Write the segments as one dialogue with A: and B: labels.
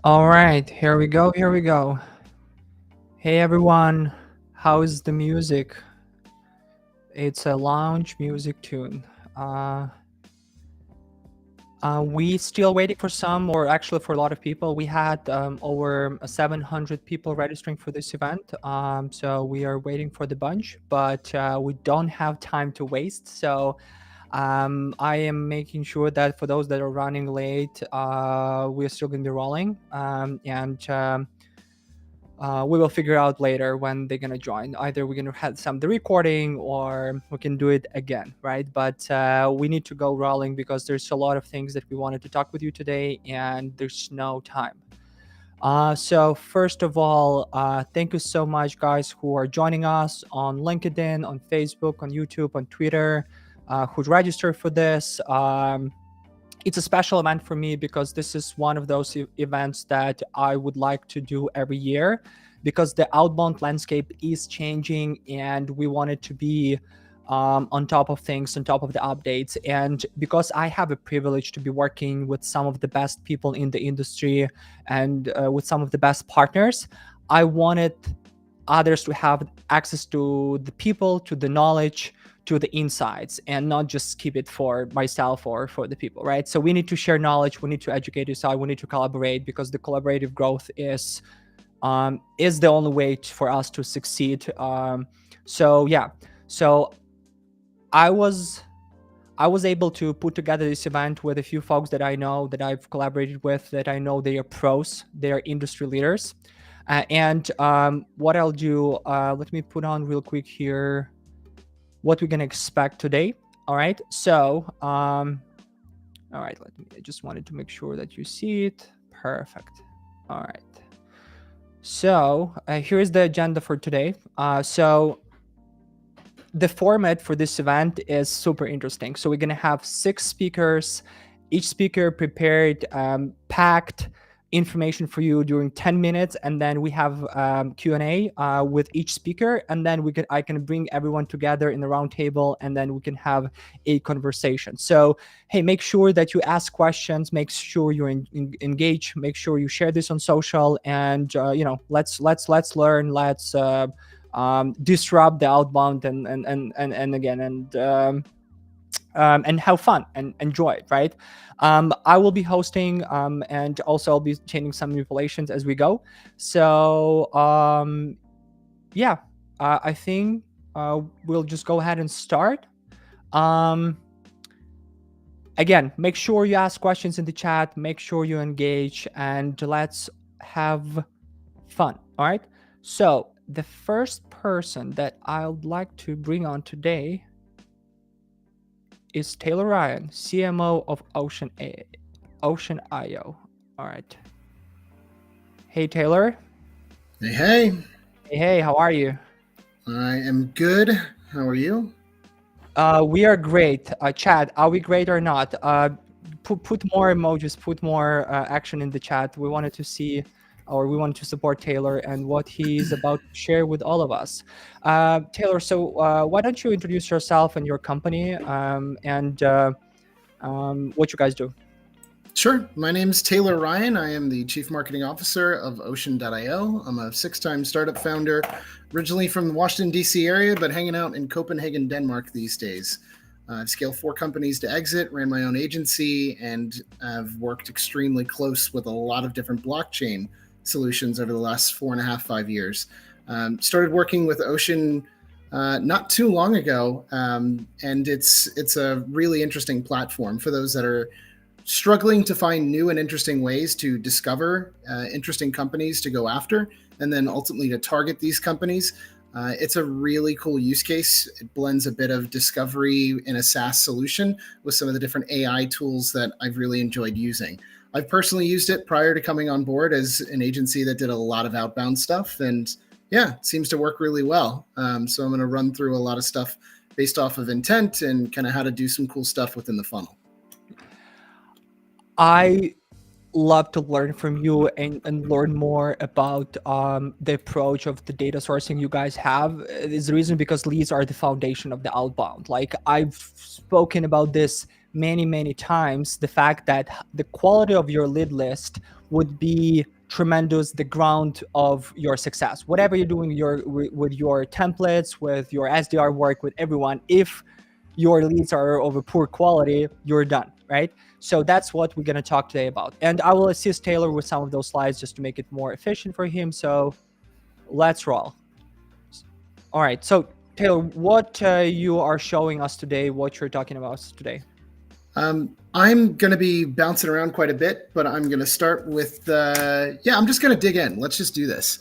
A: All right, here we go. Here we go. Hey everyone, how's the music? It's a lounge music tune. Uh, we still waiting for some, or actually for a lot of people. We had over 700 people registering for this event, so we are waiting for the bunch, but we don't have time to waste. So I am making sure that for those that are running late, we're still going to be rolling, and we will figure out later when they're gonna join. Either we're gonna have some the recording or we can do it again, right? But we need to go rolling because there's a lot of things that we wanted to talk with you today, and there's no time. So first of all, thank you so much, guys, who are joining us on LinkedIn, on Facebook, on YouTube, on Twitter, who registered for this. It's a special event for me because this is one of those events that I would like to do every year because the outbound landscape is changing and we want it to be on top of things, on top of the updates. And because I have a privilege to be working with some of the best people in the industry and with some of the best partners, I wanted others to have access to the people, to the knowledge, to the insights, and not just keep it for myself or for the people, right? So we need to share knowledge, we need to educate each other, we need to collaborate because the collaborative growth is the only way for us to succeed. So yeah, so I was able to put together this event with a few folks that I know, that I've collaborated with, that I know they are pros, they are industry leaders. And what I'll do, let me put on real quick here what we're gonna expect today. All right. So, all right. I just wanted to make sure that you see it. Perfect. All right. So here's the agenda for today. So the format for this event is super interesting. So we're gonna have 6 speakers. Each speaker prepared packed information for you during 10 minutes, and then we have Q&A with each speaker, and then I can bring everyone together in the round table, and then we can have a conversation. So hey, make sure that you ask questions, make sure you engage, make sure you share this on social, and let's learn, let's disrupt the outbound and again and have fun and enjoy it, right? I will be hosting, and also I'll be changing some manipulations as we go. So yeah, I think we'll just go ahead and start. Again, make sure you ask questions in the chat, make sure you engage, and let's have fun. All right. So the first person that I would like to bring on today is Taylor Ryan, CMO of Ocean.io. All right. Hey, Taylor.
B: Hey, hey.
A: Hey, how are you?
B: I am good. How are you?
A: We are great. Chad, are we great or not? Put more emojis, put more action in the chat. We wanted to see, or we wanted to support Taylor and what he's about to share with all of us. Taylor, so why don't you introduce yourself and your company, and what you guys do?
B: Sure. My name is Taylor Ryan. I am the Chief Marketing Officer of Ocean.io. I'm a 6-time startup founder, originally from the Washington, D.C. area, but hanging out in Copenhagen, Denmark these days. I've scaled 4 companies to exit, ran my own agency, and I've worked extremely close with a lot of different blockchain solutions over the last 4.5, 5 years. Started working with Ocean not too long ago, and it's a really interesting platform for those that are struggling to find new and interesting ways to discover interesting companies to go after, and then ultimately to target these companies. It's a really cool use case. It blends a bit of discovery in a SaaS solution with some of the different AI tools that I've really enjoyed using. I've personally used it prior to coming on board as an agency that did a lot of outbound stuff, and yeah, it seems to work really well. So I'm going to run through a lot of stuff based off of intent and kind of how to do some cool stuff within the funnel.
A: I love to learn from you and learn more about the approach of the data sourcing you guys have. Is the reason because leads are the foundation of the outbound. Like I've spoken about this many times, the fact that the quality of your lead list would be tremendous the ground of your success. Whatever you're doing with your templates, with your SDR work, with everyone, if your leads are of a poor quality, you're done, right? So that's what we're going to talk today about. And I will assist Taylor with some of those slides just to make it more efficient for him. So let's roll. All right. So Taylor, what you are showing us today, what you're talking about today?
B: I'm going to be bouncing around quite a bit, but I'm going to start with, I'm just going to dig in. Let's just do this.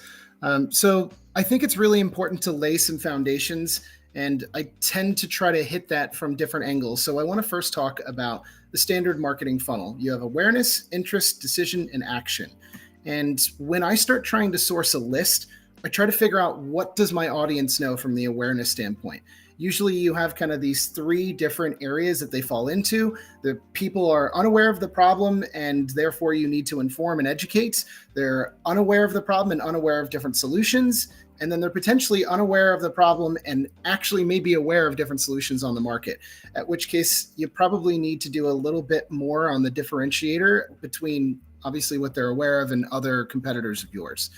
B: So I think it's really important to lay some foundations, and I tend to try to hit that from different angles. So I want to first talk about the standard marketing funnel. You have awareness, interest, decision, and action. And when I start trying to source a list, I try to figure out what does my audience know from the awareness standpoint. Usually you have kind of these three different areas that they fall into. The people are unaware of the problem, and therefore you need to inform and educate. They're unaware of the problem and unaware of different solutions. And then they're potentially unaware of the problem and actually may be aware of different solutions on the market, at which case you probably need to do a little bit more on the differentiator between obviously what they're aware of and other competitors of yours.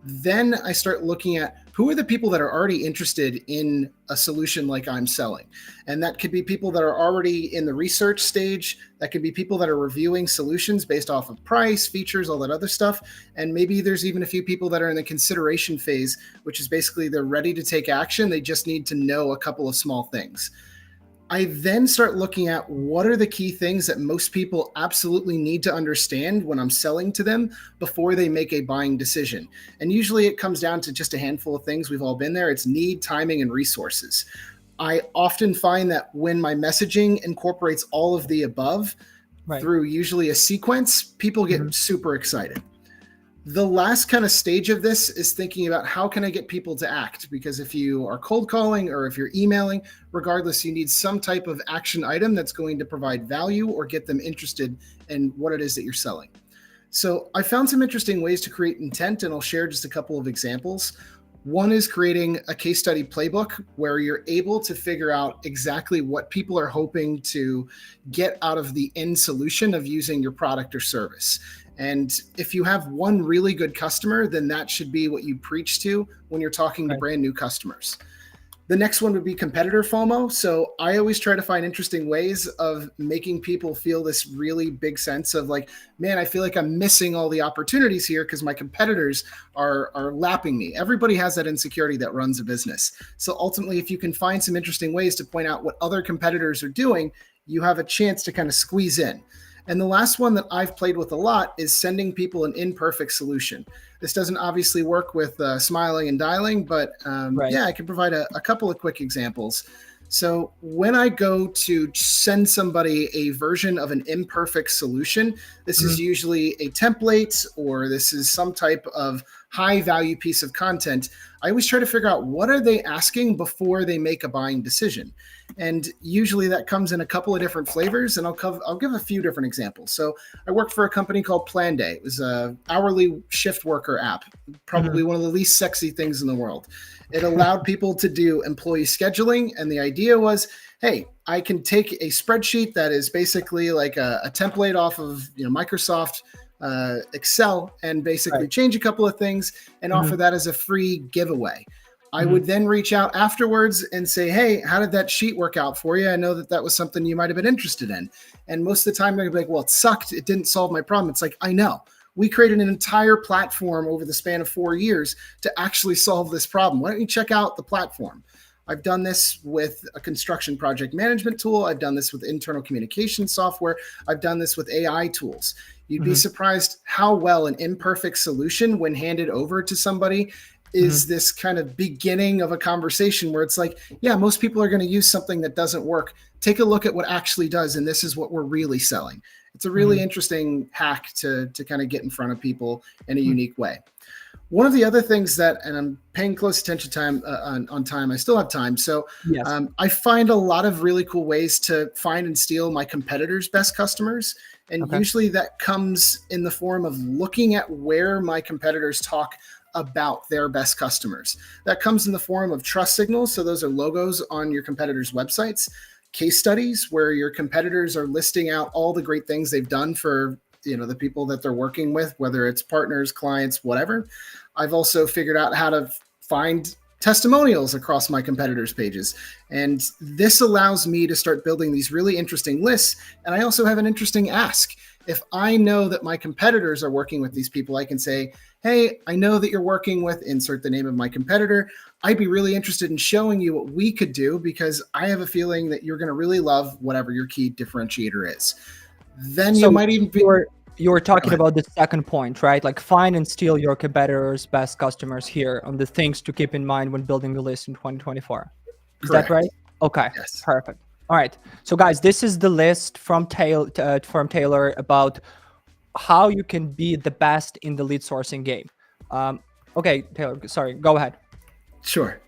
B: Then I start looking at who are the people that are already interested in a solution like I'm selling. And that could be people that are already in the research stage. That could be people that are reviewing solutions based off of price, features, all that other stuff. And maybe there's even a few people that are in the consideration phase, which is basically they're ready to take action. They just need to know a couple of small things. I then start looking at what are the key things that most people absolutely need to understand when I'm selling to them before they make a buying decision. And usually it comes down to just a handful of things. We've all been there. It's need, timing, and resources. I often find that when my messaging incorporates all of the above through usually a sequence, people get super excited. The last kind of stage of this is thinking about how can I get people to act? Because if you are cold calling or if you're emailing, regardless, you need some type of action item that's going to provide value or get them interested in what it is that you're selling. So I found some interesting ways to create intent, and I'll share just a couple of examples. One is creating a case study playbook where you're able to figure out exactly what people are hoping to get out of the end solution of using your product or service. And if you have one really good customer, then that should be what you preach to when you're talking to brand new customers. The next one would be competitor FOMO. So I always try to find interesting ways of making people feel this really big sense of like, man, I feel like I'm missing all the opportunities here because my competitors are lapping me. Everybody has that insecurity that runs a business. So ultimately, if you can find some interesting ways to point out what other competitors are doing, you have a chance to kind of squeeze in. And the last one that I've played with a lot is sending people an imperfect solution. This doesn't obviously work with smiling and dialing, but I can provide a couple of quick examples. So when I go to send somebody a version of an imperfect solution, this is usually a template or this is some type of high value piece of content. I always try to figure out what are they asking before they make a buying decision. And usually that comes in a couple of different flavors, and I'll give a few different examples. So I worked for a company called Planday. It was an hourly shift worker app, probably one of the least sexy things in the world. It allowed people to do employee scheduling, and the idea was, hey, I can take a spreadsheet that is basically like a template off of Microsoft Excel and basically change a couple of things and offer that as a free giveaway. I would then reach out afterwards and say, hey, how did that sheet work out for you? I know that was something you might have been interested in. And most of the time they're gonna be like, well, it sucked. It didn't solve my problem. It's like, I know. We created an entire platform over the span of 4 years to actually solve this problem. Why don't you check out the platform? I've done this with a construction project management tool. I've done this with internal communication software. I've done this with AI tools. You'd be surprised how well an imperfect solution, when handed over to somebody, is this kind of beginning of a conversation where it's like, yeah, most people are going to use something that doesn't work. Take a look at what actually does, and this is what we're really selling. It's a really interesting hack to kind of get in front of people in a unique way. One of the other things that, and I'm paying close attention on time, I still have time. So I find a lot of really cool ways to find and steal my competitors' best customers. And usually that comes in the form of looking at where my competitors talk about their best customers. That comes in the form of trust signals. So those are logos on your competitors' websites, case studies where your competitors are listing out all the great things they've done for the people that they're working with, whether it's partners, clients, whatever. I've also figured out how to find testimonials across my competitors' pages. And this allows me to start building these really interesting lists. And I also have an interesting ask. If I know that my competitors are working with these people, I can say, hey, I know that you're working with, insert the name of my competitor. I'd be really interested in showing you what we could do because I have a feeling that you're going to really love whatever your key differentiator is. Then you
A: So
B: might even be.
A: you're
B: Go
A: talking
B: ahead.
A: about the second point, right? Like find and steal your competitors' best customers here on the things to keep in mind when building the list in 2024. Is that right?
B: Correct.
A: Okay,
B: Yes.
A: perfect. All right. So guys, this is the list from Taylor about how you can be the best in the lead sourcing game. Okay, Taylor, sorry, go ahead.
B: Sure.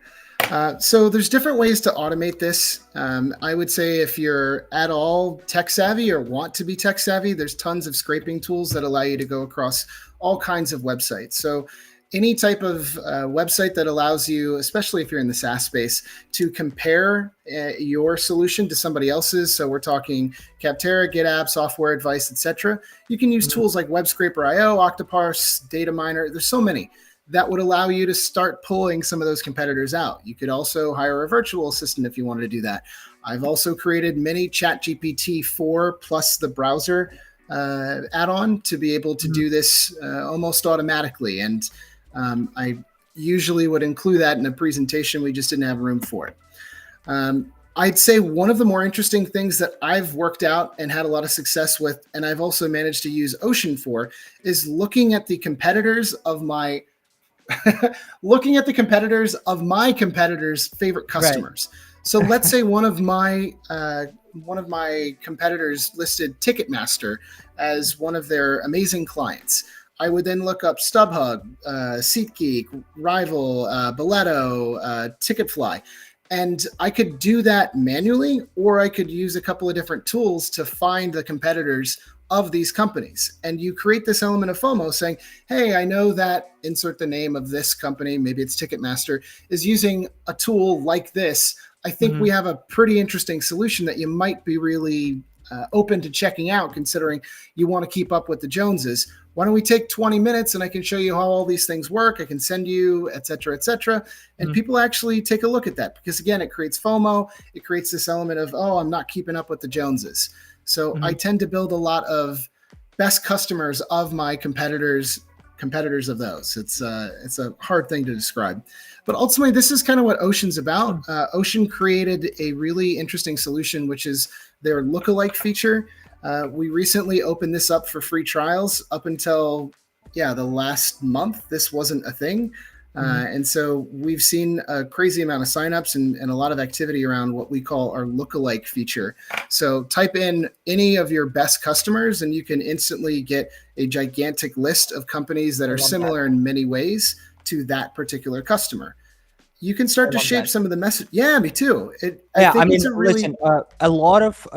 B: So there's different ways to automate this. I would say if you're at all tech savvy or want to be tech savvy, there's tons of scraping tools that allow you to go across all kinds of websites. So any type of website that allows you, especially if you're in the SaaS space, to compare your solution to somebody else's. So we're talking Capterra, GitApp, Software Advice, etc. You can use
A: Mhm,
B: tools like WebScraper.io, Octoparse, Data Miner. There's so many that would allow you to start pulling some of those competitors out. You could also hire a virtual assistant if you wanted to do that. I've also created mini ChatGPT 4 plus the browser add-on to be able to
A: mhm,
B: do this almost automatically. And I usually would include that in a presentation. We just didn't have room for it. I'd say one of the more interesting things that I've worked out and had a lot of success with, and I've also managed to use Ocean for, is looking at the competitors of my looking at the competitors of my competitors' favorite
A: right.
B: customers. So let's say one of my competitors listed Ticketmaster as one of their amazing clients. I would then look up StubHub, SeatGeek, Rival, Boleto, Ticketfly, and I could do that manually, or I could use a couple of different tools to find the competitors of these companies. And you create this element of FOMO saying, hey, I know that insert the name of this company, maybe it's Ticketmaster, is using a tool like this. I think we
A: Mhm,
B: have a pretty interesting solution that you might be really open to checking out, considering you want to keep up with the Joneses. Why don't we take 20 minutes and I can show you how all these things work? I can send you, et cetera, et cetera. And
A: mhm,
B: people actually take a look at that because, again, it creates FOMO. It creates this element of, oh, I'm not keeping up with the Joneses. So I
A: mhm,
B: tend to build a lot of best customers of my competitors of those. It's a hard thing to describe, but ultimately this is kind of what Ocean's about.
A: mhm.
B: Ocean created a really interesting solution, which is their lookalike feature. We recently opened this up for free trials. Up until the last month, this wasn't a thing.
A: Mhm.
B: And so we've seen a crazy amount of signups and a lot of activity around what we call our lookalike feature. So type in any of your best customers, and you can instantly get a gigantic list of companies that
A: I
B: are
A: love that.
B: similar in many ways to that particular customer. You can
A: I
B: start to
A: love
B: shape
A: that.
B: some of the message. Yeah, me too. I
A: Yeah, I
B: think it's
A: mean,
B: a really.
A: listen, a lot of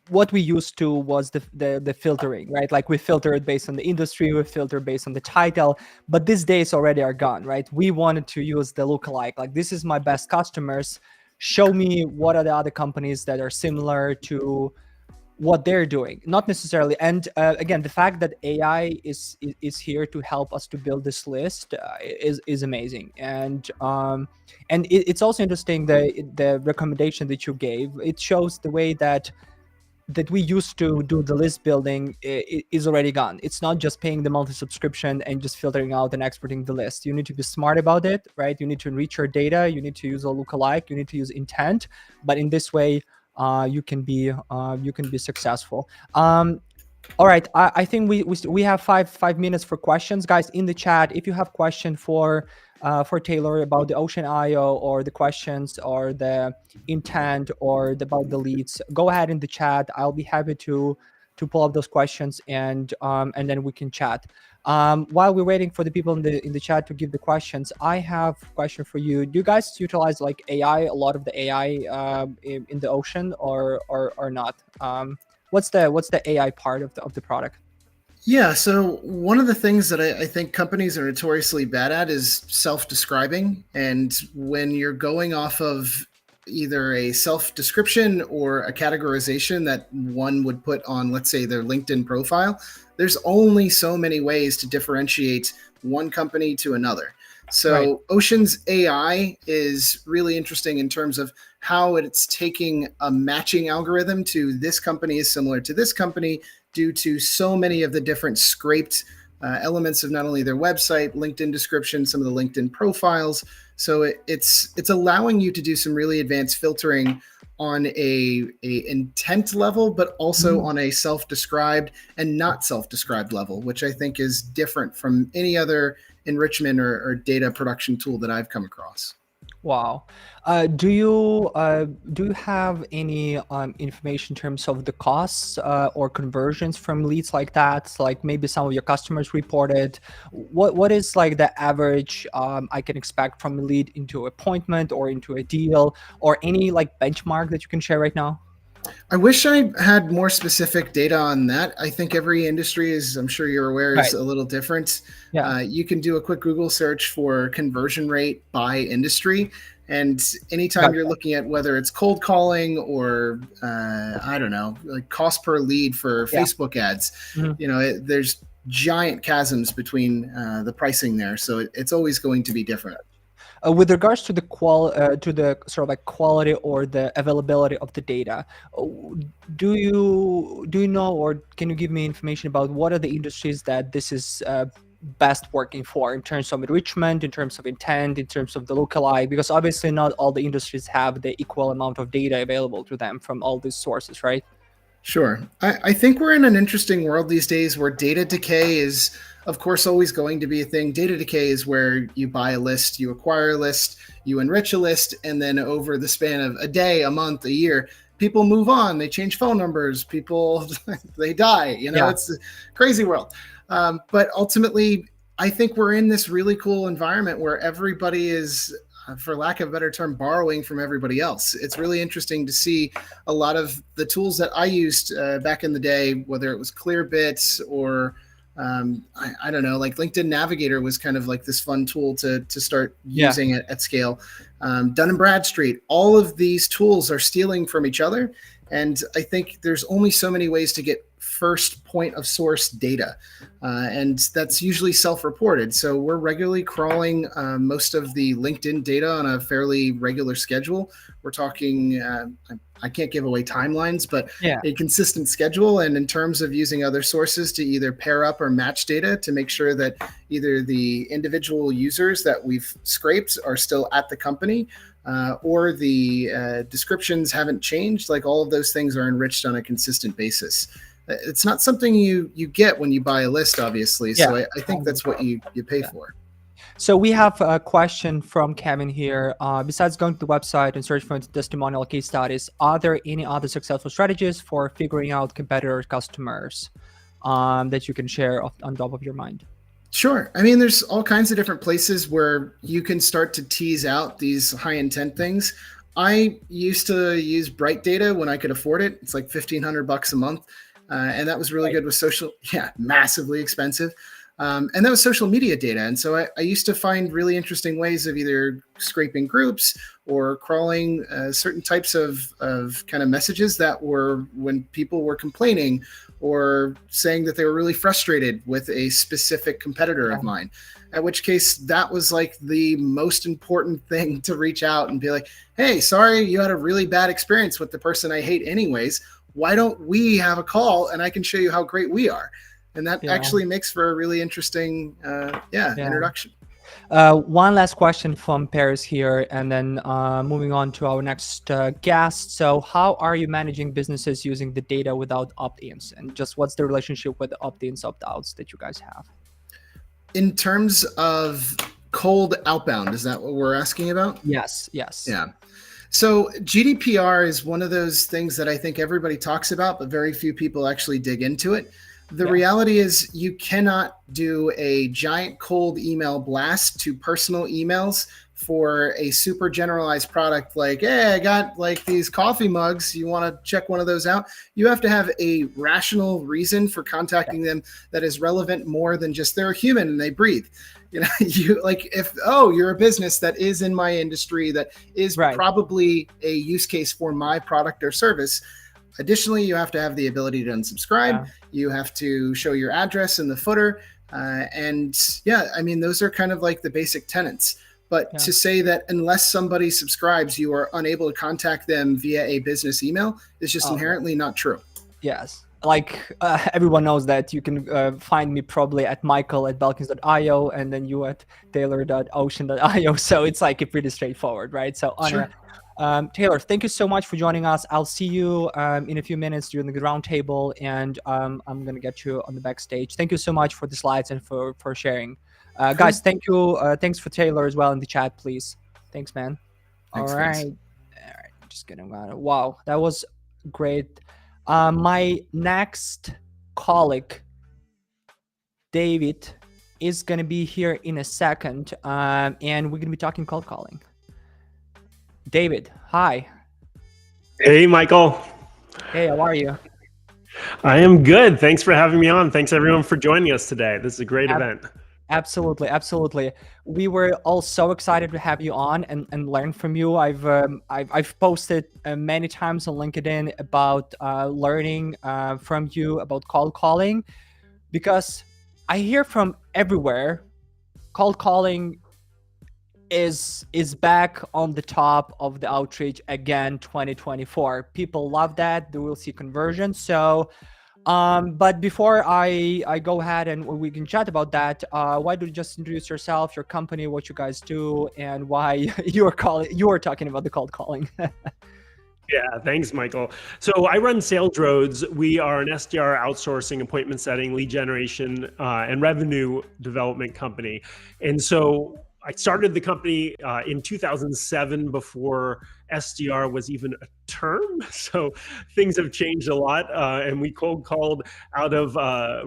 A: what we used to was the filtering, right? Like we filtered based on the industry, we filtered based on the title, but these days already are gone, right? We wanted to use the lookalike. Like this is my best customers. Show me what are the other companies that are similar to what they're doing, not necessarily. And again, the fact that AI is here to help us to build this list is amazing. And it's also interesting the recommendation that you gave. It shows the way that we used to do the list building is already gone. It's not just paying the monthly subscription and just filtering out and exporting the list. You need to be smart about it, right? You need to enrich your data. You need to use a lookalike. You need to use intent. But in this way, you can be successful. All right, I think we have five minutes for questions, guys. In the chat, if you have question for Taylor about the Ocean IO or the questions or the intent or about the leads, go ahead in the chat. I'll be happy to pull up those questions and then we can chat. While we're waiting for the people in the chat to give the questions, I have a question for you. Do you guys utilize like AI, a lot of the AI in the Ocean or not? What's the AI part of the product?
B: Yeah, so one of the things that I think companies are notoriously bad at is self-describing. And when you're going off of either a self description or a categorization that one would put on, let's say, their LinkedIn profile, there's only so many ways to differentiate one company to another.
A: Right.
B: So Ocean's AI is really interesting in terms of how it's taking a matching algorithm to this company is similar to this company due to so many of the different scraped elements of not only their website, LinkedIn description, some of the LinkedIn profiles. So it's allowing you to do some really advanced filtering on a intent level, but also
A: Mhm.
B: on a self-described and not self-described level, which I think is different from any other enrichment or data production tool that I've come across.
A: Wow. Do you have any information in terms of the costs or conversions from leads like that? Like maybe some of your customers reported. What is like the average I can expect from a lead into appointment or into a deal, or any like benchmark that you can share right now?
B: I wish I had more specific data on that. I think every industry, as I'm sure you're aware, is
A: Right.
B: a little different.
A: Yeah.
B: You can do a quick Google search for conversion rate by industry. And anytime you're
A: Gotcha.
B: looking at whether it's cold calling or, I don't know, like cost per lead for
A: Yeah.
B: Facebook ads,
A: Mhm.
B: there's giant chasms between the pricing there. So it's always going to be different.
A: With regards to to the sort of like quality or the availability of the data, uh, do you know, or can you give me information about what are the industries that this is best working for in terms of enrichment, in terms of intent, in terms of the lookalike? Because obviously not all the industries have the equal amount of data available to them from all these sources, right?
B: Sure. I think we're in an interesting world these days where data decay is, of course, always going to be a thing. Data decay is where you buy a list, you acquire a list, you enrich a list, and then over the span of a day, a month, a year, people move on. They change phone numbers. People, they die.
A: Yeah.
B: It's a crazy world. But ultimately, I think we're in this really cool environment where everybody is, for lack of a better term, borrowing from everybody else. It's really interesting to see a lot of the tools that I used back in the day, whether it was Clearbits or I don't know, like LinkedIn Navigator was kind of like this fun tool to start
A: Yeah.
B: using at scale. Dun and Bradstreet, all of these tools are stealing from each other. And I think there's only so many ways to get first point of source data. And that's usually self reported. So we're regularly crawling most of the LinkedIn data on a fairly regular schedule. We're talking, I can't give away timelines, but
A: Yeah.
B: a consistent schedule. And in terms of using other sources to either pair up or match data to make sure that either the individual users that we've scraped are still at the company or the descriptions haven't changed, like all of those things are enriched on a consistent basis. It's not something you get when you buy a list, obviously.
A: Yeah.
B: So I think that's what you pay for.
A: So we have a question from Kevin here. Besides going to the website and search for testimonial case studies, are there any other successful strategies for figuring out competitor customers that you can share on top of your mind?
B: Sure. I mean, there's all kinds of different places where you can start to tease out these high intent things. I used to use Bright Data when I could afford it. It's like $1,500 a month. And that was really
A: Right.
B: good with social, yeah, massively expensive. And that was social media data. And so I used to find really interesting ways of either scraping groups or crawling certain types of kind of messages that were when people were complaining or saying that they were really frustrated with a specific competitor of mine. At which case, that was like the most important thing to reach out and be like, hey, sorry, you had a really bad experience with the person I hate, anyways. Why don't we have a call and I can show you how great we are? And that
A: Yeah.
B: actually makes for a really interesting,
A: Yeah.
B: introduction.
A: One last question from Paris here, and then moving on to our next guest. So, how are you managing businesses using the data without opt-ins, and just what's the relationship with the opt-ins, opt-outs that you guys have?
B: In terms of cold outbound, is that what we're asking about?
A: Yes, yes.
B: Yeah. So GDPR is one of those things that I think everybody talks about, but very few people actually dig into it. The
A: Yeah.
B: reality is you cannot do a giant cold email blast to personal emails for a super generalized product like, hey, I got like these coffee mugs, you want to check one of those out, you have to have a rational reason for contacting them that is relevant more than just they're a human and they breathe. You know, you like, if, oh, you're a business that is in my industry, that is
A: Right.
B: probably a use case for my product or service. Additionally, you have to have the ability to unsubscribe.
A: Yeah.
B: You have to show your address in the footer. And yeah, I mean, those are kind of like the basic tenets. But
A: Yeah.
B: to say that unless somebody subscribes, you are unable to contact them via a business email is just
A: Oh, yeah.
B: inherently not true.
A: Yes. Like everyone knows that you can find me probably at michael@belkins.io and then you at taylor.ocean.io. So it's like pretty straightforward, right? So Anna,
B: Sure.
A: Taylor, thank you so much for joining us. I'll see you in a few minutes during the roundtable, and I'm gonna get you on the backstage. Thank you so much for the slides and for sharing.
B: Cool.
A: Guys, thank you. Thanks for Taylor as well in the chat, please. Thanks, man. All
B: Thanks,
A: right.
B: guys.
A: All right. Just kidding. Wow, that was great. My next colleague, David, is going to be here in a second, and we're going to be talking cold calling. David, hi.
C: Hey, Michael.
A: Hey, how are you?
C: I am good. Thanks for having me on. Thanks, everyone, for joining us today. This is a great event.
A: Absolutely, absolutely. We were all so excited to have you on and learn from you. I've posted many times on LinkedIn about learning from you about cold calling, because I hear from everywhere cold calling is back on the top of the outreach again 2024. People love that. They will see conversion. So but before I go ahead and we can chat about that, why don't you just introduce yourself, your company, what you guys do, and why you are talking about the cold calling.
C: Yeah, thanks, Michael. So I run Sales Roads. We are an SDR outsourcing, appointment setting, lead generation, and revenue development company. And so I started the company in 2007, before SDR was even a term. So things have changed a lot. And we cold called out of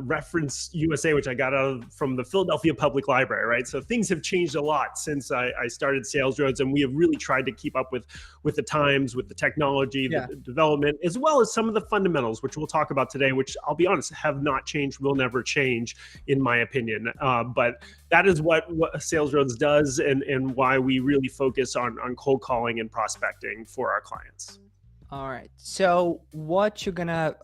C: Reference USA, which I got out of from the Philadelphia Public Library, right? So things have changed a lot since I started Sales Roads, and we have really tried to keep up with the times, with the technology,
A: Yeah.
C: the development, as well as some of the fundamentals, which we'll talk about today, which I'll be honest, have not changed, will never change, in my opinion. But that is what Sales Roads does, and why we really focus on cold calling and prospecting for our clients.
A: All right. So what you're gonna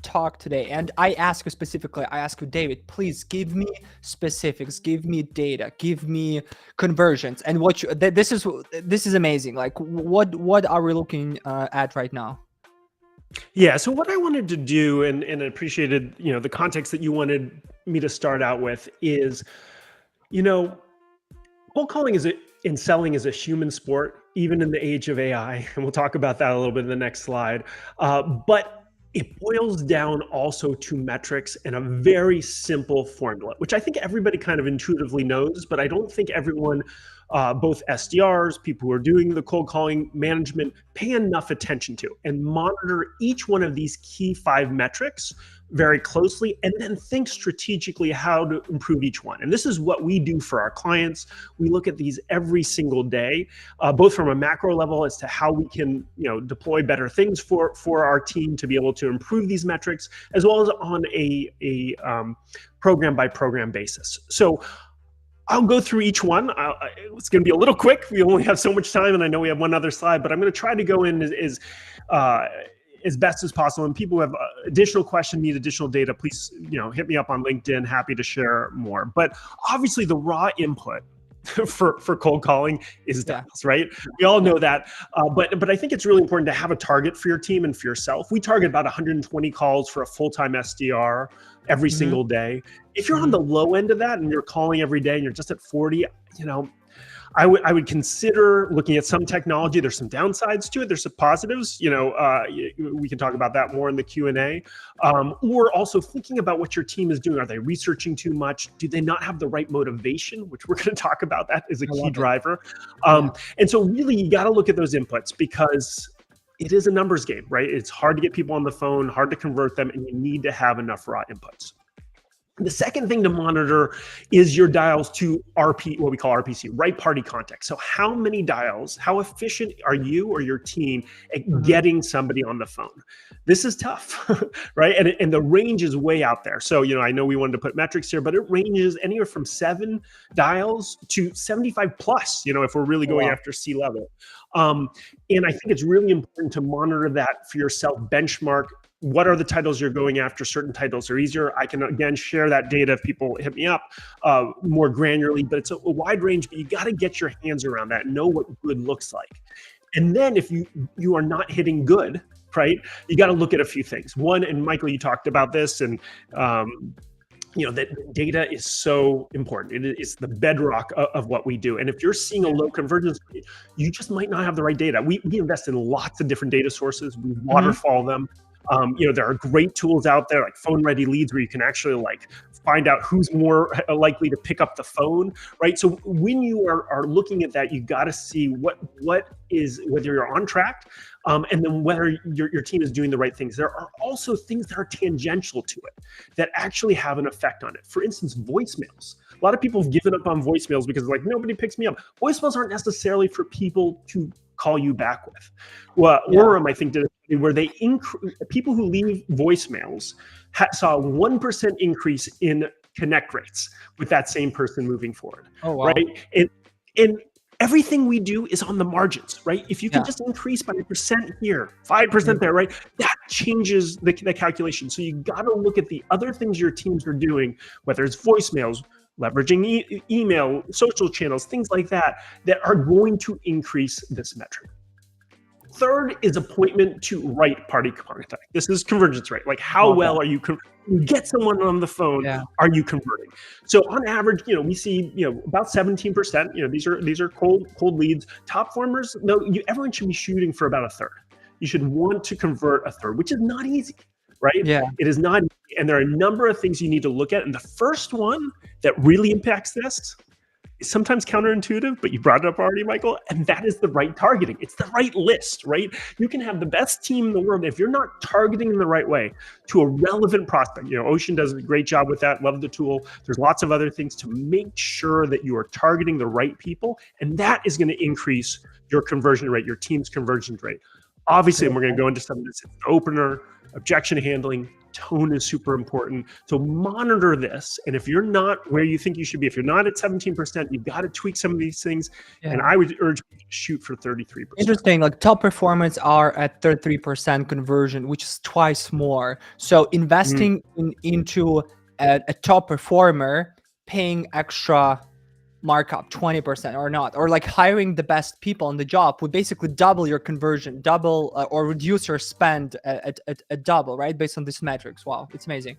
A: talk today, and I ask you specifically, I ask you, David, please give me specifics, give me data, give me conversions, and what you, this is amazing. Like what are we looking at right now?
C: Yeah. So what I wanted to do, and appreciated, the context that you wanted me to start out with is, cold calling in selling is a human sport, even in the age of AI. And we'll talk about that a little bit in the next slide. But it boils down also to metrics and a very simple formula, which I think everybody kind of intuitively knows, but I don't think everyone, both SDRs, people who are doing the cold calling management, pay enough attention to and monitor each one of these key 5 metrics very closely, and then think strategically how to improve each one. And this is what we do for our clients. We look at these every single day, both from a macro level as to how we can, deploy better things for our team to be able to improve these metrics, as well as on a program by program basis. So I'll go through each one. It's going to be a little quick. We only have so much time, and I know we have one other slide, but I'm going to try to go in as best as possible. And people who have additional questions, need additional data, please, hit me up on LinkedIn. Happy to share more. But obviously, the raw input for cold calling is dials, right? We all know that. But I think it's really important to have a target for your team and for yourself. We target about 120 calls for a full-time SDR every single day. If you're on the low end of that and you're calling every day and you're just at 40, I would consider looking at some technology. There's some downsides to it. There's some positives. We can talk about that more in the Q&A. Or also thinking about what your team is doing. Are they researching too much? Do they not have the right motivation? Which we're going to talk about. That is a key driver. And so really, you got to look at those inputs, because it is a numbers game, right? It's hard to get people on the phone, hard to convert them, and you need to have enough raw inputs. The second thing to monitor is your dials to what we call RPC, right party contact. So how many dials, how efficient are you or your team at getting somebody on the phone? This is tough, right? And the range is way out there. So, I know we wanted to put metrics here, but it ranges anywhere from 7 dials to 75 plus, if we're really going after C-level. And I think it's really important to monitor that for yourself, benchmark. What are the titles you're going after? Certain titles are easier. I can, again, share that data if people hit me up more granularly, but it's a wide range, but you got to get your hands around that, know what good looks like. And then if you are not hitting good, right, you got to look at a few things. One, and Michael, you talked about this, and that data is so important. It's the bedrock of what we do. And if you're seeing a low convergence rate, you just might not have the right data. We invest in lots of different data sources. We waterfall them. There are great tools out there like phone ready leads where you can actually find out who's more likely to pick up the phone, right? So when you are looking at that, you got to see whether you're on track, and then whether your team is doing the right things. There are also things that are tangential to it that actually have an effect on it. For instance, voicemails. A lot of people have given up on voicemails because nobody picks me up. Voicemails aren't necessarily for people to call you back with. Well, Orem, I think, did a study where people who leave voicemails saw a 1% increase in connect rates with that same person moving forward.
A: Oh, wow.
C: Right? And everything we do is on the margins, right? If you can just increase by 1% here, 5% there, right? That changes the calculation. So you got to look at the other things your teams are doing, whether it's voicemails, leveraging email, social channels, things like that are going to increase this metric. Third is appointment to right party contact. This is convergence rate. How well are you get someone on the phone? Are you converting? So on average, we see about 17%. These are cold leads. Top formers, no, everyone should be shooting for about a third. You should want to convert a third, which is not easy, right?
A: Yeah.
C: It is not easy. And there are a number of things you need to look at. And the first one that really impacts this is sometimes counterintuitive, but you brought it up already, Michael, and that is the right targeting. It's the right list, right? You can have the best team in the world. If you're not targeting in the right way to a relevant prospect, Ocean does a great job with that. Love the tool. There's lots of other things to make sure that you are targeting the right people. And that is going to increase your conversion rate, your team's conversion rate. Obviously, and we're going to go into some of this, opener, objection handling, tone is super important. So monitor this. And if you're not where you think you should be, if you're not at 17%, you've got to tweak some of these things. And I would urge you to shoot for 33%.
A: Interesting. Top performers are at 33% conversion, which is twice more. So investing into a top performer, paying extra markup 20% or not, or hiring the best people on the job would basically double your conversion, or reduce your spend at double, right? Based on these metrics. Wow, it's amazing.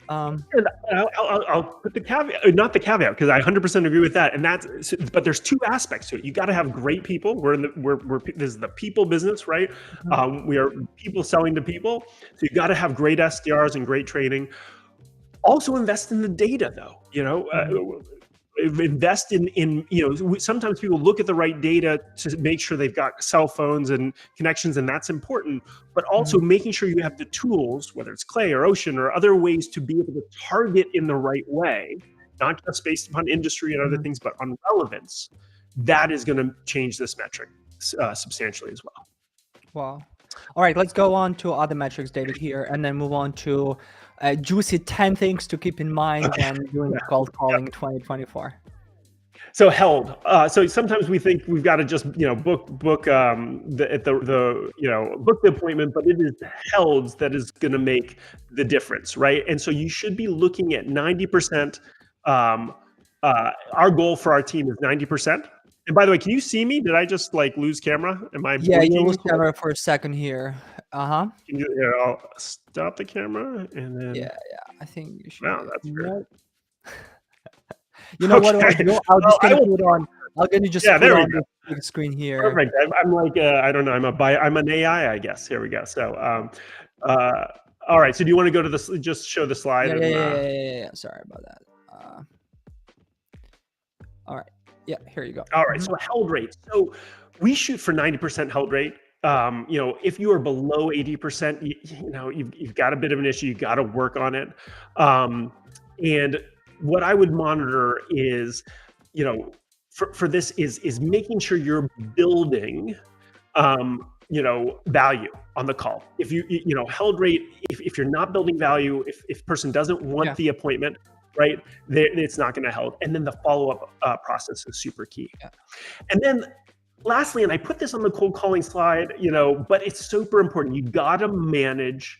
C: And I'll put the caveat, not the caveat, because I 100% agree with that. And but there's two aspects to it. You got to have great people. This is the people business, right? We are people selling to people. So you got to have great SDRs and great training. Also invest in the data, though. Invest in sometimes people look at the right data to make sure they've got cell phones and connections, and that's important, but also making sure you have the tools, whether it's Clay or Ocean or other ways, to be able to target in the right way, not just based upon industry and other things, but on relevance. That is going to change this metric substantially as well.
A: Wow. All right, let's go on to other metrics, David, here, and then move on to juicy 10 things to keep in mind when doing cold calling 2024.
C: So held. So sometimes we think we've got to just book the appointment, but it is the helds that is going to make the difference, right? And so you should be looking at 90%. Our goal for our team is 90%. And by the way, can you see me? Did I just lose camera? Am I?
A: Yeah, you lose camera for a second here.
C: Can you? I'll stop the camera and then.
A: Yeah. I think you should.
C: Wow, that's great.
A: You know what? I'll just gonna put on. I'm gonna just put on the big screen here.
C: Perfect. I'm I don't know. I'm an AI, I guess. Here we go. So, all right. So, do you want to go to the? Just show the slide.
A: Yeah. Sorry about that. All right. Yeah, here you go.
C: All right, so held rate. So we shoot for 90% held rate. If you are below 80%, you've got a bit of an issue. You got to work on it. And what I would monitor is, for this is making sure you're building, value on the call. If held rate, if you're not building value, if person doesn't want
A: Yeah.
C: the appointment, right, it's not going to help. And then the follow-up process is super key.
A: Yeah.
C: And then lastly, and I put this on the cold calling slide, but it's super important. You got to manage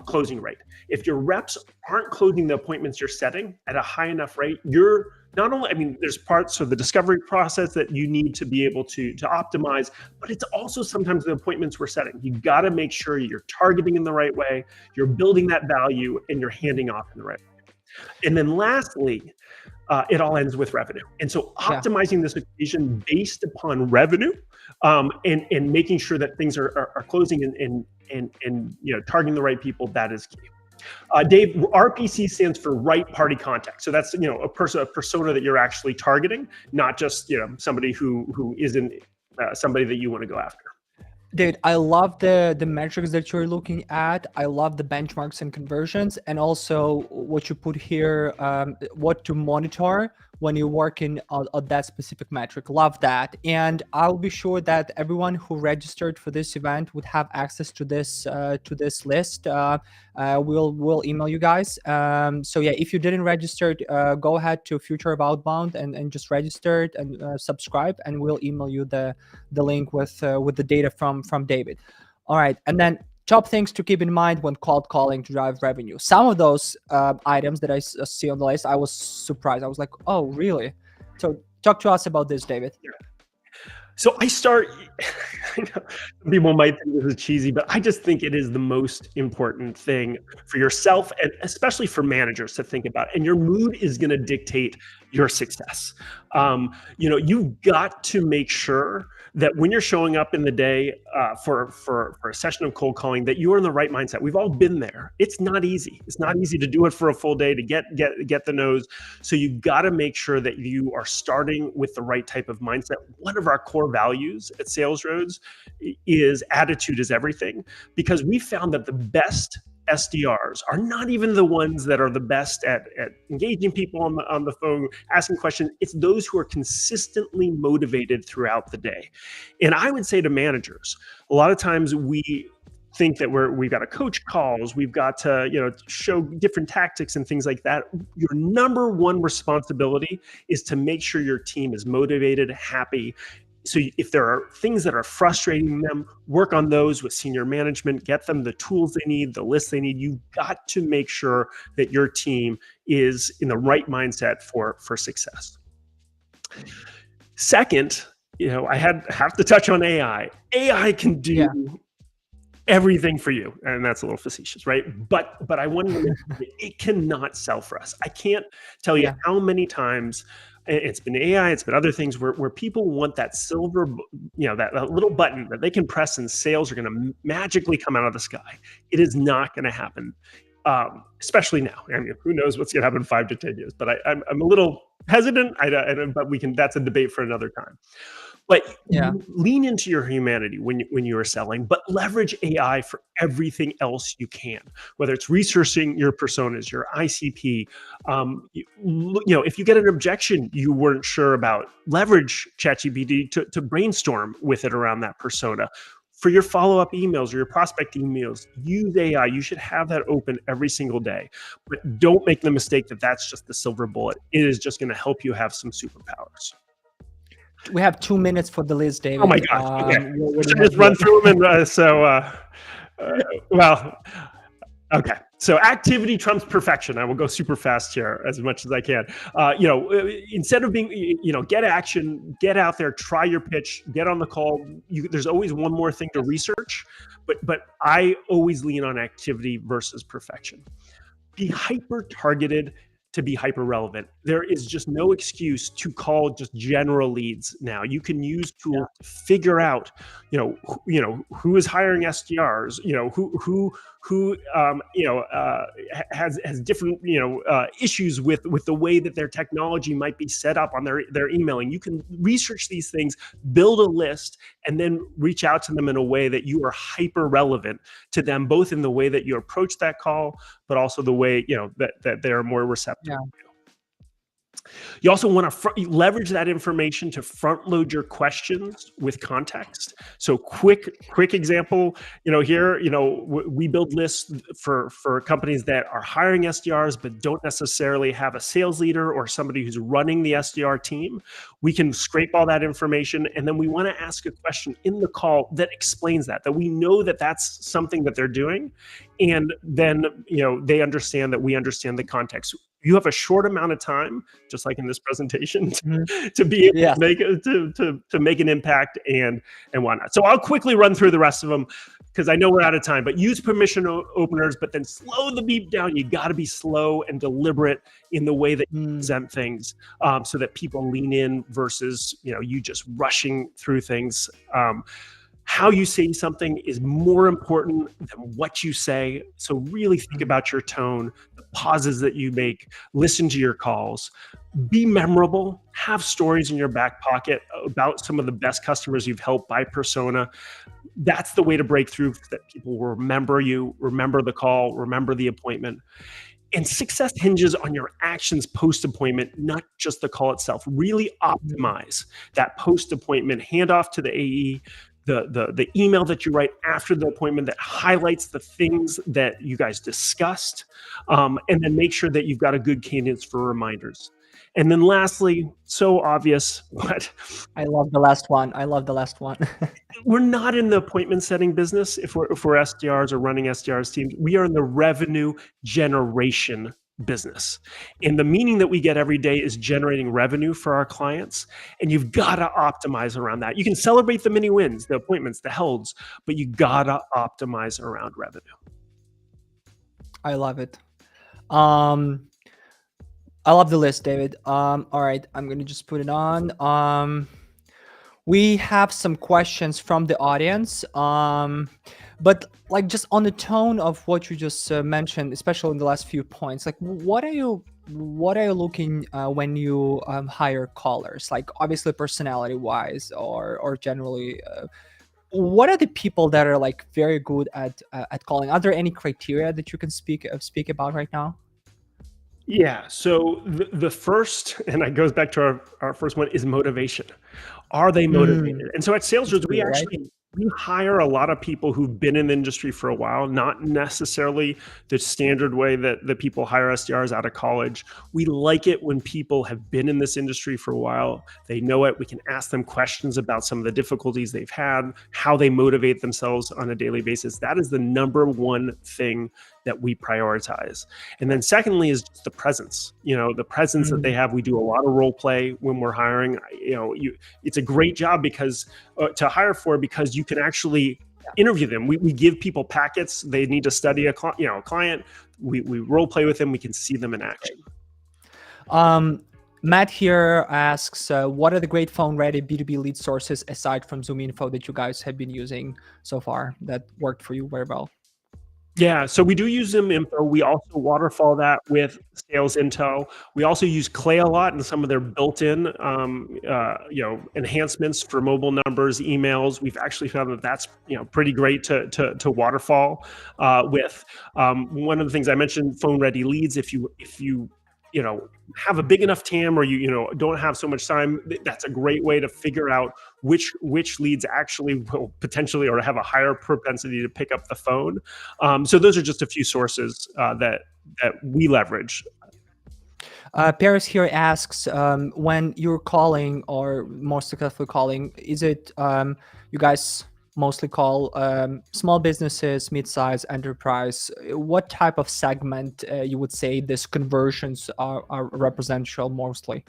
C: closing rate. If your reps aren't closing the appointments you're setting at a high enough rate, you're not only, there's parts of the discovery process that you need to be able to optimize, but it's also sometimes the appointments we're setting. You got to make sure you're targeting in the right way, you're building that value, and you're handing off in the right way. And then lastly, it all ends with revenue. And so optimizing this equation based upon revenue, and making sure that things are closing and targeting the right people, that is key. Dave, RPC stands for right party contact. So that's a persona that you're actually targeting, not just somebody who isn't somebody that you want to go after.
A: Dude, I love the metrics that you're looking at. I love the benchmarks and conversions, and also what you put here, what to monitor when you're working on that specific metric. Love that. And I'll be sure that everyone who registered for this event would have access to this list. We'll email you guys. So yeah, if you didn't register, go ahead to Future of Outbound and just register it and subscribe, and we'll email you the link with the data from David. All right, and then top things to keep in mind when cold calling to drive revenue. Some of those items that I see on the list, I was surprised. I was like, oh, really? So talk to us about this, David.
C: Yeah. So I start, people might think this is cheesy, but I just think it is the most important thing for yourself, and especially for managers to think about. And your mood is going to dictate your success. You've got to make sure that when you're showing up in the day for a session of cold calling, that you are in the right mindset. We've all been there. It's not easy. It's not easy to do it for a full day, to get the nose. So you've got to make sure that you are starting with the right type of mindset. One of our core values at Sales Roads is attitude is everything, because we found that the best SDRs are not even the ones that are the best at engaging people on the phone, asking questions. It's those who are consistently motivated throughout the day. And I would say to managers, a lot of times we think that we've got to coach calls, we've got to show different tactics and things like that. Your number one responsibility is to make sure your team is motivated, happy. So if there are things that are frustrating them, work on those with senior management, get them the tools they need, the lists they need. You've got to make sure that your team is in the right mindset for success. Second, I have to touch on AI. AI can do everything for you, and that's a little facetious, right? But I want to make sure it cannot sell for us. I can't tell you how many times it's been AI, it's been other things where people want that silver, that little button that they can press and sales are going to magically come out of the sky. It is not going to happen, especially now. Who knows what's going to happen in 5 to 10 years? But I'm a little hesitant. But that's a debate for another time. But lean into your humanity when you are selling, but leverage AI for everything else you can, whether it's researching your personas, your ICP. If you get an objection you weren't sure about, leverage ChatGPT to brainstorm with it around that persona. For your follow-up emails or your prospect emails, use AI. You should have that open every single day. But don't make the mistake that that's just the silver bullet. It is just going to help you have some superpowers.
A: We have 2 minutes for the list, David.
C: Oh my gosh. Okay. Should I just run through them? Okay. So activity trumps perfection. I will go super fast here as much as I can. Instead of being, get action, get out there, try your pitch, get on the call. There's always one more thing to research, but I always lean on activity versus perfection. Be hyper targeted to be hyper relevant. There is just no excuse to call just general leads now. You can use tools to figure out, who is hiring SDRs, who has different issues with the way that their technology might be set up on their emailing. You can research these things, build a list, and then reach out to them in a way that you are hyper relevant to them, both in the way that you approach that call, but also the way that they're more receptive.
A: Yeah.
C: You also want to leverage that information to front load your questions with context. So quick example, here, we build lists for companies that are hiring SDRs, but don't necessarily have a sales leader or somebody who's running the SDR team. We can scrape all that information, and then we want to ask a question in the call that explains that we know that that's something that they're doing. And then, they understand that we understand the context. You have a short amount of time, just like in this presentation, to be able
A: Yes.
C: to make to make an impact and whatnot. So I'll quickly run through the rest of them because I know we're out of time. But use permission openers, but then slow the beep down. You got to be slow and deliberate in the way that you present things, so that people lean in versus you just rushing through things. How you say something is more important than what you say. So really think about your tone, the pauses that you make, listen to your calls, be memorable, have stories in your back pocket about some of the best customers you've helped by persona. That's the way to break through, that people will remember you, remember the call, remember the appointment. And success hinges on your actions post-appointment, not just the call itself. Really optimize that post-appointment handoff to the AE, the email that you write after the appointment that highlights the things that you guys discussed, and then make sure that you've got a good cadence for reminders. And then lastly, so obvious, but
A: I love the last one.
C: we're not in the appointment setting business. If we're SDRs or running SDRs teams, we are in the revenue generation business. And the meaning that we get every day is generating revenue for our clients. And you've got to optimize around that. You can celebrate the mini wins, the appointments, the holds, but you got to optimize around revenue.
A: I love it. I love the list, David. All right, I'm gonna just put it on. We have some questions from the audience. But like just on the tone of what you just mentioned, especially in the last few points, like what are you looking when you hire callers? Like obviously personality wise, or generally, what are the people that are like very good at calling? Are there any criteria that you can speak about right now?
C: Yeah. So the first, and it goes back to our first one, is motivation. Are they motivated? And so at SalesRoots, we
A: Right?
C: actually we hire a lot of people who've been in the industry for a while, not necessarily the standard way that the people hire SDRs out of college. We like it when people have been in this industry for a while. They know it. We can ask them questions about some of the difficulties they've had, how they motivate themselves on a daily basis. That is the number one thing that we prioritize. And then secondly is just the presence, the presence that they have. We do a lot of role play when we're hiring. It's a great job because to hire for, because you can actually interview them. We give people packets. They need to study a client. We role play with them. We can see them in action.
A: Matt here asks, what are the great phone-ready B2B lead sources aside from ZoomInfo that you guys have been using so far that worked for you very well?
C: Yeah, so we do use ZoomInfo. We also waterfall that with Sales Intel. We also use Clay a lot and some of their built-in, enhancements for mobile numbers, emails. We've actually found that that's pretty great to waterfall with. One of the things I mentioned, phone-ready leads. If you have a big enough TAM, or you don't have so much time, that's a great way to figure out which leads actually will potentially or have a higher propensity to pick up the phone. So those are just a few sources that we leverage.
A: Paris here asks, when you're calling or more successfully calling, is it you guys mostly call small businesses, mid-size, enterprise? What type of segment you would say these conversions are representational mostly?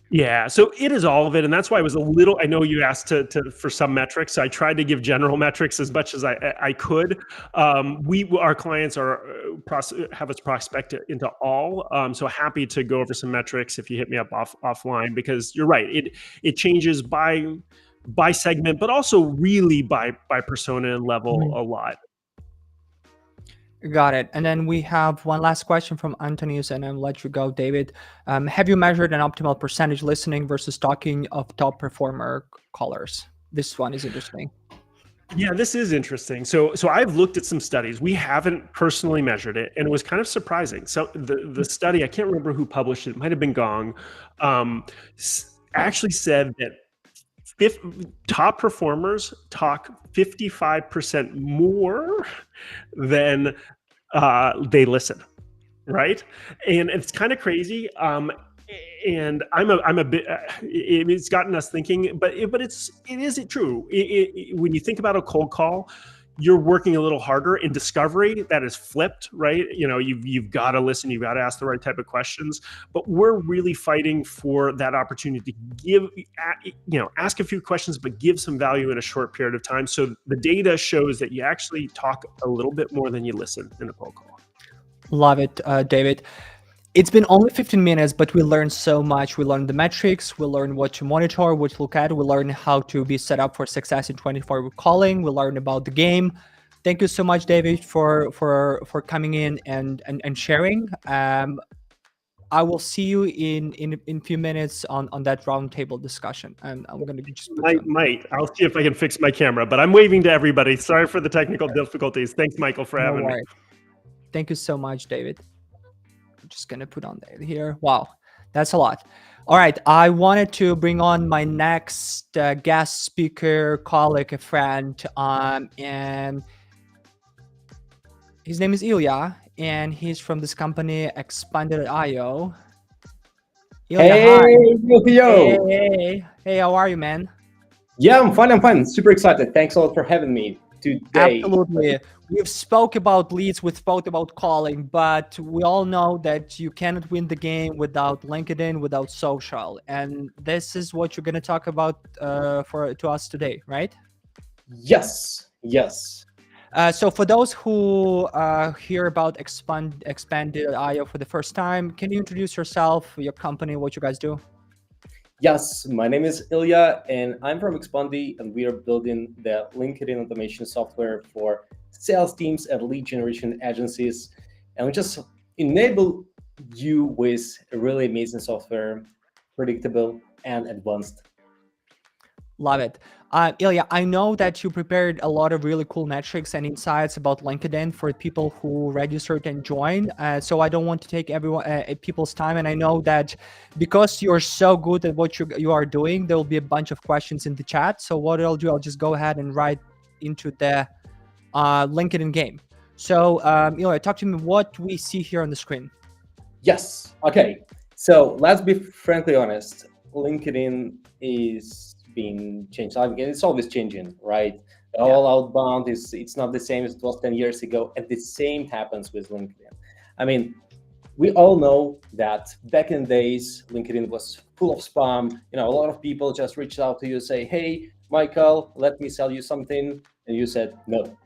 C: Yeah, so it is all of it, and that's why I was a little. I know you asked for some metrics, so I tried to give general metrics as much as I could. Our clients have us prospect into all. So happy to go over some metrics if you hit me up offline, because you're right. It changes by segment, but also really by persona and level a lot.
A: Got it. And then we have one last question from Antonius, and I'll let you go, David. Have you measured an optimal percentage listening versus talking of top performer callers? This one is interesting.
C: Yeah, this is interesting. So I've looked at some studies. We haven't personally measured it, and it was kind of surprising. So the study, I can't remember who published it. It might have been Gong. Actually said that top performers talk 55% more than they listen, right? And it's kind of crazy. And I'm a bit. It's gotten us thinking, but it is true. When you think about a cold call, you're working a little harder. In discovery, that is flipped, right? You've got to listen, you've got to ask the right type of questions. But we're really fighting for that opportunity to give, ask a few questions, but give some value in a short period of time. So the data shows that you actually talk a little bit more than you listen in a cold call.
A: Love it, David. It's been only 15 minutes, but we learned so much. We learned the metrics, we learned what to monitor, what to look at, we learned how to be set up for success in 24-hour calling, we learned about the game. Thank you so much, David, for coming in and sharing. I will see you in a few minutes on that roundtable discussion, and I'm gonna just
C: might. I'll see if I can fix my camera, but I'm waving to everybody. Sorry for the technical difficulties. Thanks, Michael, for having me.
A: Thank you so much, David. I'm just gonna put on there here. Wow, that's a lot. All right, I wanted to bring on my next guest speaker, colleague, a friend, and his name is Ilya, and he's from this company Expanded.io.
D: Ilya, hey, yo.
A: Hey, how are you, man?
D: Yeah, I'm fine. Super excited. Thanks a lot for having me today.
A: Absolutely. We've spoke about leads, we've spoke about calling, but we all know that you cannot win the game without LinkedIn, without social. And this is what you're going to talk about to us today, right?
D: Yes.
A: So for those who hear about Expanded.io for the first time, can you introduce yourself, your company, what you guys do?
D: Yes, my name is Ilya, and I'm from Expandi, and we are building the LinkedIn automation software for sales teams and lead generation agencies. And we just enable you with a really amazing software, predictable and advanced.
A: Love it. Ilya, I know that you prepared a lot of really cool metrics and insights about LinkedIn for people who registered and joined. So I don't want to take people's time. And I know that because you're so good at what you are doing, there will be a bunch of questions in the chat. So what I'll do, I'll just go ahead and write into the LinkedIn game. So Ilya, talk to me what we see here on the screen.
D: Yes. Okay. So let's be frankly honest. LinkedIn is being changed. I mean, it's always changing, right? All outbound it's not the same as it was 10 years ago, and the same happens with LinkedIn. I mean, we all know that back in days, LinkedIn was full of spam. A lot of people just reached out to you, say, "Hey, Michael, let me sell you something," and you said no.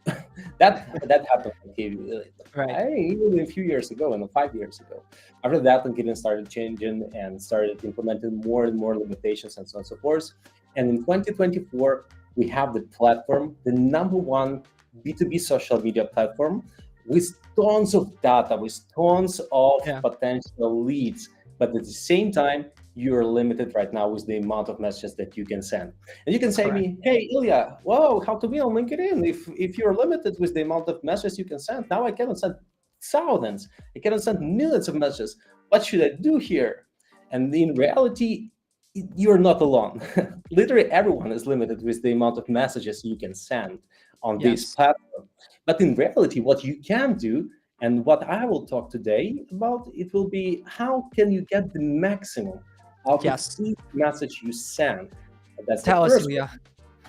D: that happened even a few years ago, and 5 years ago. After that, LinkedIn started changing and started implementing more and more limitations and so on and so forth. And in 2024, we have the platform, the #1 B2B social media platform with tons of data, with tons of potential leads. But at the same time, you're limited right now with the amount of messages that you can send. And you can say to me, "Hey, Ilya, whoa, how to be on LinkedIn? If you're limited with the amount of messages you can send, now I cannot send thousands. I cannot send millions of messages. What should I do here?" And in reality, you're not alone. Literally everyone is limited with the amount of messages you can send on this platform. But in reality, what you can do, and what I will talk today about, it will be how can you get the maximum out of each message you send. That's the first one.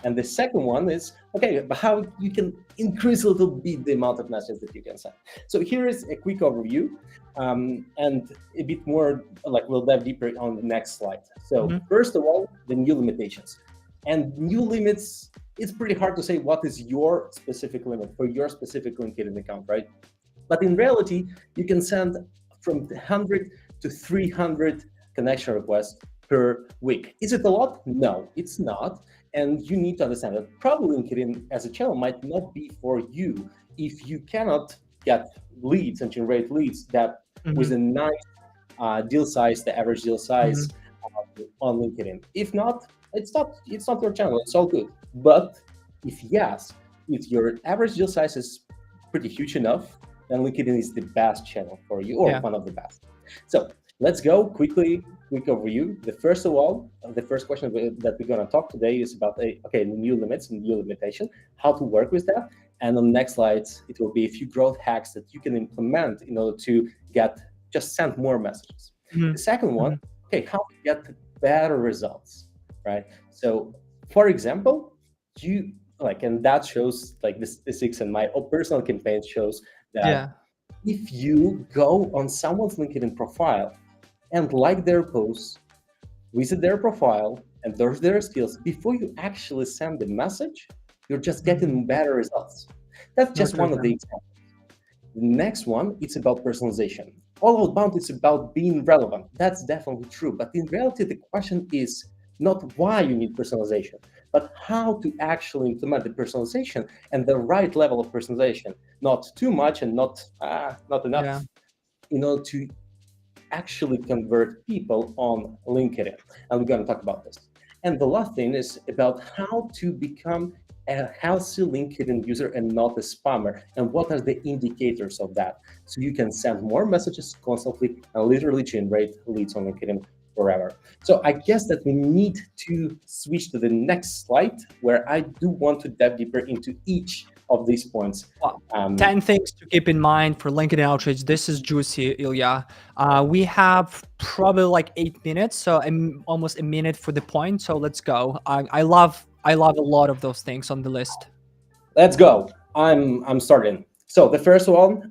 D: And the second one is, okay, but how you can increase a little bit the amount of messages that you can send. So here is a quick overview, and a bit more, we'll dive deeper on the next slide. So first of all, the new limitations. And new limits, it's pretty hard to say what is your specific limit for your specific LinkedIn account, right? But in reality, you can send from 100 to 300 connection requests per week. Is it a lot? No, it's not. And you need to understand that probably LinkedIn as a channel might not be for you if you cannot get leads and generate leads that with
A: Mhm.
D: a nice deal size, the average deal size
A: Mhm.
D: on LinkedIn. If not, it's not your channel. It's all good. But if yes, if your average deal size is pretty huge enough, then LinkedIn is the best channel for you, or
A: Yeah.
D: one of the best. So let's go quick overview. The first question that we're gonna talk today is about new limits and new limitation, how to work with that. And on the next slides, it will be a few growth hacks that you can implement in order to just send more messages. The
A: Mhm.
D: second one,
A: Mhm.
D: how to get better results, right? So, for example, you and that shows the statistics, and my personal campaign shows that
A: Yeah.
D: if you go on someone's LinkedIn profile and like their posts, visit their profile, and their skills before you actually send the message, you're just
A: Mhm.
D: getting better results. That's just one of the
A: Not.
D: examples. The next one, it's about personalization. All outbound is about being relevant. That's definitely true. But in reality, the question is not why you need personalization, but how to actually implement the personalization and the right level of personalization. Not too much and not
A: Yeah.
D: enough, to actually convert people on LinkedIn. And we're going to talk about this. And the last thing is about how to become a healthy LinkedIn user and not a spammer, and what are the indicators of that, so you can send more messages constantly and literally generate leads on LinkedIn forever. So I guess that we need to switch to the next slide, where I do want to dive deeper into each of these points.
A: Well,
D: um,
A: 10 things to keep in mind for LinkedIn outreach. This is juicy, Ilya. We have probably like 8 minutes, so almost a minute for the point. So let's go. I love a lot of those things on the list.
D: Let's go. I'm starting. So the first one,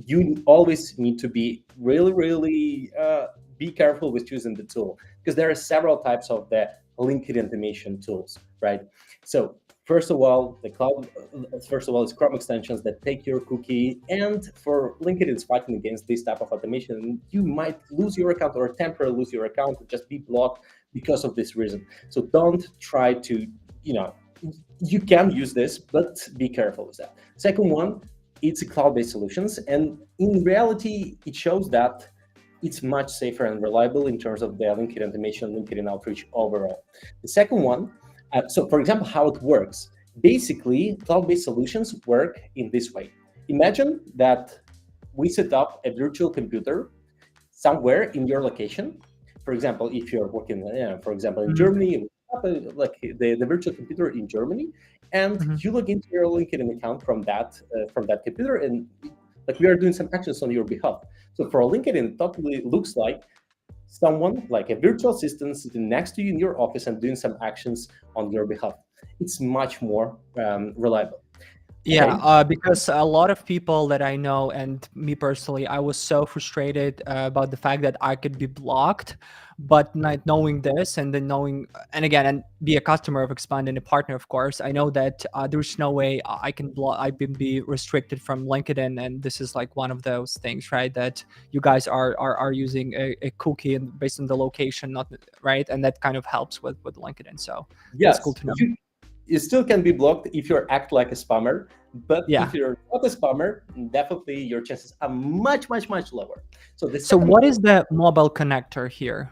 D: you always need to be really be careful with choosing the tool, because there are several types of the LinkedIn automation tools, right? So first of all, is Chrome extensions that take your cookie, and for LinkedIn, it's fighting against this type of automation. You might lose your account, or temporarily lose your account, or just be blocked because of this reason. So don't try to, you know, you can use this, but be careful with that. Second one, it's a cloud-based solutions, and in reality, it shows that it's much safer and reliable in terms of the LinkedIn automation, LinkedIn outreach overall. The second one, so for example, how it works. Basically, cloud-based solutions work in this way. Imagine that we set up a virtual computer somewhere in your location. For example, if you're working, for example, in
A: Mhm.
D: Germany, like the virtual computer in Germany, and
A: Mhm.
D: you log into your LinkedIn account from that computer, and like we are doing some actions on your behalf. So for LinkedIn, it totally looks like someone, like a virtual assistant sitting next to you in your office and doing some actions on your behalf. It's much more reliable.
A: Yeah,
D: Okay.
A: because a lot of people that I know, and me personally, I was so frustrated about the fact that I could be blocked, but not knowing this, and then knowing, and again, and be a customer of Expand and a partner, of course, I know that there's no way I can block, I can be restricted from LinkedIn, and this is like one of those things, right? That you guys are using a cookie and based on the location, not right, and that kind of helps with LinkedIn. So that's cool
D: Yes,
A: to know.
D: you still can be blocked if you act like a spammer, but
A: Yeah.
D: if you're not a spammer, definitely your chances are much lower. So the
A: So
D: second
A: what
D: point,
A: is the mobile connector here?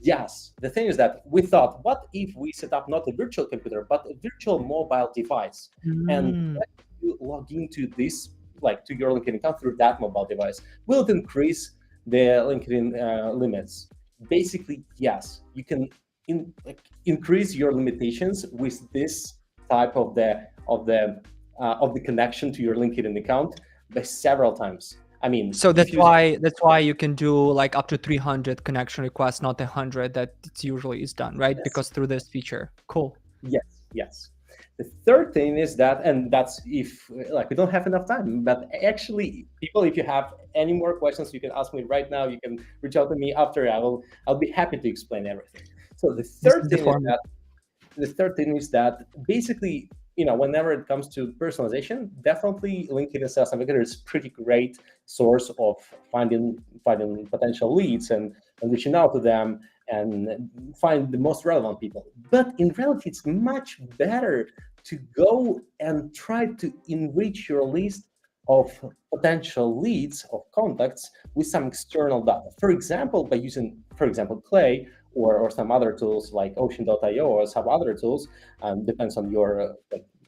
D: yes, the thing is that we thought, what if we set up not a virtual computer, but a virtual mobile device, and
A: Mm.
D: when you log into this, like to your LinkedIn account through that mobile device, will it increase the LinkedIn limits? Basically, yes, you can increase your limitations with this type of the connection to your LinkedIn account by several times. I mean,
A: So
D: if
A: that's
D: you
A: why you can do like up to 300 connection requests, not 100 that it's usually is done, right?
D: yes,
A: Because through this feature. Cool.
D: yes, yes. The third thing is that, and that's if like we don't have enough time, but actually, people, if you have any more questions, you can ask me right now. You can reach out to me after. I'll be happy to explain everything. So
A: This is the format.
D: the third thing is that basically, whenever it comes to personalization, definitely LinkedIn Sales Navigator is pretty great source of finding potential leads and reaching out to them and find the most relevant people. But in reality, it's much better to go and try to enrich your list of potential leads, of contacts with some external data. For example, by using, for example, Clay or some other tools like Ocean.io or some other tools, depends on your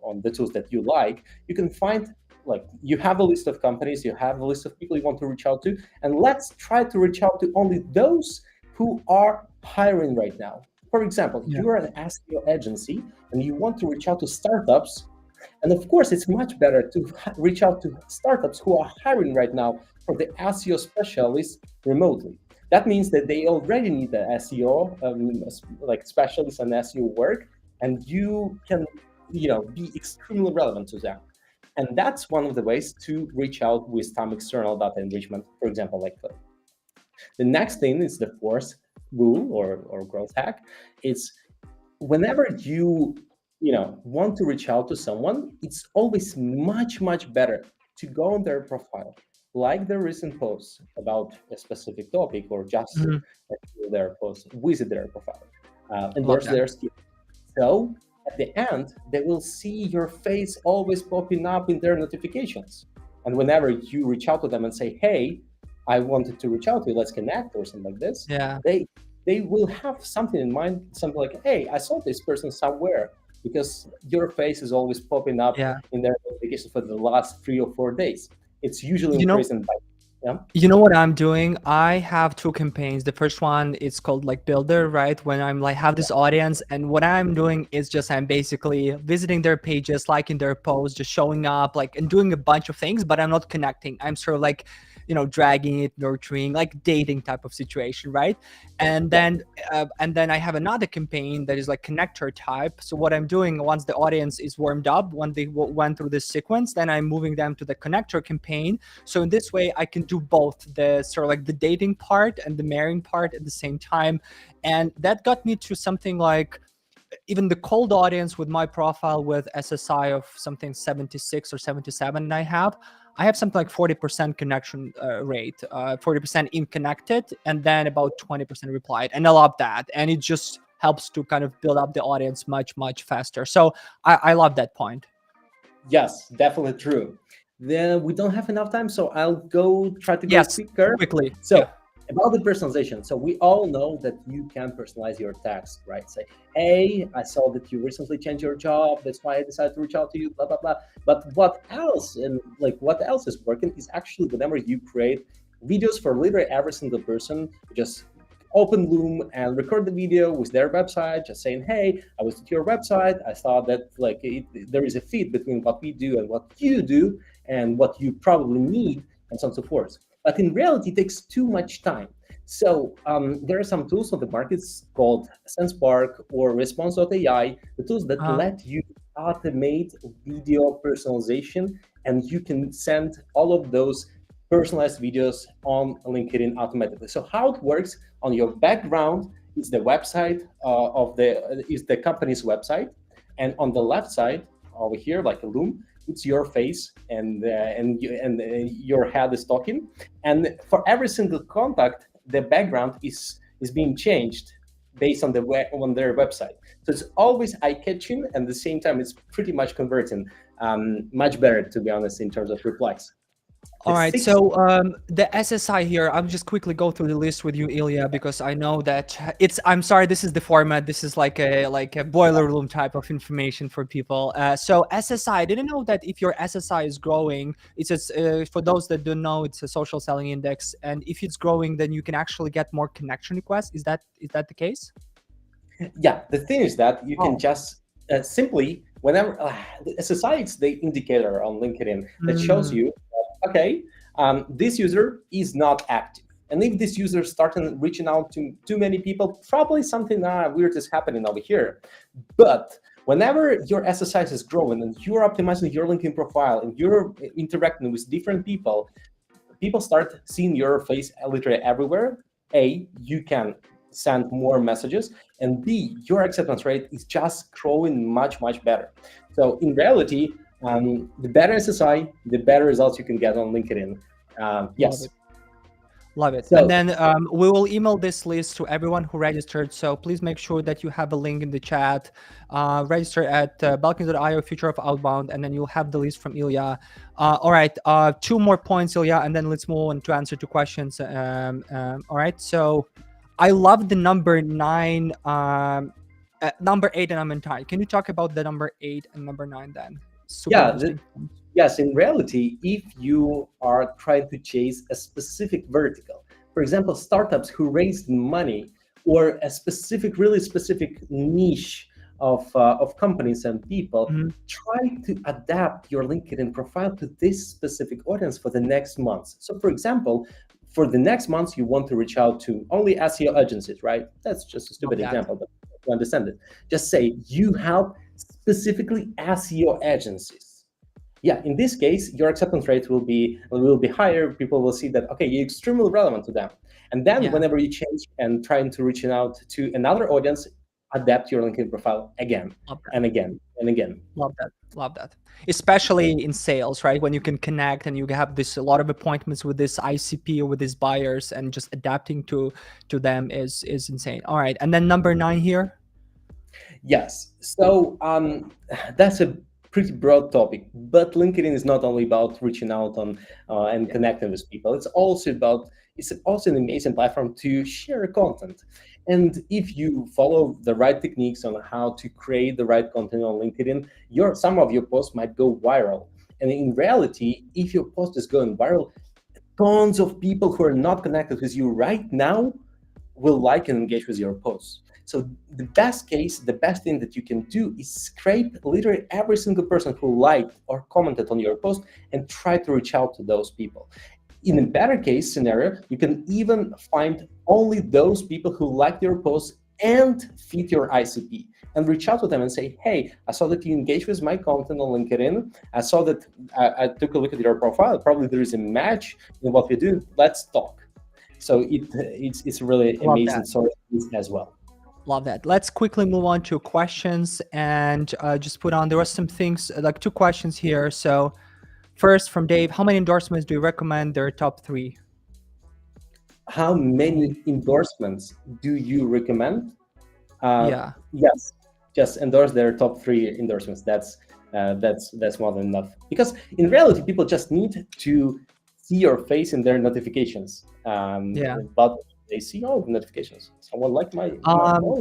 D: on the tools that you like. You can find, like, you have a list of companies, you have a list of people you want to reach out to, and let's try to reach out to only those who are hiring right now. For example,
A: Yeah.
D: you're an SEO agency and you want to reach out to startups, and of course, it's much better to reach out to startups who are hiring right now for the SEO specialists remotely. That means that they already need the SEO, like specialists and SEO work, and you can, be extremely relevant to them. And that's one of the ways to reach out with some external data enrichment, for example, like Clay. The next thing is the fourth rule or growth hack. It's whenever you want to reach out to someone, it's always much better to go on their profile, like their recent posts about a specific topic, or just
A: Mhm.
D: their post, visit their profile,
A: Love
D: endorse
A: that.
D: their skill. So at the end, they will see your face always popping up in their notifications. And whenever you reach out to them and say, "Hey, I wanted to reach out to you, let's connect," or something like this,
A: Yeah.
D: they will have something in mind, something like, "Hey, I saw this person somewhere," because your face is always popping up
A: Yeah.
D: in their notifications for the last 3 or 4 days. It's usually
A: You know,
D: increasing by, yeah.
A: You know what I'm doing? I have two campaigns. The first one is called like Builder, right? When I'm like have this audience, and what I'm doing is just I'm basically visiting their pages, liking their posts, just showing up, like, and doing a bunch of things, but I'm not connecting. I'm sort of like, dragging it, nurturing, like dating type of situation, right? And
D: Yeah.
A: then I have another campaign that is like connector type. So what I'm doing once the audience is warmed up, when they went through this sequence, then I'm moving them to the connector campaign. So in this way, I can do both the sort of like the dating part and the marrying part at the same time. And that got me to something like even the cold audience with my profile with SSI of something 76 or 77 I have something like 40% connection rate, 40% in connected, and then about 20% replied. And I love that. And it just helps to kind of build up the audience much faster. So I love that point.
D: Yes, definitely true. Then we don't have enough time, so I'll try to go
A: Yes,
D: quicker.
A: quickly.
D: So
A: Yeah.
D: about the personalization, so we all know that you can personalize your text, right? Say, "Hey, I saw that you recently changed your job. That's why I decided to reach out to you." Blah blah blah. But what else, and like what else is working is actually whenever you create videos for literally every single person, just open Loom and record the video with their website, just saying, "Hey, I was at your website. I thought that there is a fit between what we do and what you do, and what you probably need, and so on and so forth." But in reality, it takes too much time. So there are some tools on the markets called SenseSpark or Response.ai, the tools that
A: Uh,
D: let you automate video personalization, and you can send all of those personalized videos on LinkedIn automatically. So how it works, on your background is the website is the company's website, and on the left side over here, like a Loom, it's your face, and your head is talking, and for every single contact, the background is being changed based on on their website. So it's always eye catching, and at the same time, it's pretty much converting, much better, to be honest, in terms of replies. The
A: All right,
D: sixth,
A: so the SSI here, I'll just quickly go through the list with you, Ilya, because I know that it's. I'm sorry, this is the format. This is like a boiler room type of information for people. So SSI, I didn't know that if your SSI is growing, it's for those that don't know, it's a social selling index, and if it's growing, then you can actually get more connection requests. Is that the case?
D: yeah, the thing is that you can
A: Oh.
D: just simply, whenever the SSI, it's the indicator on LinkedIn that shows
A: Mm.
D: you, okay, this user is not active. And if this user started reaching out to too many people, probably something weird is happening over here. But whenever your SSI is growing and you're optimizing your LinkedIn profile and you're interacting with different people start seeing your face literally everywhere. A, you can send more messages, and B, your acceptance rate is just growing much better. So in reality, the better SSI, the better results you can get on LinkedIn.
A: Love
D: Yes.
A: it. Love it.
D: So
A: And then we will email this list to everyone who registered. So please make sure that you have a link in the chat. Register at balcony.io, Future of Outbound, and then you'll have the list from Ilya. All right. Two more points, Ilya, and then let's move on to answer two questions. All right. So I love the number 9, number 8, and number 9. Can you talk about the number 8 and number 9 then? Super
D: yeah,
A: interesting.
D: yes, in reality, if you are trying to chase a specific vertical, for example, startups who raised money or a specific, really specific niche of companies and people, try to adapt your LinkedIn profile to this specific audience for the next months. So, for example, for the next months, you want to reach out to only SEO agencies, right? That's just a stupid example, but you understand it. Just say you help specifically SEO agencies. Yeah, in this case, your acceptance rate will be higher. People will see that, okay, you're extremely relevant to them. And then whenever you change and trying to reach out to another audience, adapt your LinkedIn profile again and again and again.
A: Love that. Love that. Especially in sales, right? When you can connect and you have a lot of appointments with this ICP or with these buyers, and just adapting to them is insane. All right. And then number 9 here.
D: Yes. So that's a pretty broad topic, but LinkedIn is not only about reaching out on and connecting with people. It's also an amazing platform to share content. And if you follow the right techniques on how to create the right content on LinkedIn, some of your posts might go viral. And in reality, if your post is going viral, tons of people who are not connected with you right now will like and engage with your posts. So the best thing that you can do is scrape literally every single person who liked or commented on your post and try to reach out to those people. In a better case scenario, you can even find only those people who liked your post and fit your ICP, and reach out to them and say, hey, I saw that you engaged with my content on LinkedIn. I saw that I took a look at your profile. Probably there is a match in what we do. Let's talk. So it's really amazing source as well.
A: Love that. Let's quickly move on to questions and just put on, there are some things, like 2 questions here. So first from Dave, how many endorsements do you recommend? Their top 3?
D: How many endorsements do you recommend? Yes, just endorse their top 3 endorsements. That's more than enough. Because in reality, people just need to see your face in their notifications. But they see all the notifications. Someone like my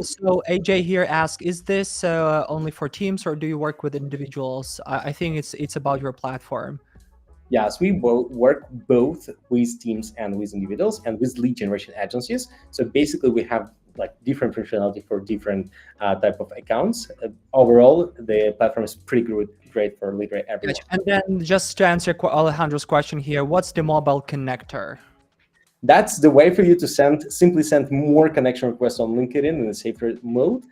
A: So AJ here asks, is this only for teams, or do you work with individuals? I think it's about your platform.
D: Yes, we work both with teams and with individuals and with lead generation agencies. So basically, we have like different functionality for different type of accounts. Overall, the platform is pretty great for literally everyone.
A: And then just to answer Alejandro's question here, what's the mobile connector?
D: That's the way for you to simply send more connection requests on LinkedIn in a safer mode.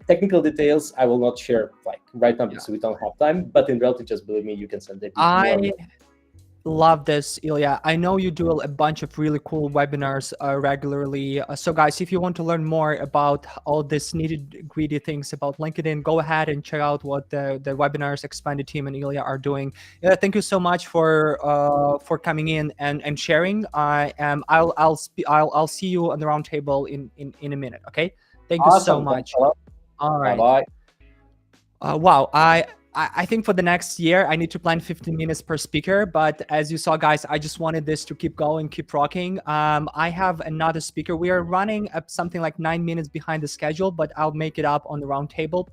D: Technical details I will not share like right now because we don't have time. But in reality, just believe me, you can send it.
A: I love this, Ilya. I know you do a bunch of really cool webinars regularly. So guys, if you want to learn more about all this nitty-gritty things about LinkedIn, go ahead and check out what the webinars Expanded Team and Ilya are doing. Ilya, thank you so much for coming in and sharing. I'll see you on the round table in a minute. Okay. Thank you so much. All right.
D: Bye-bye.
A: Wow. I think for the next year, I need to plan 15 minutes per speaker. But as you saw, guys, I just wanted this to keep going, keep rocking. I have another speaker. We are running up something like 9 minutes behind the schedule, but I'll make it up on the round table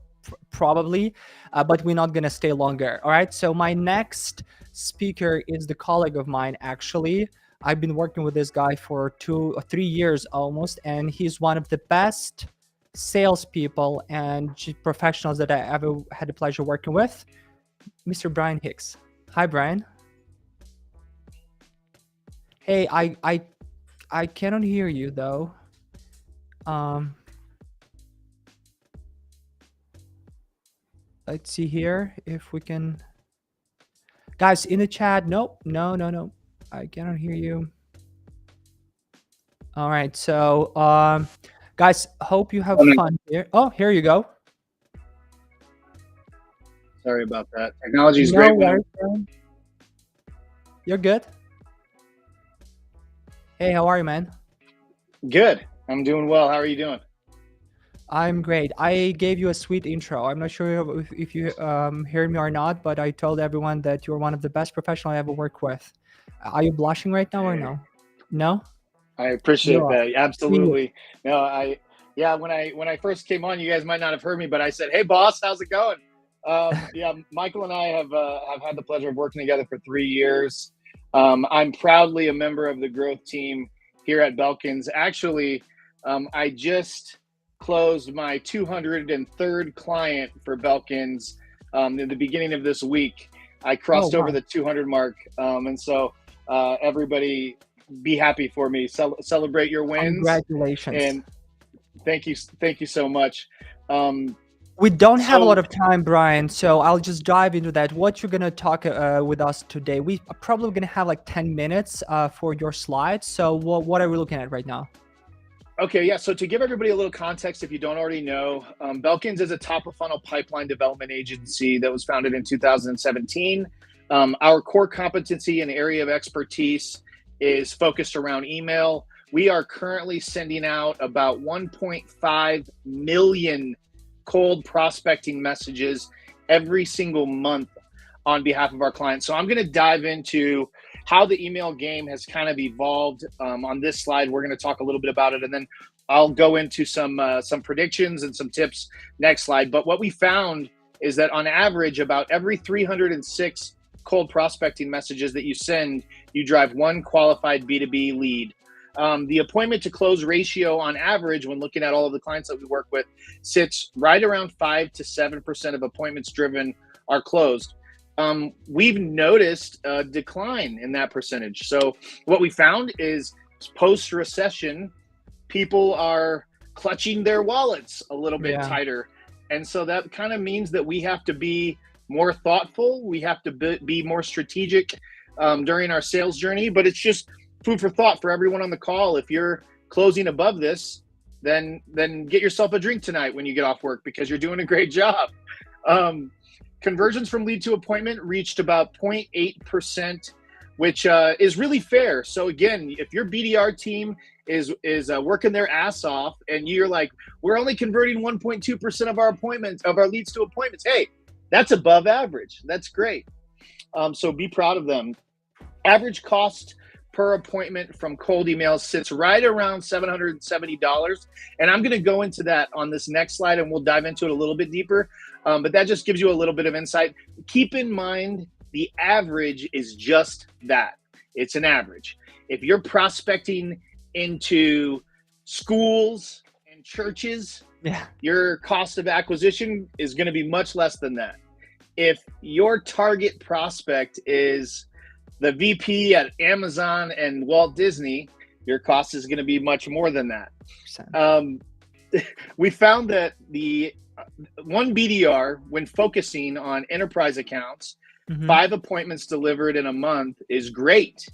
A: probably. But we're not going to stay longer. All right. So my next speaker is the colleague of mine, actually. I've been working with this guy for 2 or 3 years almost, and he's one of the best salespeople and professionals that I ever had the pleasure working with, Mr. Brian Hicks. Hi, Brian. Hey, I cannot hear you though. Let's see here if we can. Guys, in the chat, no. I cannot hear you. All right, so guys, hope you have fun here. Oh, here you go.
E: Sorry about that. Technology is great.
A: You're good. Hey, how are you, man?
E: Good. I'm doing well. How are you doing?
A: I'm great. I gave you a sweet intro. I'm not sure if you heard me or not, but I told everyone that you're one of the best professionals I ever worked with. Are you blushing right now or
E: Hey,
A: no? No?
E: I
A: You
E: appreciate
A: are.
E: that.
A: See you.
E: Absolutely. No, yeah, when I first came on, you guys might not have heard me, but I said, "Hey, boss, how's it going?" Yeah, Michael and I have had the pleasure of working together for 3 years. I'm proudly a member of the growth team here at Belkins. Actually, I just closed my 203rd client for Belkins in the beginning of this week. I
A: Oh,
E: crossed over
A: wow.
E: the 200 mark, and so everybody be happy for me. Celebrate your wins,
A: Congratulations.
E: and thank you so much. Um,
A: We don't have a lot
E: so
A: of time, Brian, so I'll just dive into that. What you're gonna talk with us today? We are probably gonna have like 10 minutes for your slides. So what are we looking at right now?
E: Okay, yeah. So to give everybody a little context, if you don't already know, Belkins is a top of funnel pipeline development agency that was founded in 2017. Our core competency and area of expertise is focused around email. We are currently sending out about 1.5 million cold prospecting messages every single month on behalf of our clients. So I'm going to dive into how the email game has kind of evolved. On this slide, we're going to talk a little bit about it, and then I'll go into some predictions and some tips next slide. But what we found is that on average, about every 306 cold prospecting messages that you send, you drive one qualified B2B lead. The appointment to close ratio on average, when looking at all of the clients that we work with, sits right around 5 to 7% of appointments driven are closed. We've noticed a decline in that percentage. So what we found is post-recession, people are clutching their wallets a little bit
A: Yeah.
E: tighter. And so that kind of means that we have to be more thoughtful. We have to be more strategic during our sales journey. But it's just food for thought for everyone on the call. If you're closing above this, then get yourself a drink tonight when you get off work, because you're doing a great job. Conversions from lead to appointment reached about 0.8%, which is really fair. So again, if your BDR team is working their ass off and you're like, we're only converting 1.2% of our appointments, of our leads to appointments, hey, that's above average. That's great. So be proud of them. Average cost per appointment from cold emails sits right around $770. And I'm going to go into that on this next slide, and we'll dive into it a little bit deeper. But that just gives you a little bit of insight. Keep in mind, the average is just that. It's an average. If you're prospecting into schools and churches,
A: Yeah.
E: your cost of acquisition is going to be much less than that. If your target prospect is the VP at Amazon and Walt Disney, your cost is going to be much more than that. We found that the one BDR, when focusing on enterprise accounts, 5 appointments delivered in a month is great.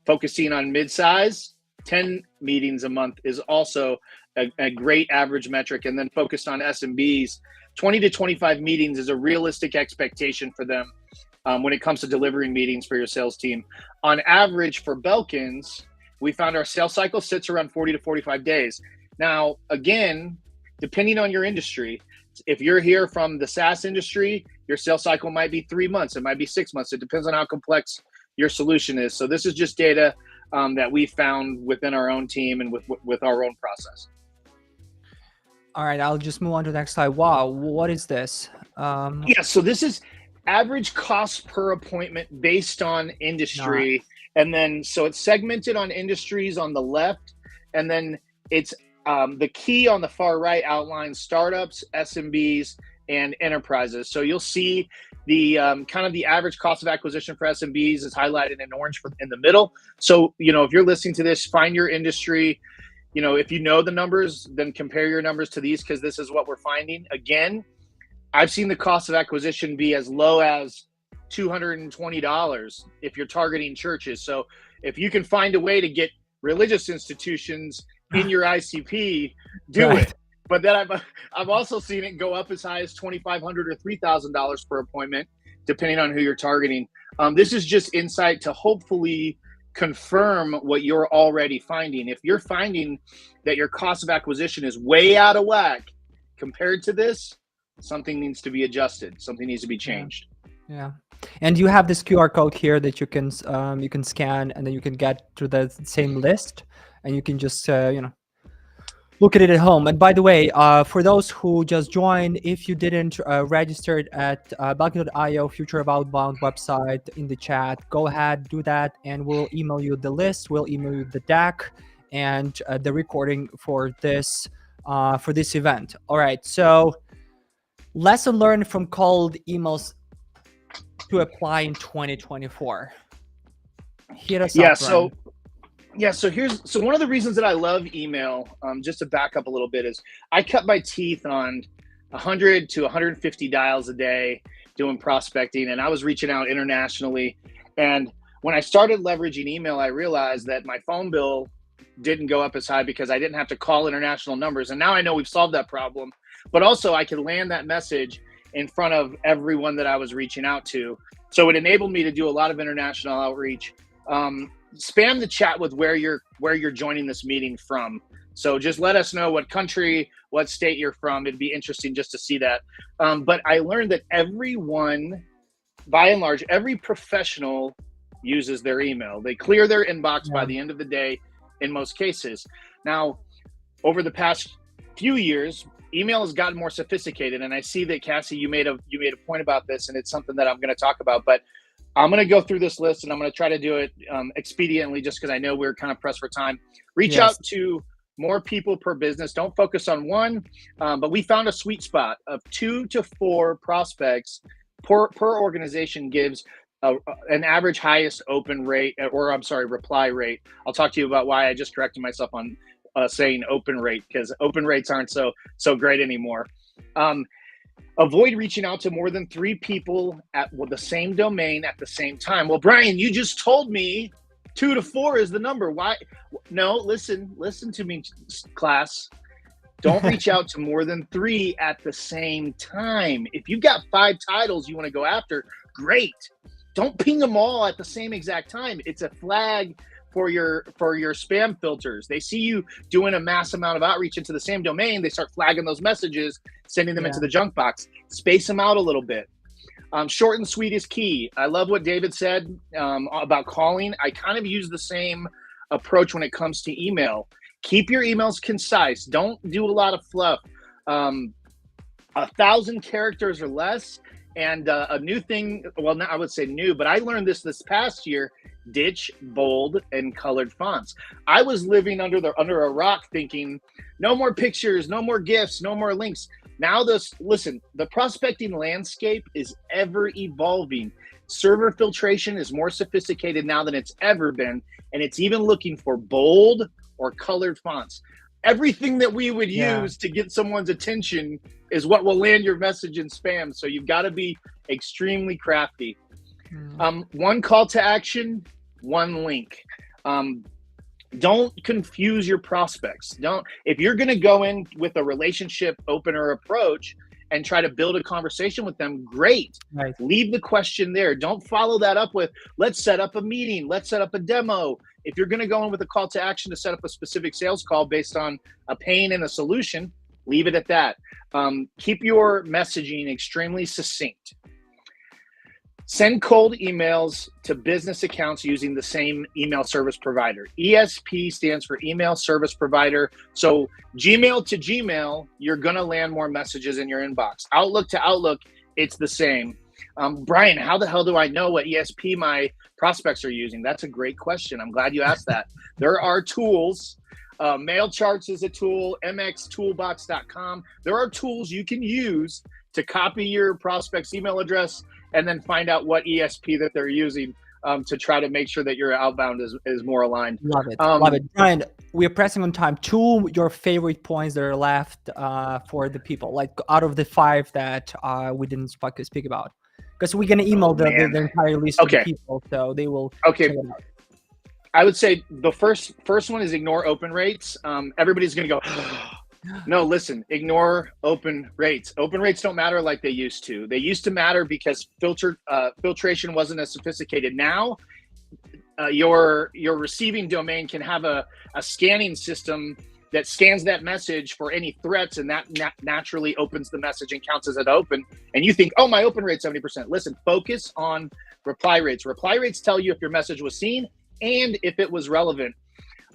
E: Focusing on midsize, 10 meetings a month is also a great average metric. And then focused on SMBs, 20 to 25 meetings is a realistic expectation for them when it comes to delivering meetings for your sales team. On average for Belkins, we found our sales cycle sits around 40 to 45 days. Now, again, depending on your industry, if you're here from the SaaS industry, your sales cycle might be 3 months. It might be 6 months. It depends on how complex your solution is. So this is just data that we found within our own team and with our own process.
A: All right, I'll just move on to the next slide. Wow, what is this?
E: Yeah, so this is average cost per appointment based on industry.
A: Nice.
E: And then, so it's segmented on industries on the left. And then it's the key on the far right outlines startups, SMBs, and enterprises. So you'll see the kind of the average cost of acquisition for SMBs is highlighted in orange in the middle. So, if you're listening to this, find your industry. If you know the numbers, then compare your numbers to these, because this is what we're finding. Again, I've seen the cost of acquisition be as low as $220 if you're targeting churches. So if you can find a way to get religious institutions in your ICP, do
A: Right.
E: it. But then I've also seen it go up as high as $2,500 or $3,000 per appointment, depending on who you're targeting. This is just insight to hopefully confirm what you're already finding. If you're finding that your cost of acquisition is way out of whack compared to this, something needs to be adjusted. Something needs to be changed.
A: Yeah. And you have this QR code here that you can scan, and then you can get to the same list, and you can just look at it at home. And by the way, for those who just joined, if you didn't register at Balkan.io Future of Outbound website in the chat, go ahead, do that, and we'll email you the list. We'll email you the deck and the recording for this event. All right. So, lesson learned from cold emails to apply in 2024. Hit us up, Brian.
E: So one of the reasons that I love email, just to back up a little bit, is I cut my teeth on 100 to 150 dials a day doing prospecting, and I was reaching out internationally. And when I started leveraging email, I realized that my phone bill didn't go up as high because I didn't have to call international numbers. And now I know we've solved that problem, but also I could land that message in front of everyone that I was reaching out to. So it enabled me to do a lot of international outreach. Spam the chat with where you're joining this meeting from. So just let us know what country, what state you're from. It'd be interesting just to see that. But I learned that everyone, by and large, every professional uses their email. They clear their inbox by the end of the day in most cases. Now, over the past few years, email has gotten more sophisticated, and I see that, Cassie, you made a point about this, and it's something that I'm going to talk about. But I'm going to go through this list, and I'm going to try to do it expediently, just because I know we're kind of pressed for time. Reach out to more people per business. Don't focus on one, but we found a sweet spot of 2 to 4 prospects per organization gives an average highest open rate, reply rate. I'll talk to you about why I just corrected myself on saying open rate, because open rates aren't so great anymore. Avoid reaching out to more than 3 people with the same domain at the same time. Well, Brian, you just told me 2 to 4 is the number. Why? No, listen to me, class. Don't reach out to more than 3 at the same time. If you've got 5 titles you want to go after, great. Don't ping them all at the same exact time. It's a flag for your spam filters. They see you doing a mass amount of outreach into the same domain. They start flagging those messages, sending them into the junk box. Space them out a little bit. Short and sweet is key. I love what David said about calling. I kind of use the same approach when it comes to email. Keep your emails concise. Don't do a lot of fluff. 1,000 characters or less. And a new thing, well, not, I would say new, but I learned this past year: ditch bold and colored fonts. I was living under a rock thinking, no more pictures, no more GIFs, no more links. Now the prospecting landscape is ever evolving. Server filtration is more sophisticated now than it's ever been, and it's even looking for bold or colored fonts. Everything that we would use to get someone's attention is what will land your message in spam. So you've got to be extremely crafty. One call to action, one link. Don't confuse your prospects. If you're going to go in with a relationship opener approach and try to build a conversation with them, great. Right. Leave the question there. Don't follow that up with, let's set up a meeting. Let's set up a demo. If you're going to go in with a call to action to set up a specific sales call based on a pain and a solution, leave it at that. Keep your messaging extremely succinct. Send cold emails to business accounts using the same email service provider. ESP stands for email service provider. So Gmail to Gmail, you're going to land more messages in your inbox. Outlook to Outlook, it's the same. Brian, how the hell do I know what ESP my prospects are using? That's a great question. I'm glad you asked that. There are tools. MailCharts is a tool, mxtoolbox.com. There are tools you can use to copy your prospect's email address and then find out what ESP that they're using to try to make sure that your outbound is more aligned.
A: Love it. Love it. Brian, we're pressing on time. 2 your favorite points that are left for the people, like out of the 5 that we didn't speak about. Because we're going to email the entire list of the people, so they will check it out.
E: I would say the first one is ignore open rates. Everybody's going to go, no, listen, ignore open rates. Open rates don't matter like they used to. They used to matter because filtration wasn't as sophisticated. Now, your receiving domain can have a scanning system that scans that message for any threats, and that naturally opens the message and counts as it open. And you think, oh, my open rate's 70%. Listen, focus on reply rates. Reply rates tell you if your message was seen and if it was relevant.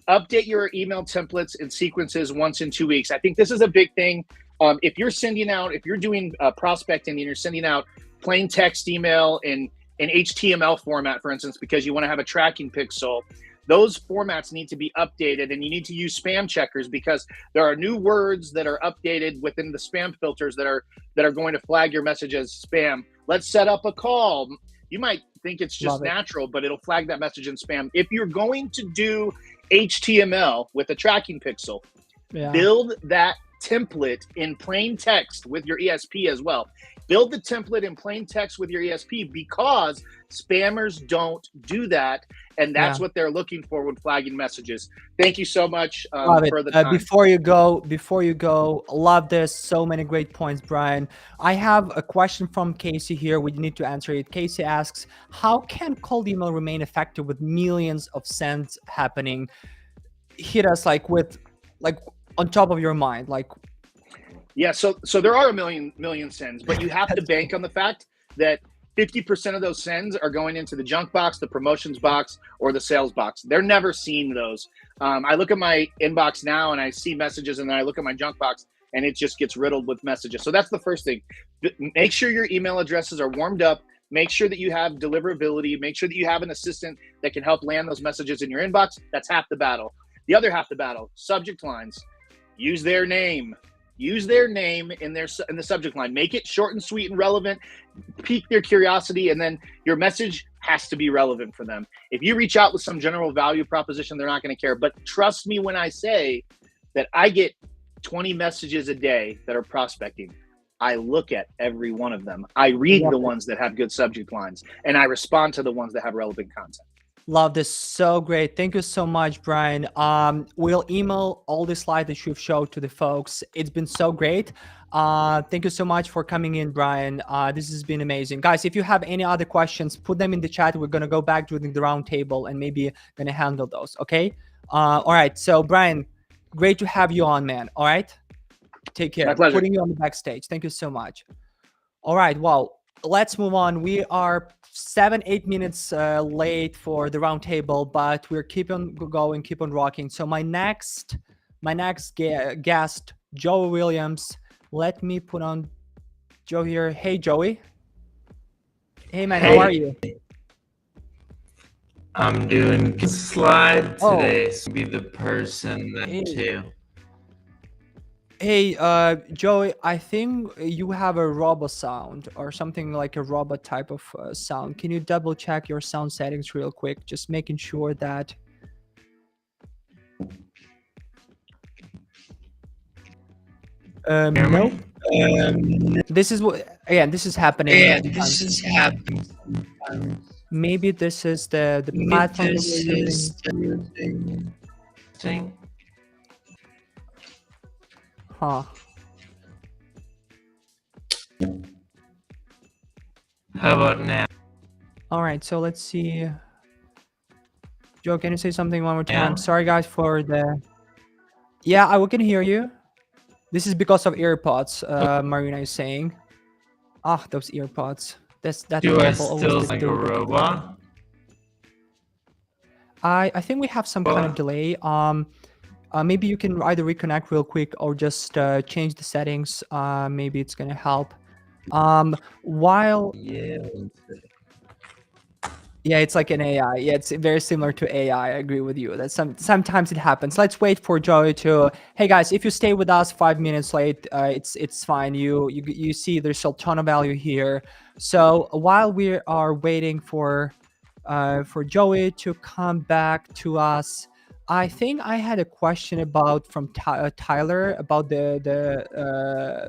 E: Update your email templates and sequences once in 2 weeks. I think this is a big thing. If you're doing prospecting and you're sending out plain text email in HTML format, for instance, because you want to have a tracking pixel, those formats need to be updated, and you need to use spam checkers because there are new words that are updated within the spam filters that are going to flag your message as spam. Let's set up a call. You might think it's just natural, but it'll flag that message in spam. If you're going to do HTML with a tracking pixel, build that template in plain text with your ESP as well. Build the template in plain text with your ESP because spammers don't do that, and that's what they're looking for when flagging messages. Thank you so much for the time.
A: Before you go, love this. So many great points, Brian. I have a question from Casey here. We need to answer it. Casey asks, how can cold email remain effective with millions of sends happening? Hit us with on top of your mind,
E: Yeah, so there are a million sends, but you have to bank on the fact that 50% of those sends are going into the junk box, the promotions box, or the sales box. They're never seeing those. I look at my inbox now and I see messages, and then I look at my junk box and it just gets riddled with messages. So that's the first thing. Make sure your email addresses are warmed up. Make sure that you have deliverability. Make sure that you have an assistant that can help land those messages in your inbox. That's half the battle. The other half the battle, subject lines. Use their name. Use their name in the subject line. Make it short and sweet and relevant. Pique their curiosity, and then your message has to be relevant for them. If you reach out with some general value proposition, they're not going to care. But trust me when I say that I get 20 messages a day that are prospecting. I look at every one of them. I read the ones that have good subject lines, and I respond to the ones that have relevant content.
A: Love this. So great. Thank you so much, Brian. We'll email all the slides that you've showed to the folks. It's been so great. Thank you so much for coming in, Brian. This has been amazing. Guys, if you have any other questions, put them in the chat. We're going to go back during the round table and maybe going to handle those. Okay. All right. So Brian, great to have you on, man. All right. Take care.
E: My pleasure.
A: Putting you on the backstage. Thank you so much. All right. Well, let's move on. We are 7-8 minutes late for the round table, but we're keep on going, keep on rocking. So my next guest, Joey Williams. Let me put on Joe here. Hey, Joey. Hey, man. How are you?
F: I'm doing good slide today. So be the person that too.
A: Hey, Joey, I think you have a robot sound or something like a robot type of sound. Can you double check your sound settings real quick? Just making sure that. No. This is what, again, this is happening.
F: Yeah, this is happening.
A: Maybe this is the platform.
F: This is the thing.
A: Huh.
F: How about now?
A: All right, so let's see. Joe, can you say something one more time? Yeah. Sorry, guys, for the. Yeah, I can hear you. This is because of AirPods. Marina is saying. Ah, those AirPods. That's
F: Do I still like a robot?
A: I think we have some kind of delay. Maybe you can either reconnect real quick or just change the settings. Maybe it's gonna help. While yeah, it's like an AI. Yeah, it's very similar to AI. I agree with you. That sometimes it happens. Let's wait for Joey to. Hey guys, if you stay with us 5 minutes late, it's fine. You see, there's a ton of value here. So while we are waiting for Joey to come back to us. I think I had a question from Tyler about the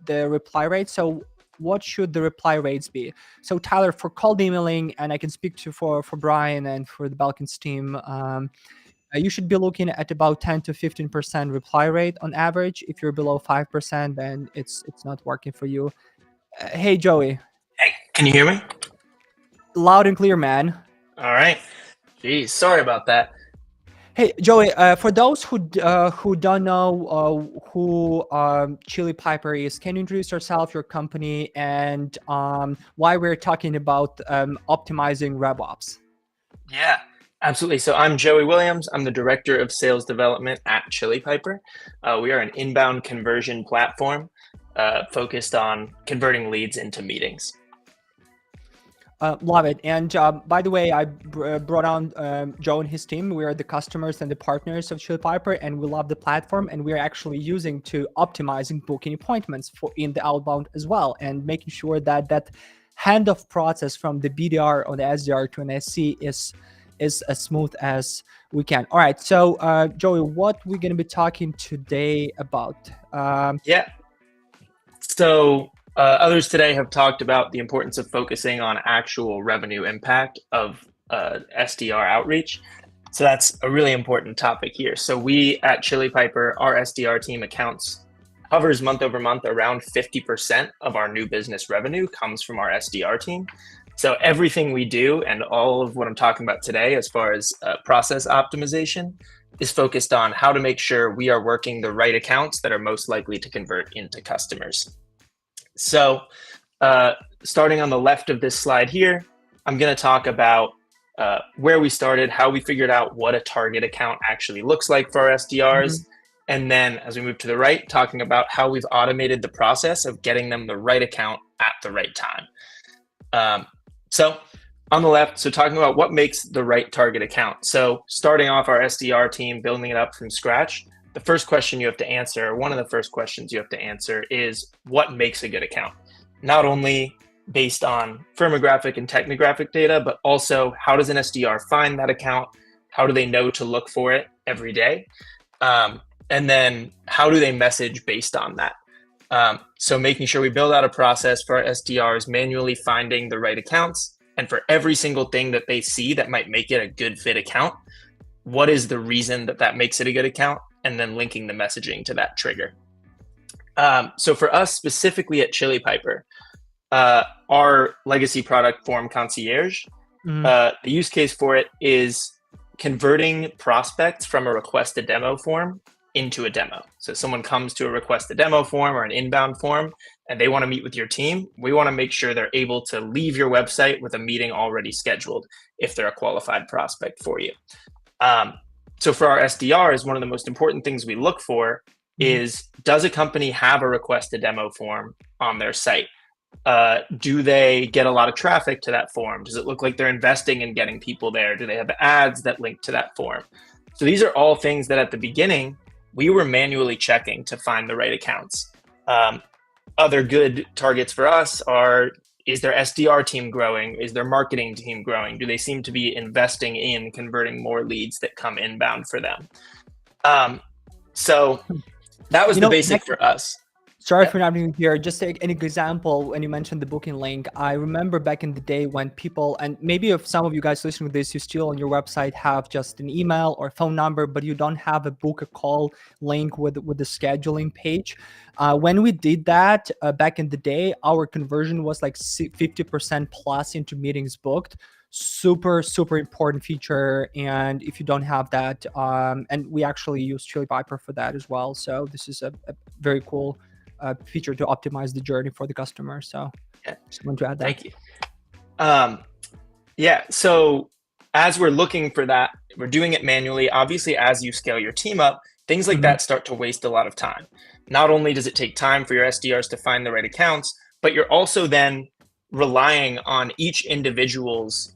A: reply rate. So what should the reply rates be? So Tyler, for cold emailing, and I can speak to for Brian and for the Balkans team, you should be looking at about 10 to 15% reply rate on average. If you're below 5%, then it's not working for you. Hey Joey.
F: Hey, can you hear me?
A: Loud and clear, man.
F: All right.
G: Geez, sorry about that.
A: Hey, Joey, for those who don't know who Chili Piper is, can you introduce yourself, your company, and why we're talking about optimizing RevOps?
G: Yeah, absolutely. So I'm Joey Williams. I'm the Director of Sales Development at Chili Piper. We are an inbound conversion platform focused on converting leads into meetings.
A: Love it. And by the way, I brought on Joe and his team. We are the customers and the partners of Chili Piper, and we love the platform. And we're actually using to optimizing booking appointments for in the outbound as well, and making sure that that handoff process from the BDR or the SDR to an SC is as smooth as we can. All right. So Joey, what we're going to be talking today about?
G: Yeah. So others today have talked about the importance of focusing on actual revenue impact of SDR outreach. So that's a really important topic here. So we at Chili Piper, our SDR team hovers month over month around 50% of our new business revenue comes from our SDR team. So everything we do and all of what I'm talking about today as far as process optimization is focused on how to make sure we are working the right accounts that are most likely to convert into customers. So starting on the left of this slide here, I'm going to talk about where we started, how we figured out what a target account actually looks like for our SDRs. And then as we move to the right, talking about how we've automated the process of getting them the right account at the right time. So on the left, so talking about what makes the right target account. So starting off our SDR team, building it up from scratch, the first question you have to answer, one of the first questions you have to answer is what makes a good account? Not only based on firmographic and technographic data, but also how does an SDR find that account? How do they know to look for it every day? And then how do they message based on that? So making sure we build out a process for our SDRs, manually finding the right accounts, and for every single thing that they see that might make it a good fit account, what is the reason that makes it a good account? And then linking the messaging to that trigger. So for us specifically at Chili Piper, our legacy product Form Concierge, the use case for it is converting prospects from a request a demo form into a demo. So someone comes to a request a demo form or an inbound form and they want to meet with your team. We want to make sure they're able to leave your website with a meeting already scheduled if they're a qualified prospect for you. So for our SDRs, one of the most important things we look for is, does a company have a request a demo form on their site? Do they get a lot of traffic to that form? Does it look like they're investing in getting people there? Do they have ads that link to that form? So these are all things that at the beginning, we were manually checking to find the right accounts. Other good targets for us are, is their SDR team growing? Is their marketing team growing? Do they seem to be investing in converting more leads that come inbound for them? So that was the basic for us.
A: Sorry for not being here. Just take an example when you mentioned the booking link. I remember back in the day when people, and maybe if some of you guys listening to this, you still on your website have just an email or phone number, but you don't have a book a call link with the scheduling page. When we did that back in the day, our conversion was like 50% plus into meetings booked. Super important feature. And if you don't have that, and we actually use Chili Piper for that as well. So this is a very cool feature to optimize the journey for the customer. So just want to add that.
G: Thank you. Yeah. So as we're looking for that, we're doing it manually. Obviously, as you scale your team up, things like that start to waste a lot of time. Not only does it take time for your SDRs to find the right accounts, but you're also then relying on each individual's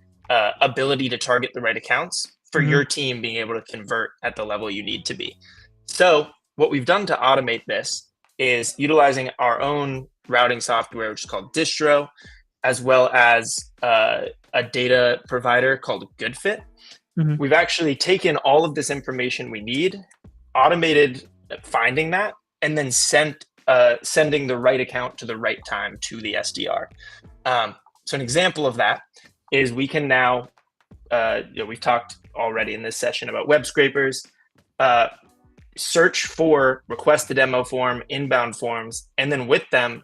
G: ability to target the right accounts for your team being able to convert at the level you need to be. So what we've done to automate this is utilizing our own routing software, which is called Distro, as well as a data provider called GoodFit. We've actually taken all of this information we need, automated finding that, and then sending the right account to the right time to the SDR. So an example of that is we can now, we've talked already in this session about web scrapers, search for request a demo form, inbound forms, and then with them,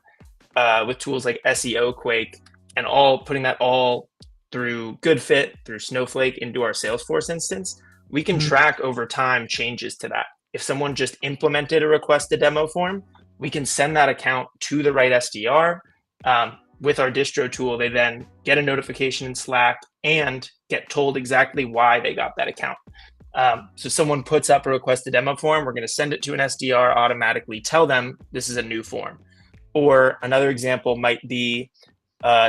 G: with tools like SEO Quake and putting that all through GoodFit, through Snowflake into our Salesforce instance, we can track over time changes to that. If someone just implemented a request a demo form, we can send that account to the right SDR. With our distro tool, they then get a notification in Slack and get told exactly why they got that account. So someone puts up a request a demo form, we're going to send it to an SDR, automatically tell them this is a new form. Or another example might be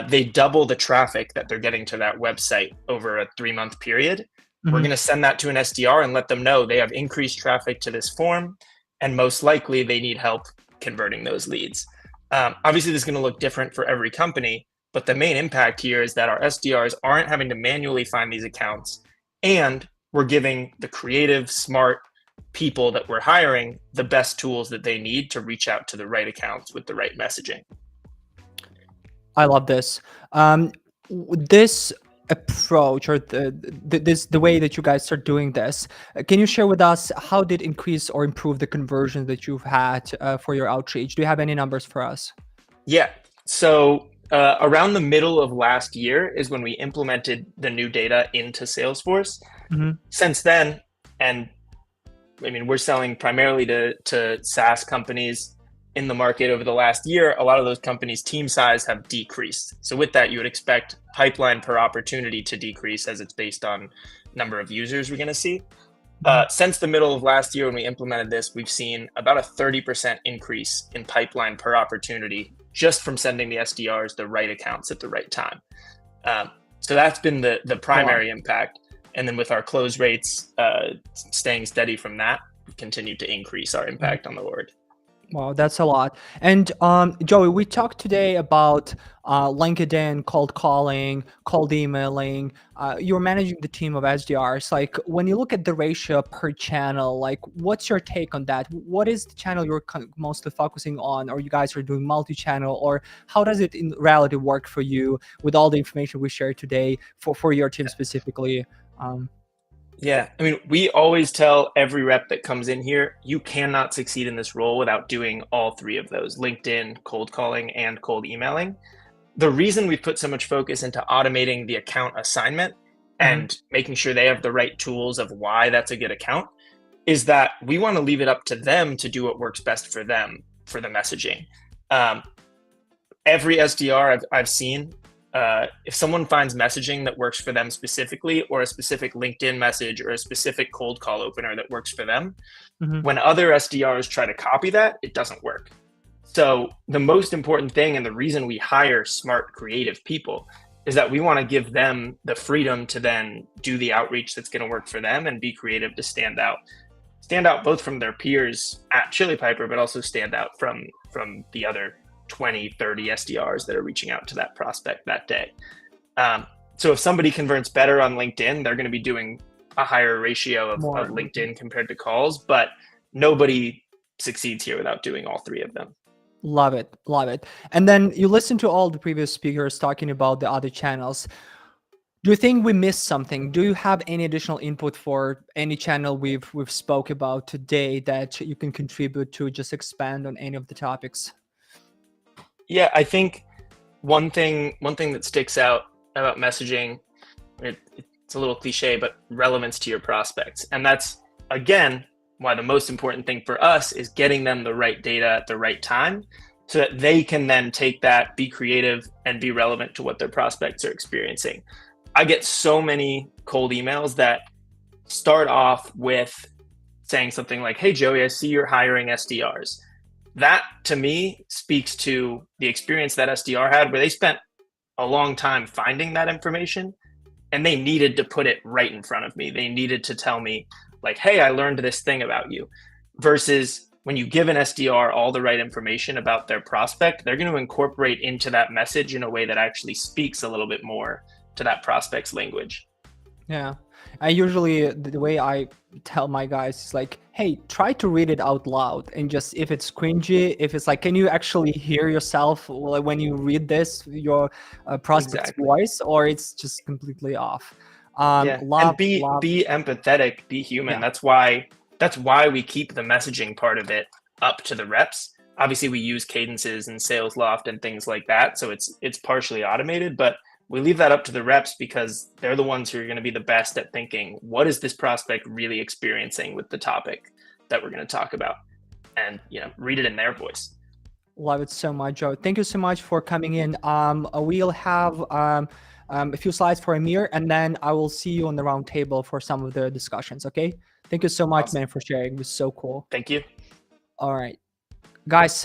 G: they double the traffic that they're getting to that website over a 3-month period. We're going to send that to an SDR and let them know they have increased traffic to this form, and most likely they need help converting those leads. Obviously, this is going to look different for every company, but the main impact here is that our SDRs aren't having to manually find these accounts, and we're giving the creative, smart people that we're hiring the best tools that they need to reach out to the right accounts with the right messaging.
A: I love this. This approach, or the way that you guys are doing this, can you share with us how did it increase or improve the conversion that you've had for your outreach? Do you have any numbers for us?
G: Yeah. So around the middle of last year is when we implemented the new data into Salesforce. Since then, and I mean, we're selling primarily to SaaS companies in the market over the last year. A lot of those companies' team size have decreased. So with that, you would expect pipeline per opportunity to decrease, as it's based on number of users we're going to see. Since the middle of last year when we implemented this, we've seen about a 30% increase in pipeline per opportunity just from sending the SDRs the right accounts at the right time. So that's been the primary impact. And then with our close rates staying steady from that, we continue to increase our impact on the org.
A: Wow, that's a lot. And Joey, we talked today about LinkedIn, cold calling, cold emailing. You're managing the team of SDRs. Like, when you look at the ratio per channel, like, what's your take on that? What is the channel you're mostly focusing on, or you guys are doing multi-channel, or how does it in reality work for you with all the information we shared today for your team specifically?
G: Yeah, I mean, we always tell every rep that comes in here, you cannot succeed in this role without doing all three of those: LinkedIn, cold calling, and cold emailing. The reason we've put so much focus into automating the account assignment and making sure they have the right tools of why that's a good account is that we want to leave it up to them to do what works best for them for the messaging. Every SDR I've seen, if someone finds messaging that works for them specifically, or a specific LinkedIn message or a specific cold call opener that works for them, when other SDRs try to copy that, it doesn't work. So the most important thing, and the reason we hire smart, creative people, is that we want to give them the freedom to then do the outreach that's going to work for them and be creative to stand out both from their peers at Chili Piper, but also stand out from the other 20, 30 SDRs that are reaching out to that prospect that day. So if somebody converts better on LinkedIn, they're going to be doing a higher ratio of LinkedIn compared to calls, but nobody succeeds here without doing all three of them.
A: Love it. Love it. And then you listen to all the previous speakers talking about the other channels. Do you think we missed something? Do you have any additional input for any channel we've spoke about today that you can contribute to just expand on any of the topics?
G: Yeah, I think one thing that sticks out about messaging, it's a little cliche, but relevance to your prospects. And that's, again, why the most important thing for us is getting them the right data at the right time so that they can then take that, be creative, and be relevant to what their prospects are experiencing. I get so many cold emails that start off with saying something like, "Hey, Joey, I see you're hiring SDRs." That, to me, speaks to the experience that SDR had, where they spent a long time finding that information, and they needed to put it right in front of me. They needed to tell me, like, "Hey, I learned this thing about you," versus when you give an SDR all the right information about their prospect, they're going to incorporate into that message in a way that actually speaks a little bit more to that prospect's language.
A: Yeah. I usually, the way I tell my guys is like, hey, try to read it out loud, and just, if it's cringy, if it's like, can you actually hear yourself when you read this, your prospect's voice, or it's just completely off.
G: And be empathetic, be human. Yeah. That's why we keep the messaging part of it up to the reps. Obviously, we use cadences and Sales Loft and things like that, so it's partially automated, but we leave that up to the reps because they're the ones who are going to be the best at thinking, what is this prospect really experiencing with the topic that we're going to talk about? And, read it in their voice.
A: Love it so much, Joe. Thank you so much for coming in. We'll have a few slides for Amir, and then I will see you on the round table for some of the discussions, okay? Thank you so much, man, for sharing. It was so cool.
G: Thank you.
A: All right. Guys,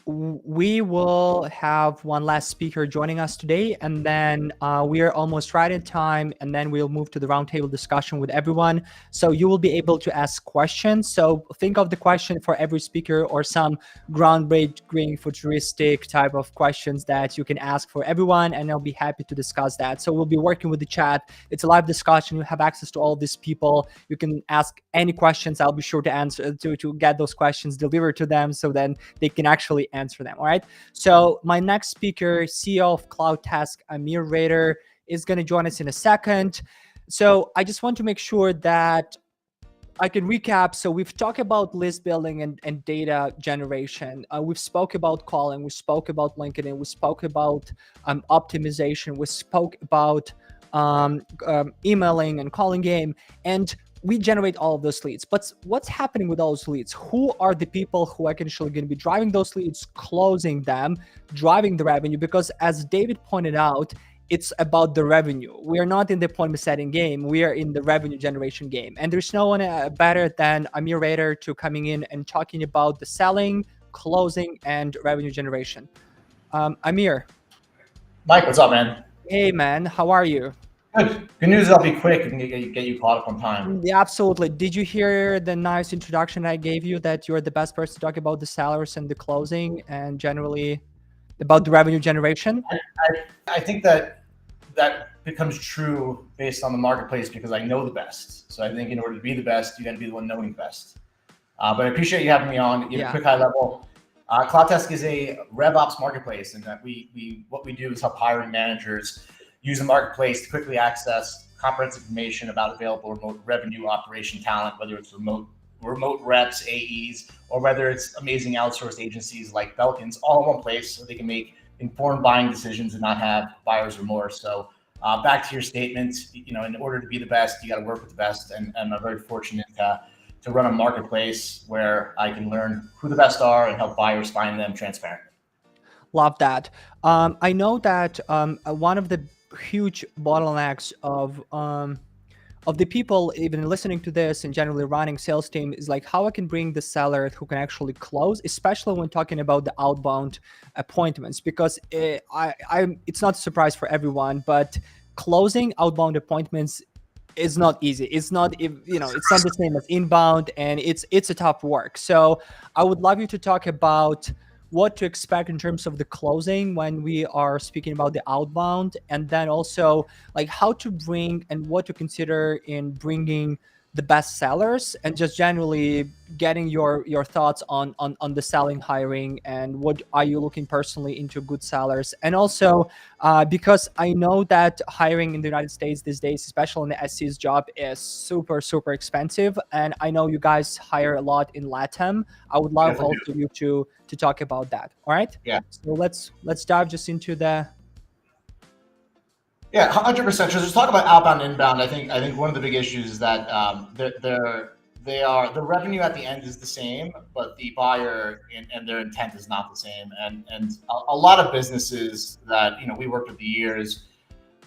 A: we will have one last speaker joining us today, and then we are almost right in time, and then we'll move to the roundtable discussion with everyone. So you will be able to ask questions. So think of the question for every speaker or some groundbreaking, futuristic type of questions that you can ask for everyone, and I'll be happy to discuss that. So we'll be working with the chat. It's a live discussion. You have access to all these people. You can ask any questions. I'll be sure to answer to get those questions delivered to them, so then they can actually answer them. All right. So my next speaker, CEO of CloudTask, Amir Raider, is going to join us in a second. So I just want to make sure that I can recap. So we've talked about list building and data generation. We've spoke about calling. We spoke about LinkedIn. We spoke about optimization. We spoke about emailing and calling game. And we generate all of those leads, but what's happening with those leads? Who are the people who are actually going to be driving those leads, closing them, driving the revenue? Because as David pointed out, it's about the revenue. We are not in the appointment setting game. We are in the revenue generation game. And there's no one better than Amir Raider to coming in and talking about the selling, closing, and revenue generation. Amir.
H: Mike, what's up, man?
A: Hey, man. How are you?
H: Good. Good news. I'll be quick and get you caught up on time.
A: Yeah, absolutely. Did you hear the nice introduction I gave you that you're the best person to talk about the sellers and the closing and generally about the revenue generation?
H: I think that becomes true based on the marketplace because I know the best. So I think in order to be the best, you got to be the one knowing the best. But I appreciate you having me on. Quick high level. CloudTask is a RevOps marketplace, and that what we do is help hiring managers use the marketplace to quickly access comprehensive information about available remote revenue operation talent, whether it's remote reps, AEs, or whether it's amazing outsourced agencies like Belkin's, all in one place so they can make informed buying decisions and not have buyer's remorse. So back to your statement, in order to be the best, you got to work with the best. And I'm very fortunate to run a marketplace where I can learn who the best are and help buyers find them transparent.
A: Love that. I know that one of the huge bottlenecks of the people even listening to this and generally running sales team is like how I can bring the seller who can actually close, especially when talking about the outbound appointments, because it's not a surprise for everyone, but closing outbound appointments is not easy. It's not, it's not the same as inbound, and it's a tough work. So I would love you to talk about what to expect in terms of the closing when we are speaking about the outbound, and then also like how to bring and what to consider in bringing the best sellers, and just generally getting your thoughts on the selling, hiring, and what are you looking personally into good sellers. And also because I know that hiring in the United States these days, especially in the SC's job, is super expensive, and I know you guys hire a lot in LATAM. I would love also you to talk about that. All right.
H: Yeah.
A: So let's dive just into the.
H: Yeah, 100%. So just talk about outbound, inbound. I think one of the big issues is that the revenue at the end is the same, but the buyer and their intent is not the same. And a lot of businesses that we worked with the years,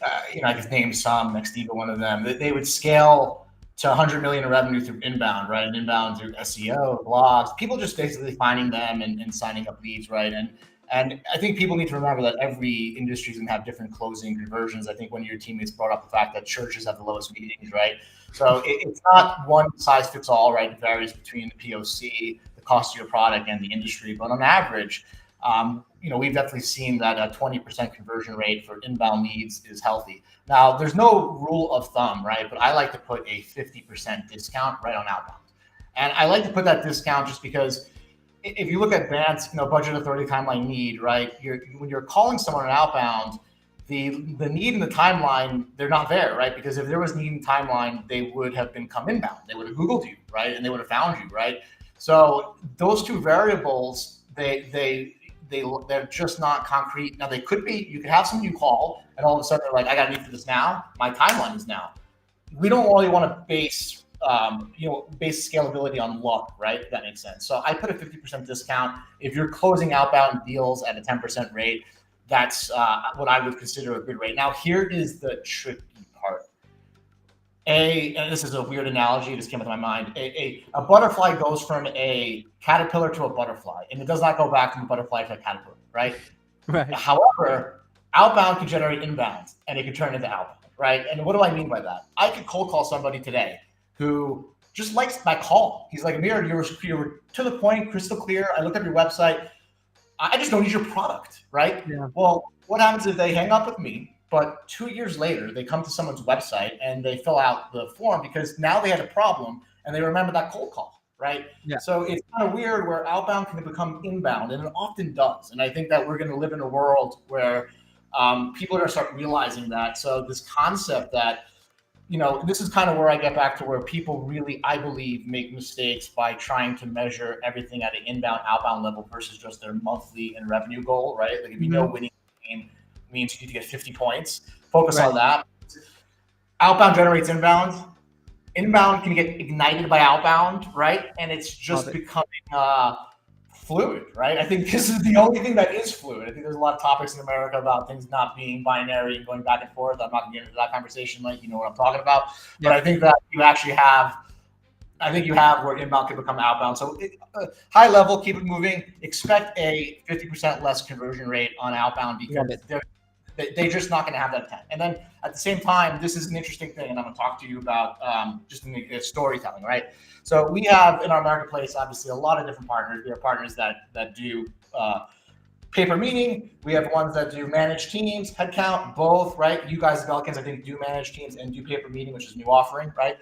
H: I could name some, Nextiva, one of them. They would scale to 100 million in revenue through inbound, right? And inbound through SEO, blogs, people just basically finding them and signing up leads, right? And I think people need to remember that every industry is going to have different closing conversions. I think one of your teammates brought up the fact that churches have the lowest meetings, right? So it's not one size fits all, right? It varies between the POC, the cost of your product, and the industry. But on average, we've definitely seen that a 20% conversion rate for inbound leads is healthy. Now, there's no rule of thumb, right? But I like to put a 50% discount right on outbound. And I like to put that discount just because if you look at Bant's, budget authority timeline need, right? When you're calling someone an outbound, the need and the timeline, they're not there, right? Because if there was need and timeline, they would have come inbound. They would have Googled you, right? And they would have found you, right? So those two variables, they they're just not concrete. Now they could be. You could have someone you call, and all of a sudden they're like, "I got a need for this now. My timeline is now." We don't really want to base base scalability on luck, right? If that makes sense. So I put a 50% discount. If you're closing outbound deals at a 10% rate, that's what I would consider a good rate. Now, here is the tricky part. And this is a weird analogy, it just came into my mind. A butterfly goes from a caterpillar to a butterfly, and it does not go back from a butterfly to a caterpillar, right?
A: Right.
H: However, outbound can generate inbound, and it can turn into outbound, right? And what do I mean by that? I could cold call somebody today who just likes my call. He's like, Amir, you're to the point, crystal clear. I looked at your website. I just don't need your product, right?
A: Yeah.
H: Well, what happens if they hang up with me, but 2 years later, they come to someone's website and they fill out the form because now they had a problem and they remember that cold call, right?
A: Yeah.
H: So it's kind of weird where outbound can become inbound, and it often does. And I think that we're going to live in a world where people are going to start realizing that. So this concept that, this is kind of where I get back to where people really, I believe, make mistakes by trying to measure everything at an inbound, outbound level versus just their monthly and revenue goal, right? Like if you know winning a game means you need to get 50 points, focus on that. Outbound generates inbound. Inbound can get ignited by outbound, right? And it's just becoming fluid, right? I think this is the only thing that is fluid. I think there's a lot of topics in America about things not being binary and going back and forth. I'm not going to get into that conversation, like, you know what I'm talking about. But I think that you actually have, where inbound can become outbound. So high level, keep it moving. Expect a 50% less conversion rate on outbound because they're just not going to have that intent. And then at the same time, this is an interesting thing, and I'm going to talk to you about just in the storytelling, right? So we have in our marketplace, obviously, a lot of different partners. We have partners that do paper meeting. We have ones that do managed teams, headcount, both, right? You guys, Belkins, I think, do managed teams and do paper meeting, which is a new offering, right?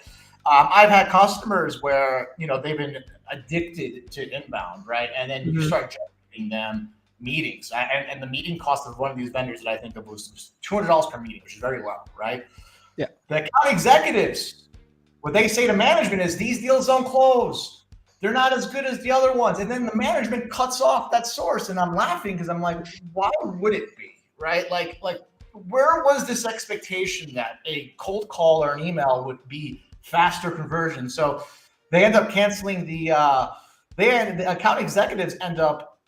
H: I've had customers where, they've been addicted to inbound, right? And then you start generating them meetings. And the meeting cost of one of these vendors that I think of was $200 per meeting, which is very low, right?
A: Yeah.
H: The account executives, what they say to management is these deals don't close. They're not as good as the other ones. And then the management cuts off that source. And I'm laughing because I'm like, why would it be, right? Like where was this expectation that a cold call or an email would be faster conversion? So they end up canceling the account executives end up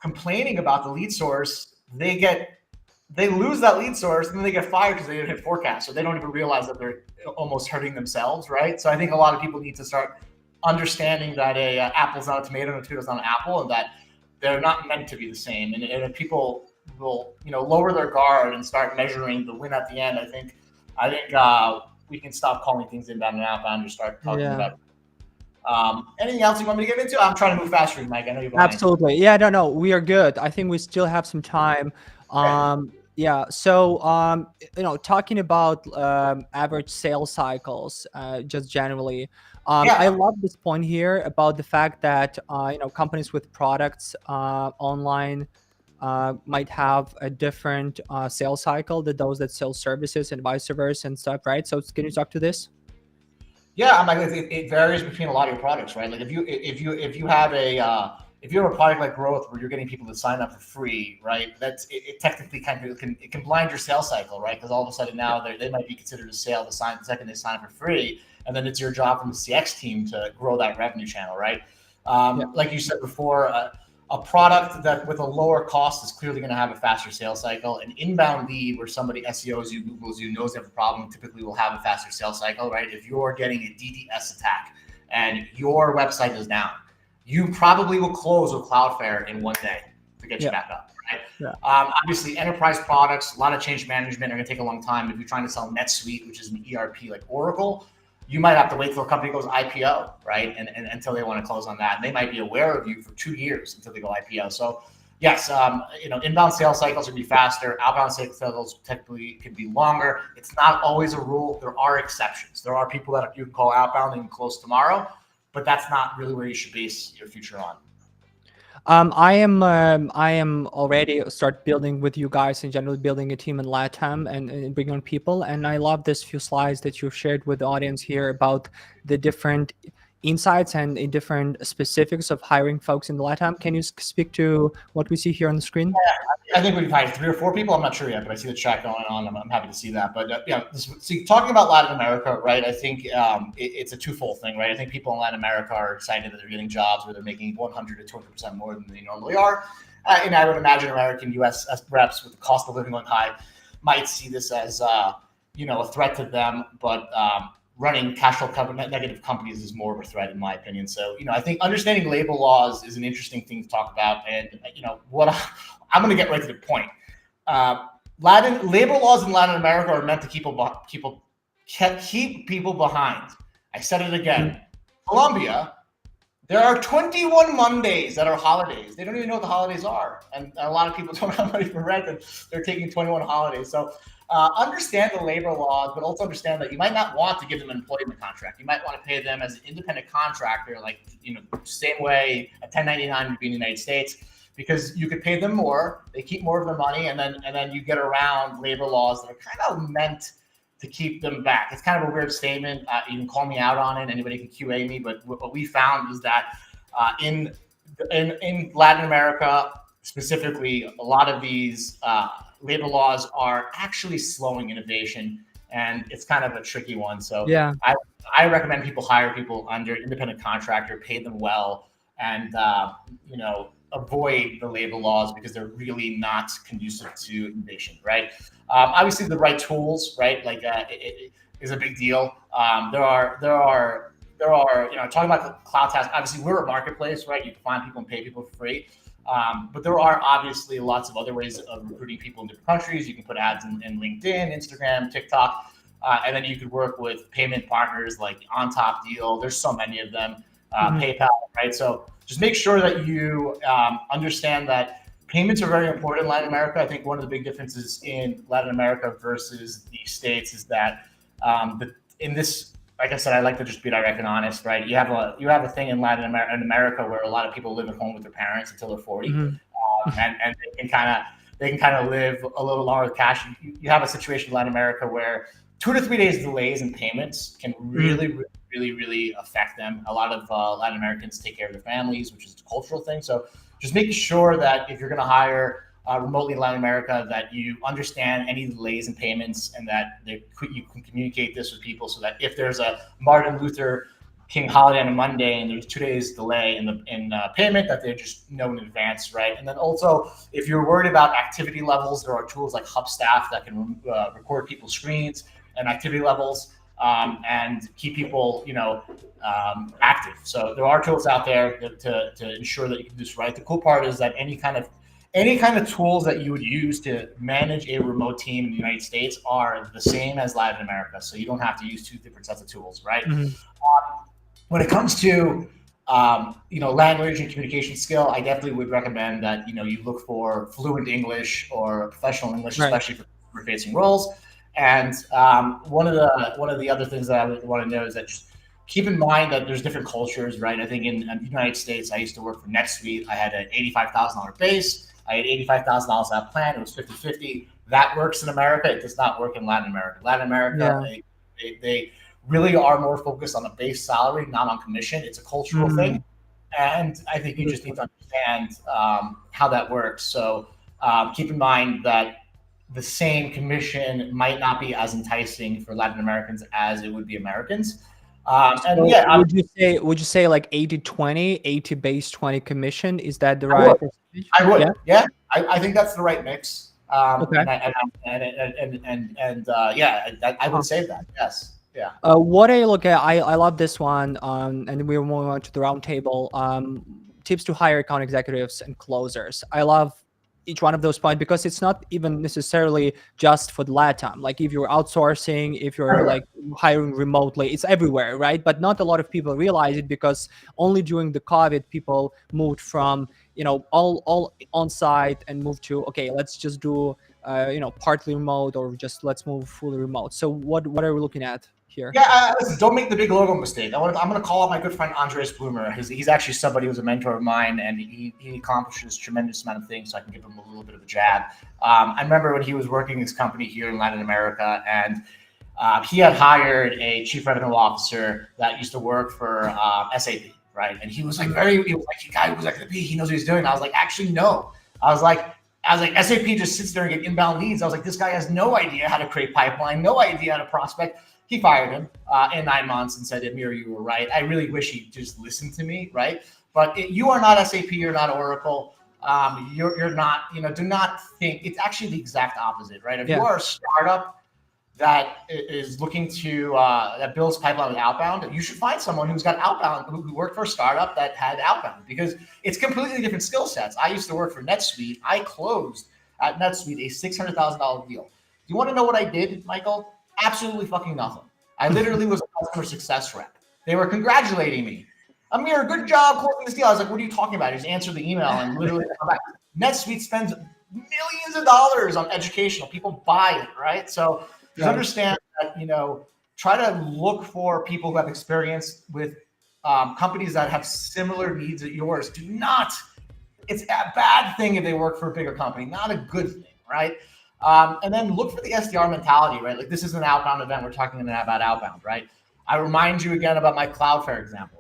H: complaining about the lead source. They lose that lead source and then they get fired because they didn't hit forecast. So they don't even realize that they're almost hurting themselves, right? So I think a lot of people need to start understanding that a apple's not a tomato and a tomato's not an apple, and that they're not meant to be the same. And if people will, lower their guard and start measuring the win at the end, I think we can stop calling things inbound and outbound and start talking about anything else you want me to get into? I'm trying to move faster, Mike. I know you're behind.
A: Absolutely. Yeah, no, we are good. I think we still have some time. Yeah. So, talking about average sales cycles, just generally, I love this point here about the fact that companies with products online might have a different sales cycle than those that sell services and vice versa and stuff, right? So, can you talk to this?
H: Yeah, it varies between a lot of your products, right? Like if you have a product like Growth where you're getting people to sign up for free, right? It technically can blind your sales cycle, right? Because all of a sudden now they might be considered a sale the second they sign up for free, and then it's your job from the CX team to grow that revenue channel, right? Like you said before, a product that with a lower cost is clearly going to have a faster sales cycle. An inbound lead where somebody SEOs you, Googles you, knows they have a problem, typically will have a faster sales cycle, right? If you're getting a DDoS attack and your website is down, you probably will close with Cloudflare in 1 day to get you back up, right?
A: Yeah.
H: Obviously, enterprise products, a lot of change management are going to take a long time. If you're trying to sell NetSuite, which is an ERP like Oracle, you might have to wait till a company goes IPO, right? And until they want to close on that. And they might be aware of you for 2 years until they go IPO. So yes, inbound sales cycles can be faster. Outbound sales cycles technically can be longer. It's not always a rule. There are exceptions. There are people that you can call outbound and close tomorrow, but that's not really where you should base your future on.
A: I am already start building with you guys and generally building a team in LATAM and bringing on people. And I love this few slides that you shared with the audience here about the different insights and in different specifics of hiring folks in LATAM. Can you speak to what we see here on the screen?
H: I think we've hired 3 or 4 people. I'm not sure yet, but I see the chat going on. I'm happy to see that. But see, talking about Latin America, right? I think it's a twofold thing, right? I think people in Latin America are excited that they're getting jobs where they're making 100 to 200% more than they normally are. And I would imagine American U.S. reps, with the cost of living going high, might see this as a threat to them. But running cash flow negative companies is more of a threat, in my opinion. So, I think understanding labor laws is an interesting thing to talk about. And, I'm going to get right to the point. Labor laws in Latin America are meant to keep people behind. I said it again. Colombia, there are 21 Mondays that are holidays. They don't even know what the holidays are. And a lot of people don't have money for rent, and they're taking 21 holidays. So understand the labor laws, but also understand that you might not want to give them an employment contract. You might want to pay them as an independent contractor, same way a 1099 would be in the United States, because you could pay them more, they keep more of their money, and then you get around labor laws that are kind of meant to keep them back. It's kind of a weird statement. You can call me out on it. Anybody can QA me, but what we found is that in Latin America specifically, a lot of these labor laws are actually slowing innovation, and it's kind of a tricky one. So
A: yeah,
H: I recommend people hire people under independent contractor, pay them well, and avoid the labor laws because they're really not conducive to innovation, right? Obviously, the right tools, right, it is a big deal. There are talking about the cloud task. Obviously, we're a marketplace, right? You can find people and pay people for free. But there are obviously lots of other ways of recruiting people in different countries. You can put ads in LinkedIn, Instagram, TikTok, and then you could work with payment partners like On Top Deal. There's so many of them, PayPal, right? So just make sure that you understand that payments are very important in Latin America. I think one of the big differences in Latin America versus the States is that in this, like I said, I like to just be direct and honest, right? You have a thing in America where a lot of people live at home with their parents until they're 40, and they can kind of live a little longer with cash. You have a situation in Latin America where 2 to 3 days delays in payments can really affect them. A lot of Latin Americans take care of their families, which is a cultural thing. So just making sure that if you're going to hire remotely in Latin America, that you understand any delays in payments, and that you can communicate this with people, so that if there's a Martin Luther King holiday on a Monday and there's 2 days delay in payment, that they just know in advance, right? And then also, if you're worried about activity levels, there are tools like Hubstaff that can record people's screens and activity levels, and keep people, active. So there are tools out there to ensure that you can do this right. The cool part is that any kind of tools that you would use to manage a remote team in the United States are the same as Latin America. So you don't have to use 2 different sets of tools, right? When it comes to language and communication skill, I definitely would recommend that you look for fluent English or professional English, especially for facing roles. And one of the other things that I would want to know is that just keep in mind that there's different cultures, right? I think in the United States, I used to work for NetSuite. I had an $85,000 base. I had $85,000 that plan. It was 50-50. That works in America. It does not work in Latin America. Latin America, they really are more focused on a base salary, not on commission. It's a cultural thing. And I think you just need to understand how that works. So keep in mind that the same commission might not be as enticing for Latin Americans as it would be Americans.
A: Would you say like 80-20, 80 base, 20 commission? Is that the right percentage?
H: I would. Yeah. I think that's the right mix.
A: Okay.
H: I would say that. Yes. Yeah.
A: What I look at, I love this one. And we're moving on to the round table. Tips to hire account executives and closers. I love each one of those points because it's not even necessarily just for the LATAM. Like if you're outsourcing, if you're like hiring remotely, it's everywhere, right? But not a lot of people realize it because only during the COVID, people moved from, all on site and moved to, okay, let's just do, partly remote, or just let's move fully remote. So what are we looking at here?
H: Yeah, listen, don't make the big logo mistake. I'm going to call out my good friend Andres Bloomer. He's actually somebody who's a mentor of mine, and he accomplishes a tremendous amount of things, so I can give him a little bit of a jab. I remember when he was working his company here in Latin America, and he had hired a chief revenue officer that used to work for SAP, right? And he was like he was like, the guy was like, he knows what he's doing. I was like, actually, no. I was like, SAP just sits there and get inbound leads. I was like, this guy has no idea how to create pipeline, no idea how to prospect. He fired him in 9 months and said, Amir, you were right. I really wish he'd just listened to me, right? But you are not SAP, you're not Oracle. You're not, do not think, it's actually the exact opposite, right? If you are a startup that is looking to, that builds pipeline with outbound, you should find someone who's got outbound, who worked for a startup that had outbound, because it's completely different skill sets. I used to work for NetSuite. I closed at NetSuite a $600,000 deal. Do you want to know what I did, Michael? Absolutely fucking nothing. I literally was a customer success rep. They were congratulating me. Amir, good job closing this deal. I was like, what are you talking about? Just answer the email and literally come back. NetSuite spends millions of dollars on educational. People buy it, right? So just understand that, try to look for people who have experience with companies that have similar needs as yours. It's a bad thing if they work for a bigger company, not a good thing, right? And then look for the SDR mentality, right? Like, this is an outbound event. We're talking about outbound, right? I remind you again about my Cloudflare example.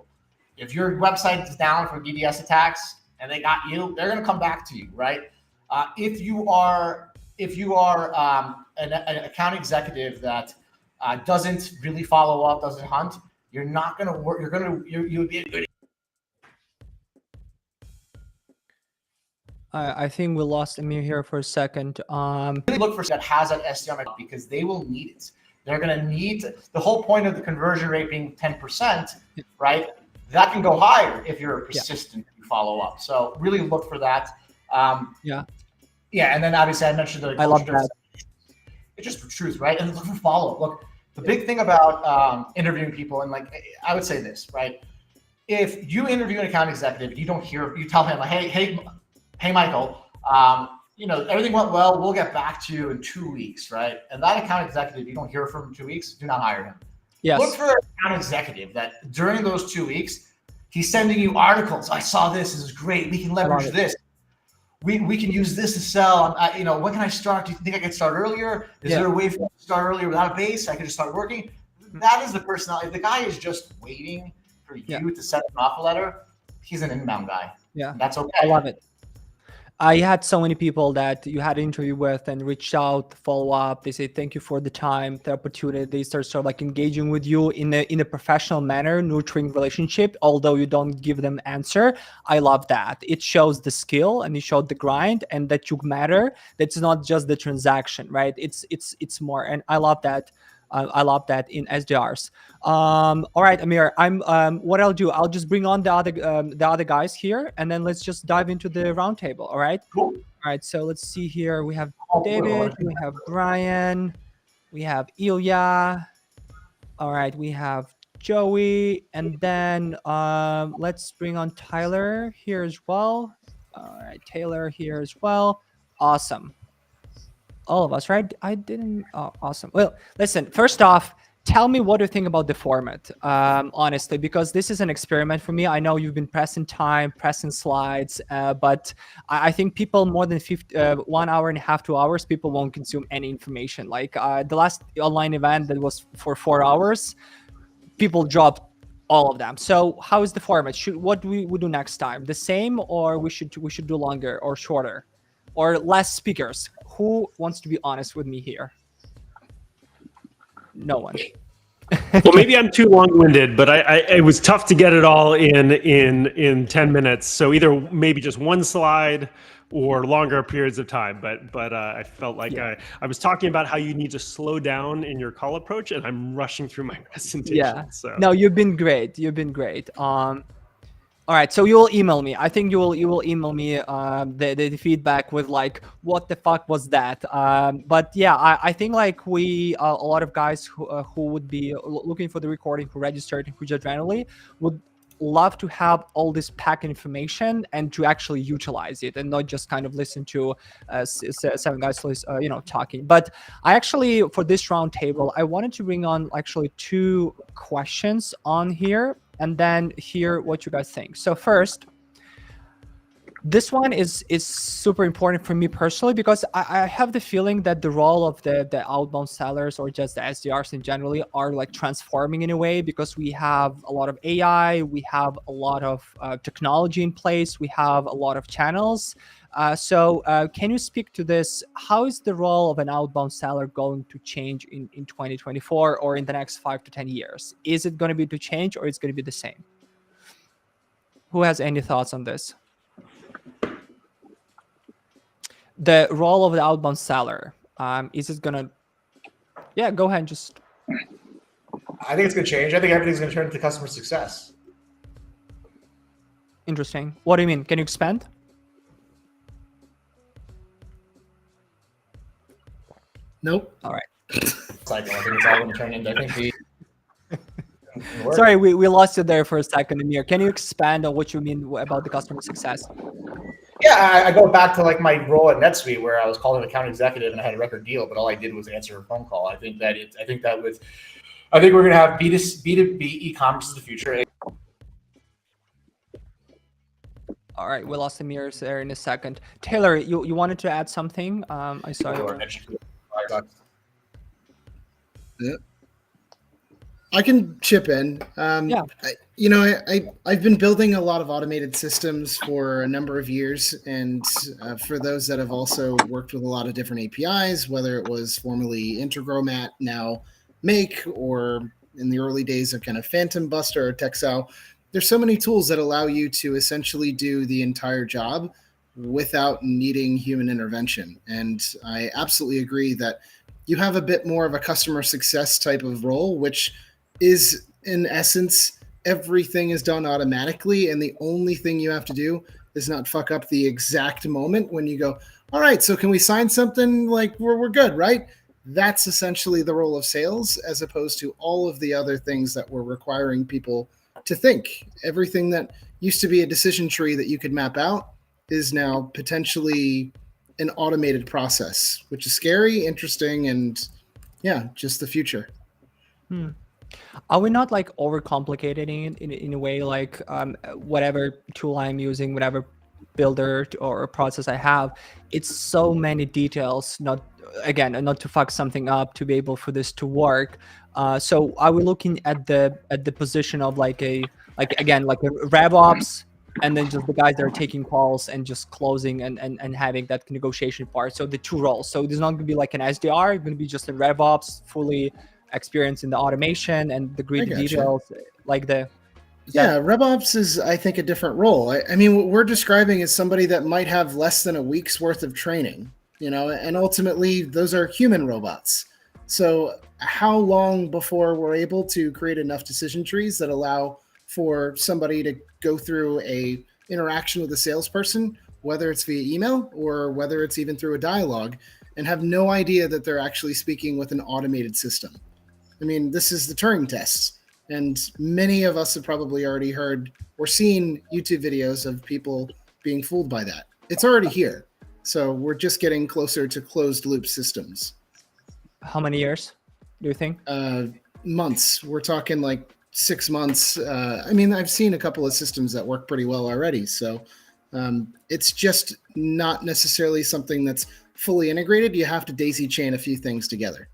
H: If your website is down for DDoS attacks and they got you, they're going to come back to you, right? If you are an account executive that doesn't really follow up, doesn't hunt, you're not going to work. You'll be a good.
A: I think we lost Amir here for a second.
H: Really look for that has that SDR because they will need it. They're going to need the whole point of the conversion rate being 10%, right? That can go higher if you're persistent and you follow up. So really look for that. Yeah. And then obviously I mentioned the.
A: I love that.
H: It's just for truth, right? And look for follow up. Look, the big thing about interviewing people, and like I would say this, right? If you interview an account executive, you don't hear, you tell him like, hey, Michael, everything went well. We'll get back to you in 2 weeks, right? And that account executive, you don't hear from in 2 weeks, do not hire him.
A: Yes.
H: Look for an account executive that during those 2 weeks, he's sending you articles. I saw this. This is great. We can leverage this. We can use this to sell. When can I start? Do you think I can start earlier? Is there a way for me to start earlier without a base? I can just start working. That is the personality. If the guy is just waiting for you to send an offer letter, he's an inbound guy.
A: Yeah.
H: That's okay.
A: I love it. I had so many people that you had an interview with and reached out, follow up. They say, thank you for the time, the opportunity. They start sort of like engaging with you in a professional manner, nurturing relationship, although you don't give them answer. I love that. It shows the skill and it showed the grind and that you matter. That's not just the transaction, right? It's more. And I love that. I love that in SDRs. All right, Amir. What I'll do, I'll just bring on the other guys here, and then let's just dive into the roundtable. All right.
H: Cool.
A: All right. So let's see here. We have David. We have Brian. We have Ilya. All right. We have Joey, and then let's bring on Tyler here as well. All right, Taylor here as well. Awesome. All of us, right? I didn't. Oh, awesome. Well, listen, first off, tell me what you think about the format, honestly, because this is an experiment for me. I know you've been pressing time, pressing slides, but I think people more than 1 hour and a half, 2 hours, people won't consume any information. Like the last online event that was for 4 hours, people dropped all of them. So how is the format? What do we do next time? The same, or we should do longer or shorter, or less speakers? Who wants to be honest with me here? No one.
C: Well, maybe I'm too long-winded, but it was tough to get it all in 10 minutes. So either maybe just one slide or longer periods of time. But I felt like I was talking about how you need to slow down in your call approach, and I'm rushing through my presentation.
A: Yeah.
C: So.
A: No, you've been great. All right, so you will email me. I think you will email me the feedback with like, what the fuck was that? But yeah, I think like a lot of guys who would be looking for the recording, who registered and who just randomly would love to have all this packed information and to actually utilize it and not just kind of listen to 7 guys talking. But I actually, for this round table, I wanted to bring on actually 2 questions on here and then hear what you guys think. So first, This one is super important for me personally because I have the feeling that the role of the outbound sellers or just the SDRs in generally are like transforming in a way because we have a lot of AI, we have a lot of technology in place, we have a lot of channels. So can you speak to this? How is the role of an outbound seller going to change in 2024 or in the next 5 to 10 years? Is it going to be to change or it's going to be the same? Who has any thoughts on this? The role of the outbound seller, is it gonna, yeah, go ahead and just
H: I think it's going to change. I think everything's going to turn into customer success.
A: interesting. What do you mean? Can you expand?
B: Nope.
A: All right.
H: Cycle. I think it's all going to turn into. I think the.
A: Sorry, we lost you there for a second, Amir. Can you expand on what you mean about the customer success?
H: Yeah, I go back to like my role at NetSuite where I was called an account executive and I had a record deal, but all I did was answer a phone call. I think we're going to have B2B e-commerce is the future.
A: All right, we lost Amir there in a second. Taylor, you wanted to add something? I saw you.
B: Yeah. I can chip in.
A: Yeah.
B: I've been building a lot of automated systems for a number of years, and for those that have also worked with a lot of different APIs, whether it was formerly Integromat, now Make, or in the early days of kind of Phantom Buster or Texel, there's so many tools that allow you to essentially do the entire job without needing human intervention. And I absolutely agree that you have a bit more of a customer success type of role, which is in essence everything is done automatically, and the only thing you have to do is not fuck up the exact moment when you go, all right, so can we sign something, like we're good, right? That's essentially the role of sales, as opposed to all of the other things that we're requiring people to think. Everything that used to be a decision tree that you could map out is now potentially an automated process, which is scary, interesting, and yeah, just the future.
A: Are we not like overcomplicating it in a way, like whatever tool I'm using, whatever builder or process I have, it's so many details, not to fuck something up, to be able for this to work. So are we looking at the position of like a RevOps, and then just the guys that are taking calls and just closing and having that negotiation part? So the two roles. So there's not going to be like an SDR, it's going to be just a RevOps, fully experienced in the automation and the gritty details, like the.
B: Yeah, RevOps is, I think, a different role. I mean, what we're describing is somebody that might have less than a week's worth of training, and ultimately those are human robots. So how long before we're able to create enough decision trees that allow for somebody to go through a interaction with a salesperson, whether it's via email or whether it's even through a dialogue, and have no idea that they're actually speaking with an automated system? I mean, this is the Turing test. And many of us have probably already heard or seen YouTube videos of people being fooled by that. It's already here. So we're just getting closer to closed loop systems.
A: How many years do you think?
B: Months. We're talking like 6 months. I mean, I've seen a couple of systems that work pretty well already. So it's just not necessarily something that's fully integrated. You have to daisy chain a few things together.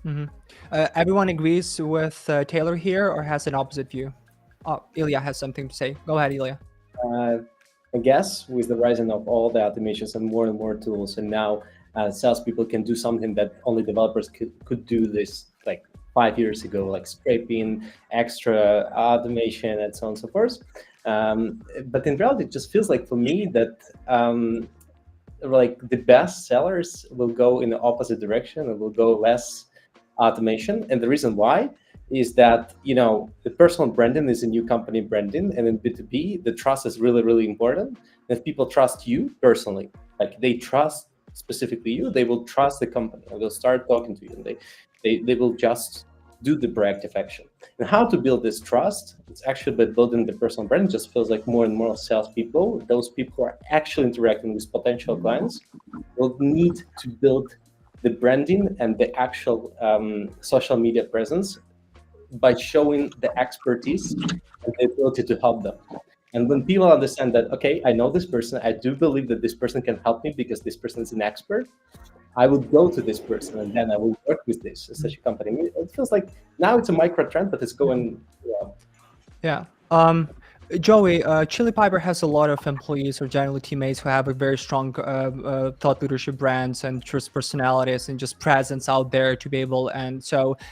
A: Mm-hmm. Everyone agrees with Taylor here, or has an opposite view? Oh, Ilya has something to say. Go ahead, Ilya.
D: I guess with the rising of all the automations and more tools, and now salespeople can do something that only developers could do this like 5 years ago, like scraping, extra automation, and so on and so forth. But in reality, it just feels like for me that like the best sellers will go in the opposite direction and will go less automation. And the reason why is that, the personal branding is a new company branding, and in B2B, the trust is really, really important. If people trust you personally, like they trust specifically you, they will trust the company and they'll start talking to you, and they will just do the proactive action. And how to build this trust? It's actually by building the personal brand. It just feels like more and more salespeople, those people who are actually interacting with potential clients, will need to build the branding and the actual social media presence by showing the expertise and the ability to help them. And when people understand that, okay, I know this person, I do believe that this person can help me because this person is an expert, I would go to this person and then I will work with this such a company. It feels like now it's a micro trend, but it's going.
A: Yeah. Joey, Chili Piper has a lot of employees or generally teammates who have a very strong thought leadership brands and trust personalities and just presence out there to be able. And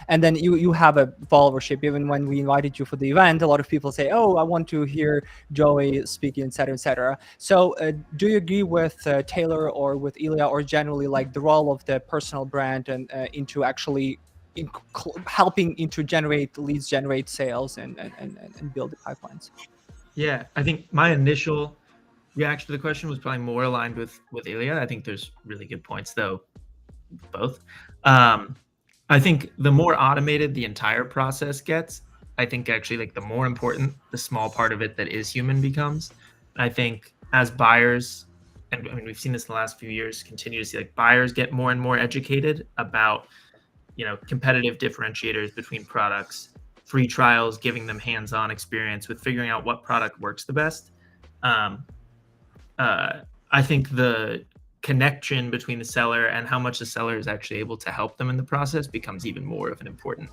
A: then you have a followership. Even when we invited you for the event, a lot of people say, "Oh, I want to hear Joey speaking," etc., etc. So, do you agree with Taylor or with Ilya, or generally like the role of the personal brand and into actually helping into generate leads, generate sales, and build the pipelines?
I: Yeah, I think my initial reaction to the question was probably more aligned with Ilya. I think there's really good points though, both. I think the more automated the entire process gets, I think actually like the more important the small part of it that is human becomes. I think as buyers, and I mean we've seen this in the last few years, continue to see like buyers get more and more educated about, competitive differentiators between products, free trials, giving them hands-on experience with figuring out what product works the best. I think the connection between the seller and how much the seller is actually able to help them in the process becomes even more of an important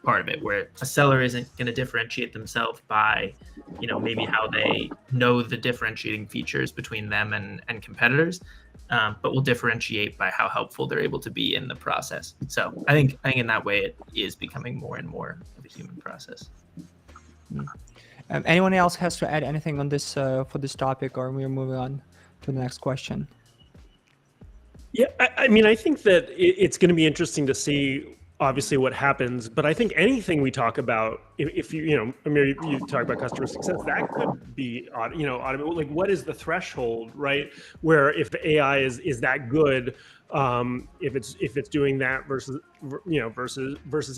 I: part of it, where a seller isn't going to differentiate themselves by, maybe how they know the differentiating features between them and competitors, but will differentiate by how helpful they're able to be in the process. So I think in that way it is becoming more and more of a human process.
A: Anyone else has to add anything on this for this topic, or we're moving on to the next question?
C: Yeah, I mean, I think that it's going to be interesting to see, obviously, what happens. But I think anything we talk about, if Amir, you talk about customer success, that could be, automated. Like, what is the threshold, right? Where if AI is that good, if it's doing that versus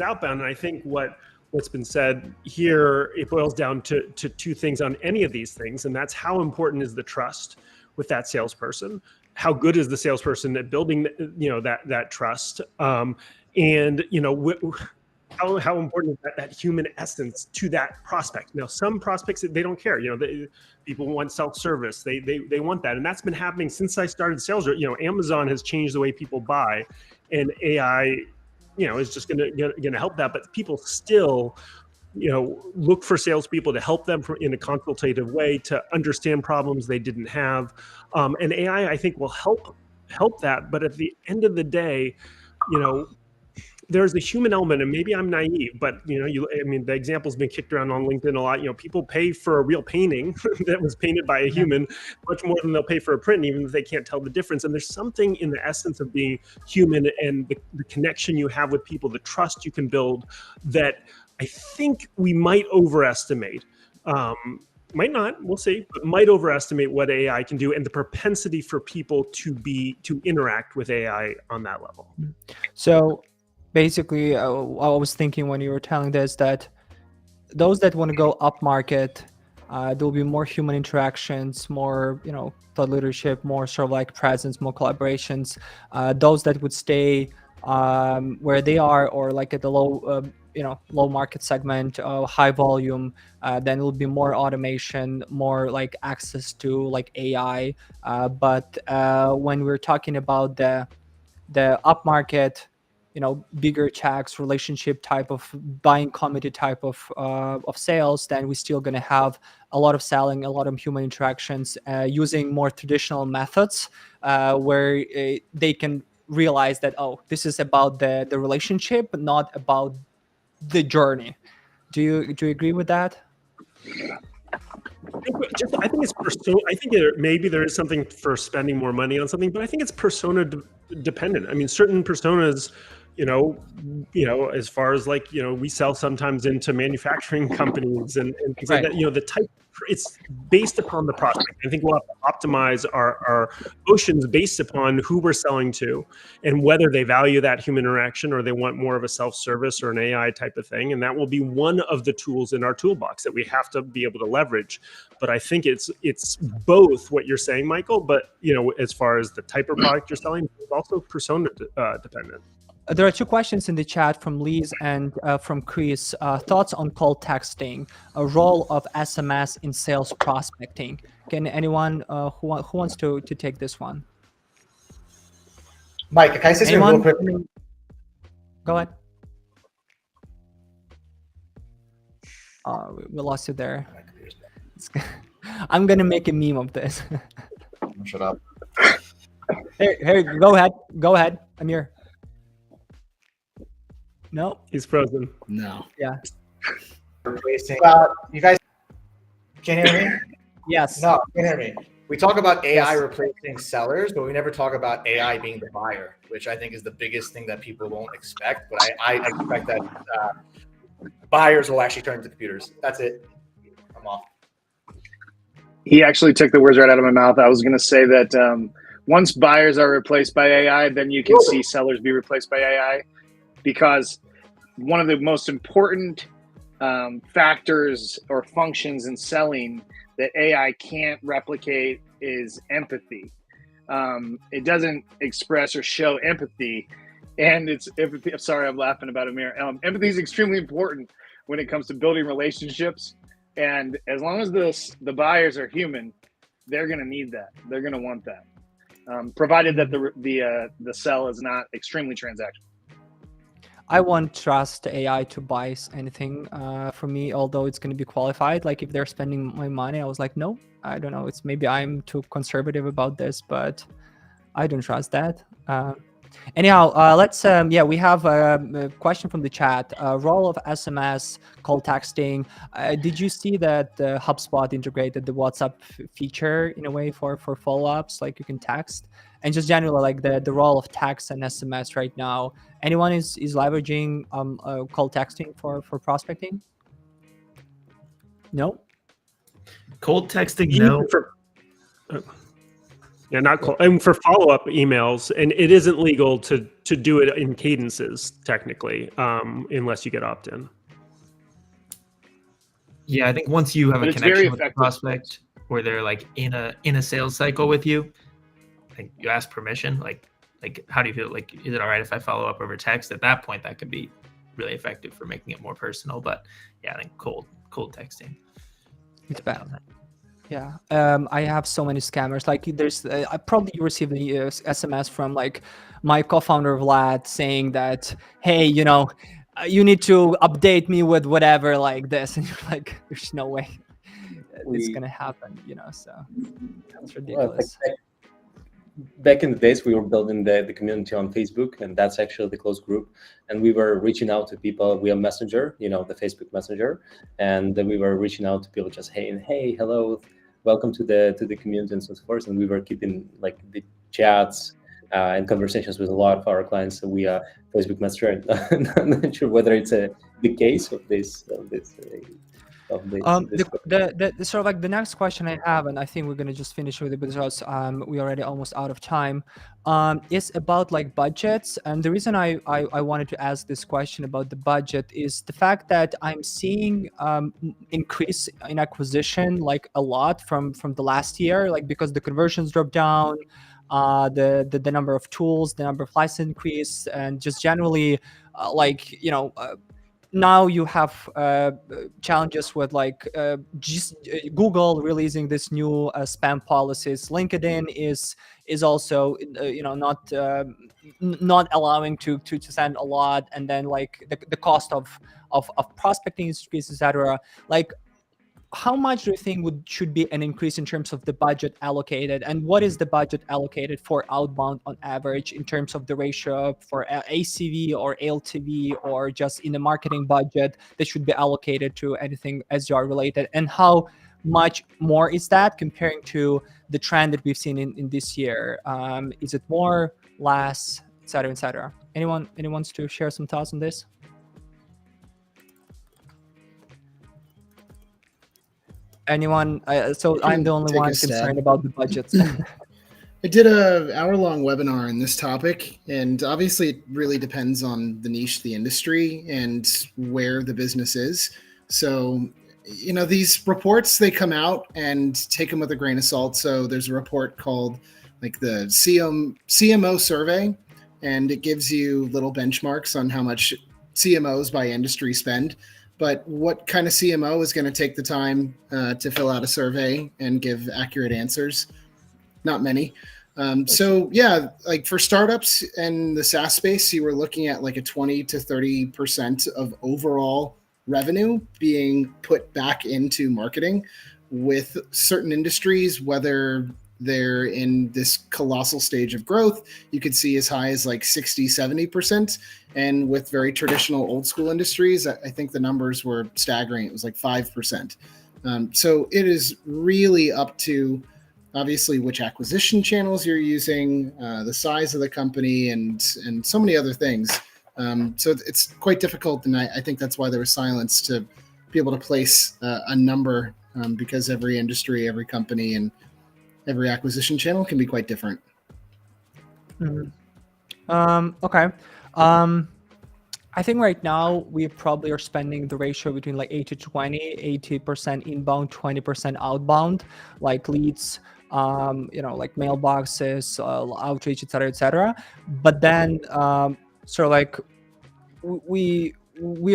C: outbound. And I think what's been said here, it boils down to two things on any of these things, and that's how important is the trust with that salesperson. How good is the salesperson at building, that trust, and how important is that human essence to that prospect. Now, some prospects, they don't care. People want self-service. They want that, and that's been happening since I started sales. Amazon has changed the way people buy, and AI, is just going to help that. But people still, look for salespeople to help them in a consultative way to understand problems they didn't have. And AI, I think, will help that. But at the end of the day, there's the human element, and maybe I'm naive, but the example's been kicked around on LinkedIn a lot. People pay for a real painting that was painted by a human much more than they'll pay for a print, even if they can't tell the difference. And there's something in the essence of being human and the connection you have with people, the trust you can build, that I think we might overestimate. Might not, we'll see, but might overestimate what AI can do and the propensity for people to interact with AI on that level.
A: So basically, I was thinking when you were telling this that those that want to go up market, there'll be more human interactions, more, thought leadership, more sort of like presence, more collaborations. Those that would stay where they are, or like at the low market segment, high volume, then it will be more automation, more like access to like AI. But when we're talking about the up market, bigger checks, relationship type of buying committee type of sales, then we're still going to have a lot of selling, a lot of human interactions, using more traditional methods, where they can realize that, oh, this is about the relationship, not about the journey. Do you agree with that?
C: I think it's persona. I think maybe there is something for spending more money on something, but I think it's persona dependent. I mean, certain personas, as far as like, we sell sometimes into manufacturing companies and things like that. The type, it's based upon the prospect. I think we'll have to optimize our motions based upon who we're selling to and whether they value that human interaction or they want more of a self-service or an AI type of thing. And that will be one of the tools in our toolbox that we have to be able to leverage. But I think it's both what you're saying, Michael, but as far as the type of product you're selling, it's also persona dependent.
A: There are two questions in the chat from Liz and from Chris. Thoughts on call texting, a role of SMS in sales prospecting. Can anyone who wants to take this one?
H: Mike, can I say something real quick?
A: Go ahead. We lost you there. I'm gonna make a meme of this.
H: Shut up.
A: Hey, go ahead, Amir. No,
C: He's frozen.
B: No.
A: Yeah.
H: Replacing. You guys can hear me?
A: Yes.
H: No, you can hear me. We talk about AI replacing sellers, but we never talk about AI being the buyer, which I think is the biggest thing that people won't expect. But I expect that buyers will actually turn to computers. That's it. I'm off.
E: He actually took the words right out of my mouth. I was going to say that once buyers are replaced by AI, then you can see sellers be replaced by AI, because one of the most important factors or functions in selling that AI can't replicate is empathy. It doesn't express or show empathy, and it's empathy. I'm sorry, I'm laughing about Amir. Empathy is extremely important when it comes to building relationships, and as long as the buyers are human, they're going to need that. They're going to want that, provided that the sell is not extremely transactional.
A: I won't trust AI to buy anything for me, although it's going to be qualified. Like if they're spending my money, I was like, no, I don't know. It's maybe I'm too conservative about this, but I don't trust that. Anyhow, let's, we have a question from the chat. Role of SMS, call texting. Did you see that HubSpot integrated the WhatsApp feature in a way for follow-ups, like you can text? And just generally, like the role of text and SMS right now. Anyone is leveraging call texting for prospecting? No?
I: Cold texting, no.
C: Yeah, not cold. And for follow-up emails, and it isn't legal to do it in cadences technically, unless you get opt-in.
I: Yeah, I think once you have a connection with the prospect where they're like in a sales cycle with you, and you ask permission, like how do you feel? Like, is it all right if I follow up over text? At that point, that could be really effective for making it more personal. But yeah, I think cold texting.
A: It's bad. Yeah, I have so many scammers. Like, there's, I probably received the SMS from like my co-founder Vlad saying that, hey, you know, you need to update me with whatever like this, and you're like, there's no way it's gonna happen, you know. So that's ridiculous.
D: Back in the days, we were building the community on Facebook, and that's actually the closed group. And we were reaching out to people via Messenger, you know, the Facebook Messenger, and then we were reaching out to people just, hey, hello, welcome to the community and so forth. And we were keeping like the chats and conversations with a lot of our clients via Facebook Messenger. I'm not sure whether it's the case of this.
A: The sort of like the next question I have, and I think we're gonna just finish with it because we're already almost out of time, is about like budgets. And the reason I wanted to ask this question about the budget is the fact that I'm seeing increase in acquisition like a lot from the last year, like because the conversions dropped down, the number of tools, the number of license increase, and just generally like, you know, now you have challenges with like Google releasing this new spam policies. LinkedIn is also you know, not allowing to send a lot, and then like the cost of prospecting increases, etc. Like, how much do you think should be an increase in terms of the budget allocated, and what is the budget allocated for outbound on average in terms of the ratio for ACV or LTV, or just in the marketing budget that should be allocated to anything SDR related, and how much more is that comparing to the trend that we've seen in this year? Is it more, less, etc., etc.? Anyone wants to share some thoughts on this? Anyone? So I'm the only one concerned about the budgets.
B: I did an hour-long webinar on this topic, and obviously it really depends on the niche, the industry, and where the business is. So, you know, these reports, they come out and take them with a grain of salt. So there's a report called like the CMO survey, and it gives you little benchmarks on how much CMOs by industry spend. But what kind of CMO is going to take the time to fill out a survey and give accurate answers? Not many. So yeah, like for startups and the SaaS space, you were looking at like a 20 to 30% of overall revenue being put back into marketing, with certain industries, whether they're in this colossal stage of growth, you could see as high as like 60, 70%. And with very traditional old school industries, I think the numbers were staggering. It was like 5%. So it is really up to obviously which acquisition channels you're using, the size of the company, and so many other things. So it's quite difficult, and I think that's why there was silence to be able to place a number, because every industry, every company, and every acquisition channel can be quite different.
A: Okay. I think right now we probably are spending the ratio between like 80-20, 80% inbound, 20% outbound, like leads, like mailboxes, outreach, etc. But then sort of like we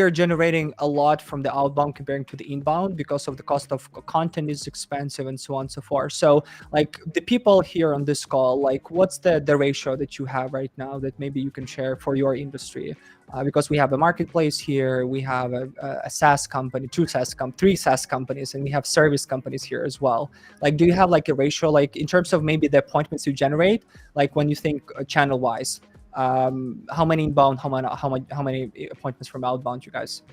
A: are generating a lot from the outbound comparing to the inbound because of the cost of content is expensive and so on and so forth. So like the people here on this call, like what's the ratio that you have right now that maybe you can share for your industry? Because we have a marketplace here, we have a SaaS company, three SaaS companies, and we have service companies here as well. Like, do you have like a ratio, like in terms of maybe the appointments you generate, like when you think channel wise, how many inbound, how many appointments from outbound you guys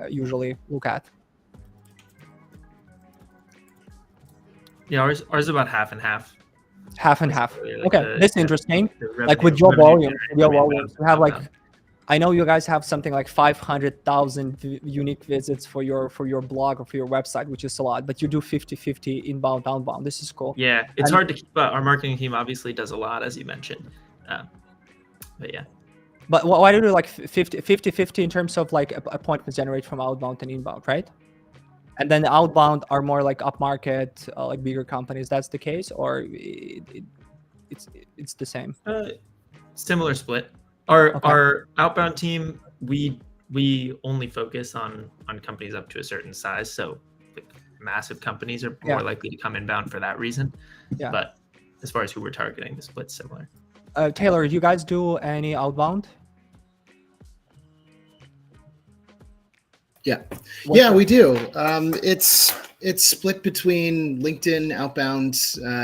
A: usually look at?
I: Yeah, ours is about half and half.
A: Half and half.
I: Like
A: Okay, this is interesting. Like with
I: revenue
A: your volumes,
I: generated
A: you have like,
I: outbound.
A: I know you guys have something like 500,000 unique visits for your blog or for your website, which is a lot, but you do 50-50 inbound, outbound. This is cool.
I: Yeah, it's hard to keep up. Our marketing team obviously does a lot, as you mentioned. But yeah.
A: But why do you do like 50-50 in terms of like appointments generated from outbound and inbound, right? And then the outbound are more like upmarket, like bigger companies. That's the case, or it's the same?
I: Similar split. Our outbound team, we only focus on companies up to a certain size. So like massive companies are more likely to come inbound for that reason.
A: Yeah.
I: But as far as who we're targeting, the split's similar.
A: Taylor, do you guys do any outbound?
B: Yeah, we do. It's split between LinkedIn outbound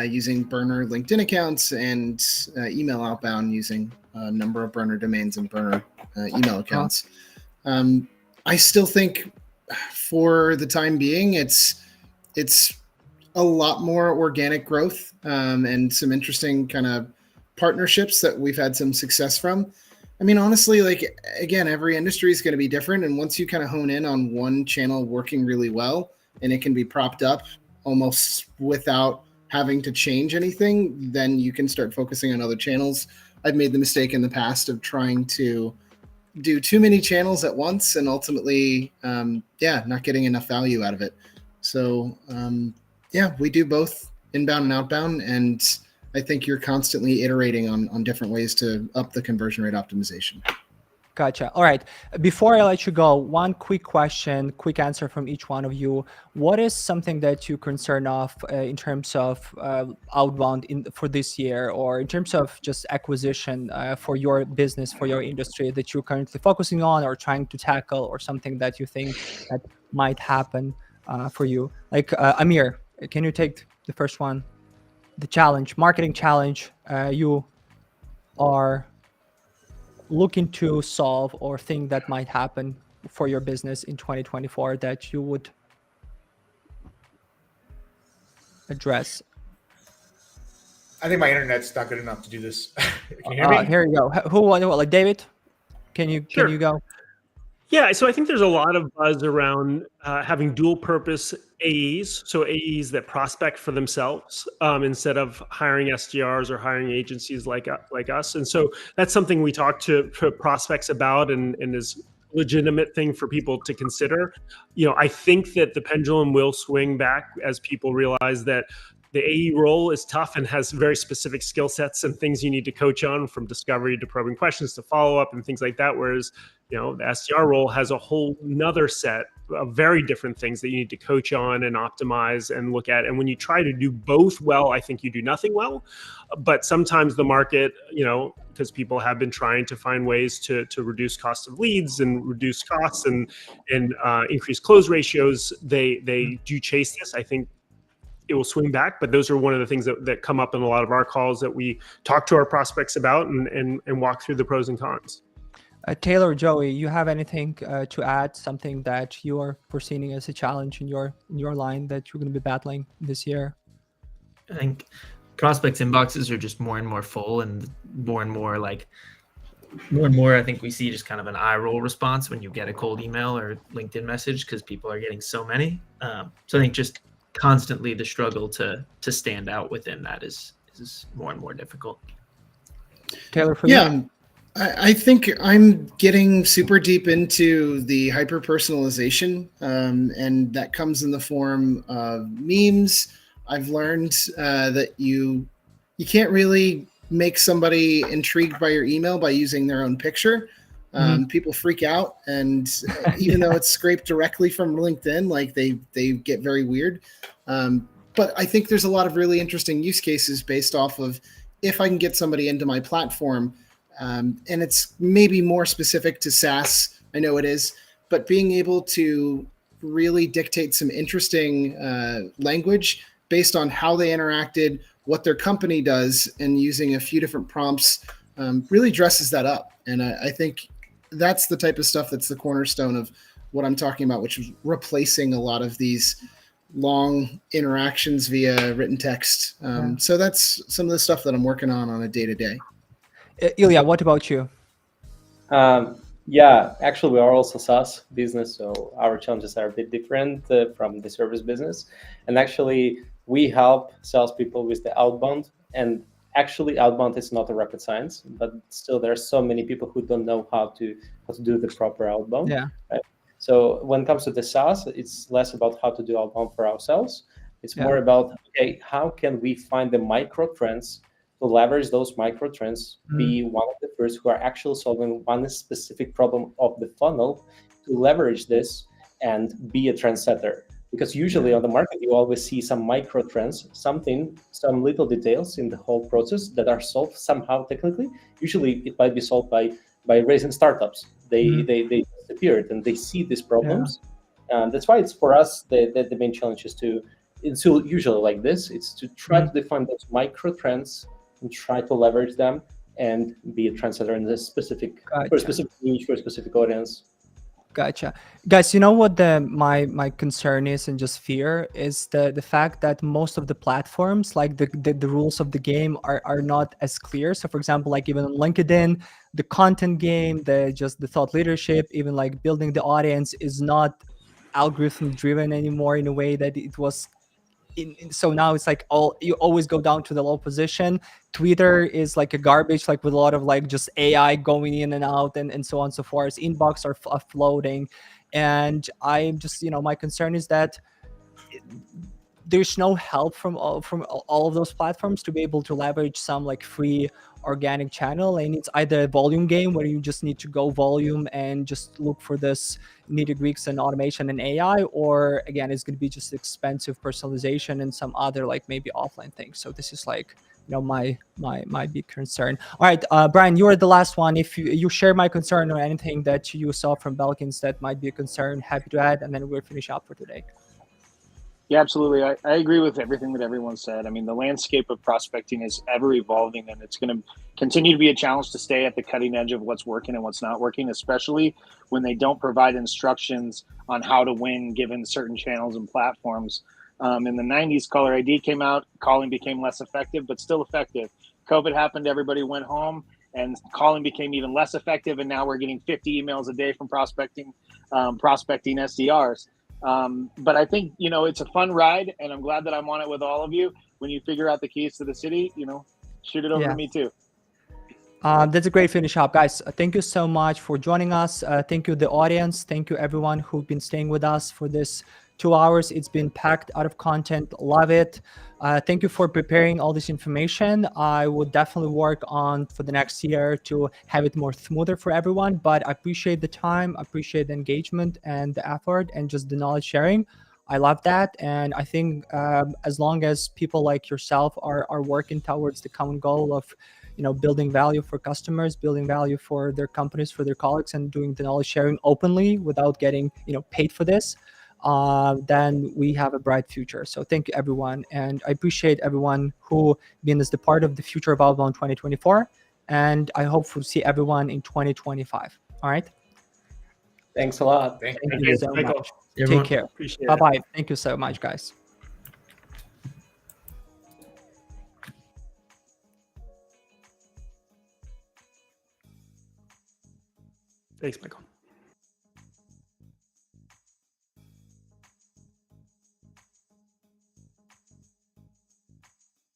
B: using burner LinkedIn accounts and email outbound using a number of burner domains and burner email accounts. I still think for the time being, it's a lot more organic growth and some interesting kind of partnerships that we've had some success from. I mean, honestly, like, again, every industry is going to be different. And once you kind of hone in on one channel working really well, and it can be propped up almost without having to change anything, then you can start focusing on other channels. I've made the mistake in the past of trying to do too many channels at once and ultimately, not getting enough value out of it. So, we do both inbound and outbound. And I think you're constantly iterating on different ways to up the conversion rate optimization.
A: Gotcha. All right. Before I let you go, one quick question, quick answer from each one of you. What is something that you're concerned of in terms of outbound for this year, or in terms of just acquisition for your business, for your industry that you're currently focusing on or trying to tackle, or something that you think that might happen for you? Like Amir, can you take the first one? The challenge, marketing challenge, you are looking to solve or think that might happen for your business in 2024 that you would address?
H: I think my internet's not good enough to do this. Can you hear me?
A: Here you go. Who like David? Can you go?
C: Yeah, so I think there's a lot of buzz around having dual purpose AEs, so AEs that prospect for themselves instead of hiring SDRs or hiring agencies like us. And so that's something we talk to prospects about and is a legitimate thing for people to consider. I think that the pendulum will swing back as people realize that The AE role is tough and has very specific skill sets and things you need to coach on, from discovery to probing questions to follow up and things like that. Whereas, the SDR role has a whole nother set of very different things that you need to coach on and optimize and look at. And when you try to do both well, I think you do nothing well. But sometimes the market, because people have been trying to find ways to reduce cost of leads and reduce costs and increase close ratios, they do chase this. I think it will swing back, but those are one of the things that come up in a lot of our calls that we talk to our prospects about and walk through the pros and cons.
A: Taylor, Joey, you have anything to add? Something that you are foreseeing as a challenge in your line that you're going to be battling this year?
I: I think prospects' inboxes are just more and more full, and more and more, I think we see just kind of an eye roll response when you get a cold email or LinkedIn message, because people are getting so many. So I think just constantly the struggle to stand out within that is more and more difficult.
A: Taylor, for you?
B: I think I'm getting super deep into the hyper personalization, and that comes in the form of memes. I've learned that you can't really make somebody intrigued by your email by using their own picture. People freak out, and even though it's scraped directly from LinkedIn, like they get very weird. But I think there's a lot of really interesting use cases based off of, if I can get somebody into my platform, and it's maybe more specific to SaaS, I know it is, but being able to really dictate some interesting language based on how they interacted, what their company does, and using a few different prompts really dresses that up. And I think that's the type of stuff that's the cornerstone of what I'm talking about, which is replacing a lot of these long interactions via written text. So that's some of the stuff that I'm working on a day-to-day.
A: Ilya, what about you?
D: Yeah, actually, we are also SaaS business, so our challenges are a bit different from the service business. And actually, we help salespeople with the outbound. And actually, outbound is not a rocket science, but still, there are so many people who don't know how to do the proper outbound.
A: Yeah.
D: Right? So when it comes to the SaaS, it's less about how to do outbound for ourselves. It's more about, okay, how can we find the micro trends to leverage those micro trends, be one of the first who are actually solving one specific problem of the funnel, to leverage this and be a trendsetter. Because usually on the market, you always see some micro trends, some little details in the whole process that are solved somehow technically. Usually it might be solved by raising startups. They disappeared and they see these problems. That's why it's for us, the main challenge is it's usually like this, it's to try to define those micro trends and try to leverage them and be a trendsetter in this specific, for a specific niche, for a specific audience.
A: Gotcha. Guys, you know what my concern is, and just fear is the fact that most of the platforms, like the rules of the game are not as clear. So for example, like even on LinkedIn, the content game, the thought leadership, even like building the audience is not algorithm driven anymore in a way that it was. So now it's like you always go down to the low position. Twitter is like a garbage, like with a lot of like just AI going in and out and so on and so forth. Inbox are floating, and I'm just, my concern is that there's no help from all of those platforms to be able to leverage some like free organic channel, and it's either a volume game where you just need to go volume and just look for this nitty-gritties and automation and AI, or again it's going to be just expensive personalization and some other like maybe offline things. So this is like my big concern. All right, Brian, you are the last one. If you share my concern or anything that you saw from Belkins that might be a concern, happy to add, and then we'll finish up for today.
E: Yeah, absolutely. I agree with everything that everyone said. I mean, the landscape of prospecting is ever evolving, and it's going to continue to be a challenge to stay at the cutting edge of what's working and what's not working, especially when they don't provide instructions on how to win given certain channels and platforms. In the 90s, caller ID came out, calling became less effective, but still effective. COVID happened, everybody went home, and calling became even less effective, and now we're getting 50 emails a day from prospecting SDRs. But I think, it's a fun ride, and I'm glad that I'm on it with all of you. When you figure out the keys to the city, shoot it over to me too.
A: That's a great finish up, guys. Thank you so much for joining us. Thank you, the audience. Thank you, everyone who've been staying with us for this 2 hours. It's been packed out of content. Love it. Thank you for preparing all this information. I would definitely work on for the next year to have it more smoother for everyone. But I appreciate the time, appreciate the engagement and the effort and just the knowledge sharing. I love that. And I think as long as people like yourself are working towards the common goal of building value for customers, building value for their companies, for their colleagues, and doing the knowledge sharing openly without getting paid for this, then we have a bright future. So thank you, everyone. And I appreciate everyone who been as the part of the Future of Outbound 2024. And I hope to see everyone in 2025. All right.
D: Thanks a lot.
H: Thank
A: Thank
C: you,
A: you so
C: Michael.
A: much.
I: Everyone.
A: Take care.
C: Appreciate it.
A: Bye-bye. Thank you so much, guys.
C: Thanks, Michael.